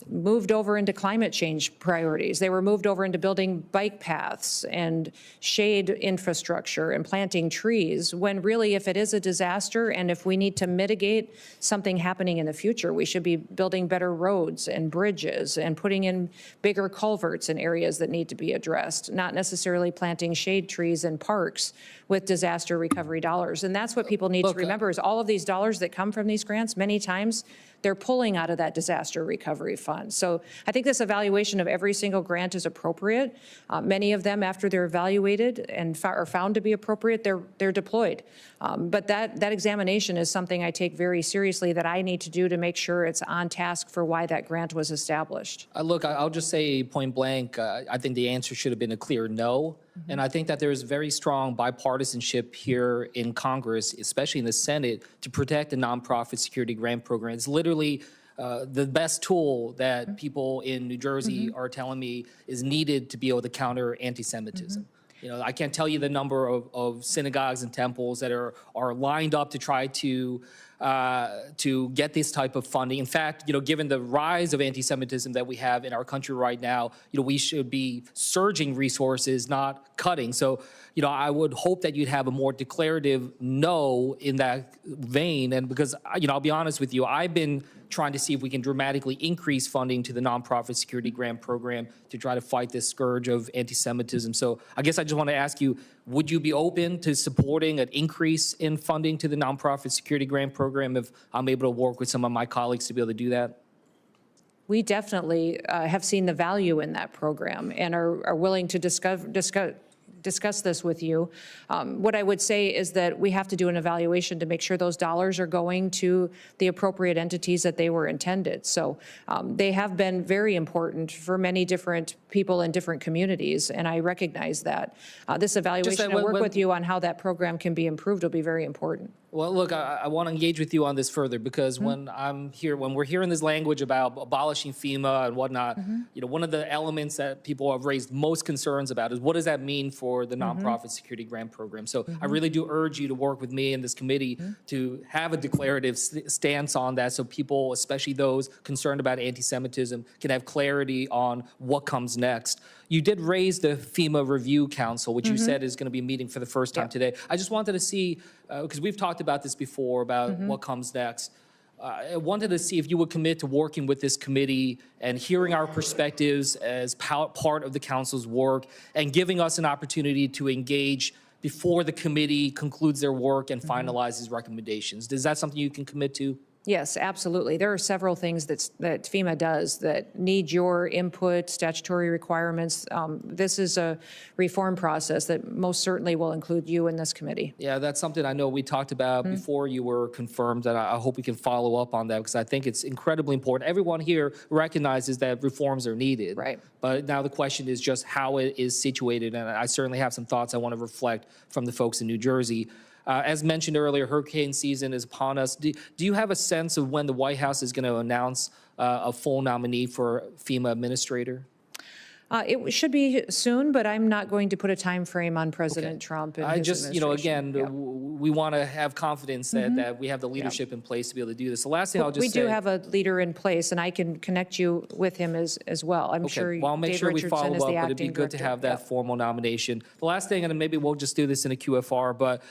moved over into climate change priorities. They were moved over into building bike paths and shade infrastructure and planting trees, when really, if it is a disaster and if we need to mitigate something happening in the future, we should be building better roads and bridges and putting in bigger culverts in areas that need to be addressed, not necessarily planting shade trees in parks with disaster recovery dollars. And that's what people need to remember, is all of these dollars that come from these grants, many times they're pulling out of that disaster recovery fund. So I think this evaluation of every single grant is appropriate. Many of them, after they're evaluated and are found to be appropriate, they're deployed. But that examination is something I take very seriously, that I need to do to make sure it's on task for why that grant was established. Look, I'll just say point blank, I think the answer should have been a clear no. And I think that there is very strong bipartisanship here in Congress, especially in the Senate, to protect the nonprofit security grant program. It's literally the best tool that people in New Jersey are telling me is needed to be able to counter anti-Semitism. You know, I can't tell you the number of synagogues and temples that are lined up to try to to get this type of funding. In fact, given the rise of anti-Semitism that we have in our country right now, we should be surging resources, not cutting. So, I would hope that you'd have a more declarative no in that vein. And because, I'll be honest with you, I've been trying to see if we can dramatically increase funding to the nonprofit security grant program to try to fight this scourge of anti-Semitism. So I guess I just want to ask you, would you be open to supporting an increase in funding to the nonprofit security grant program if I'm able to work with some of my colleagues to be able to do that? We definitely have seen the value in that program and are willing to discuss this with you. What I would say is that we have to do an evaluation to make sure those dollars are going to the appropriate entities that they were intended. So they have been very important for many different people in different communities, and I recognize that. This evaluation and work with you on how that program can be improved will be very important. Well, look, I want to engage with you on this further because when we're hearing this language about abolishing FEMA and whatnot, one of the elements that people have raised most concerns about is what does that mean for the nonprofit security grant program? So I really do urge you to work with me and this committee to have a declarative stance on that so people, especially those concerned about anti-Semitism, can have clarity on what comes next. You did raise the FEMA Review Council, which you said is going to be meeting for the first time today. I just wanted to see, because we've talked about this before, about what comes next. I wanted to see if you would commit to working with this committee and hearing our perspectives as part of the council's work and giving us an opportunity to engage before the committee concludes their work and finalizes recommendations. Is that something you can commit to? Yes, absolutely. There are several things that FEMA does that need your input, statutory requirements. This is a reform process that most certainly will include you in this committee. Yeah, that's something I know we talked about before you were confirmed, and I hope we can follow up on that because I think it's incredibly important. Everyone here recognizes that reforms are needed. Right. But now the question is just how it is situated, and I certainly have some thoughts I want to reflect from the folks in New Jersey. As mentioned earlier, hurricane season is upon us. Do you have a sense of when the White House is going to announce a full nominee for FEMA administrator? It should be soon, but I'm not going to put a time frame on President Trump and his administration. We want to have confidence that we have the leadership in place to be able to do this. The last thing I'll just say. We do have a leader in place, and I can connect you with him as well. I'm sure well, I'll make Dave sure we Richardson follow is up, the but it'd acting be good to have that formal nomination. The last thing, and maybe we'll just do this in a QFR, but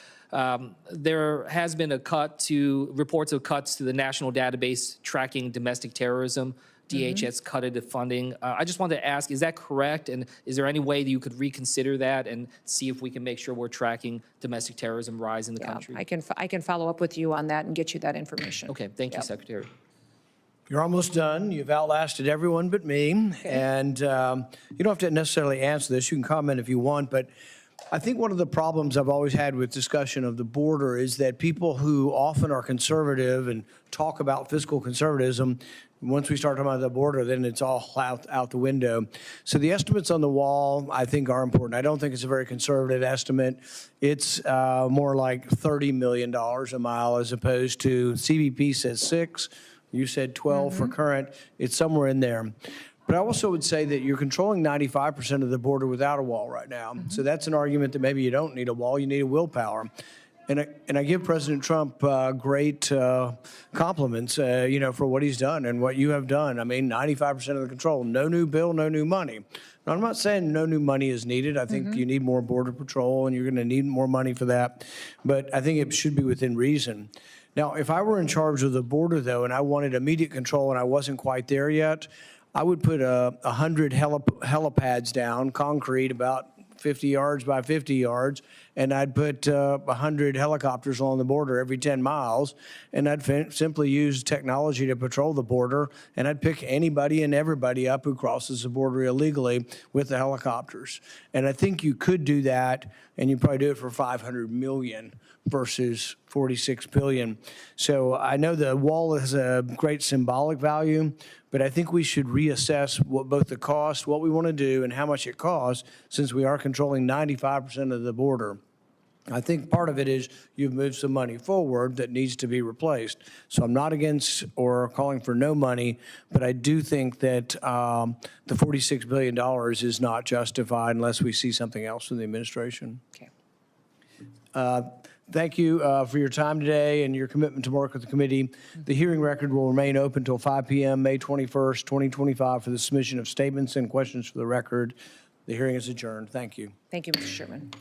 there has been reports of cuts to the national database tracking domestic terrorism. DHS cutted the funding. I just wanted to ask, is that correct? And is there any way that you could reconsider that and see if we can make sure we're tracking domestic terrorism rise in the country? I can follow up with you on that and get you that information. Okay, thank you, Secretary. You're almost done. You've outlasted everyone but me. And you don't have to necessarily answer this. You can comment if you want, but I think one of the problems I've always had with discussion of the border is that people who often are conservative and talk about fiscal conservatism, once we start talking about the border, then it's all out the window. So the estimates on the wall, I think, are important. I don't think it's a very conservative estimate. It's more like $30 million a mile as opposed to CBP says 6. You said 12 for current. It's somewhere in there. But I also would say that you're controlling 95% of the border without a wall right now. So that's an argument that maybe you don't need a wall, you need a willpower. And I give President Trump great compliments, for what he's done and what you have done. I mean, 95% of the control, no new bill, no new money. Now, I'm not saying no new money is needed. I think you need more Border Patrol, and you're going to need more money for that. But I think it should be within reason. Now, if I were in charge of the border, though, and I wanted immediate control and I wasn't quite there yet, I would put 100 helipads down, concrete, about 50 yards by 50 yards, and I'd put 100 helicopters along the border every 10 miles, and I'd simply use technology to patrol the border, and I'd pick anybody and everybody up who crosses the border illegally with the helicopters. And I think you could do that, and you'd probably do it for $500 million versus $46 billion. So I know the wall has a great symbolic value, but I think we should reassess what both the cost, what we want to do, and how much it costs, since we are controlling 95% of the border. I think part of it is you've moved some money forward that needs to be replaced. So I'm not against or calling for no money, but I do think that the $46 billion is not justified unless we see something else from the administration. Okay. Thank you for your time today and your commitment to work with the committee. The hearing record will remain open until 5 p.m. May 21st, 2025 for the submission of statements and questions for the record. The hearing is adjourned. Thank you. Thank you, Mr. Chairman.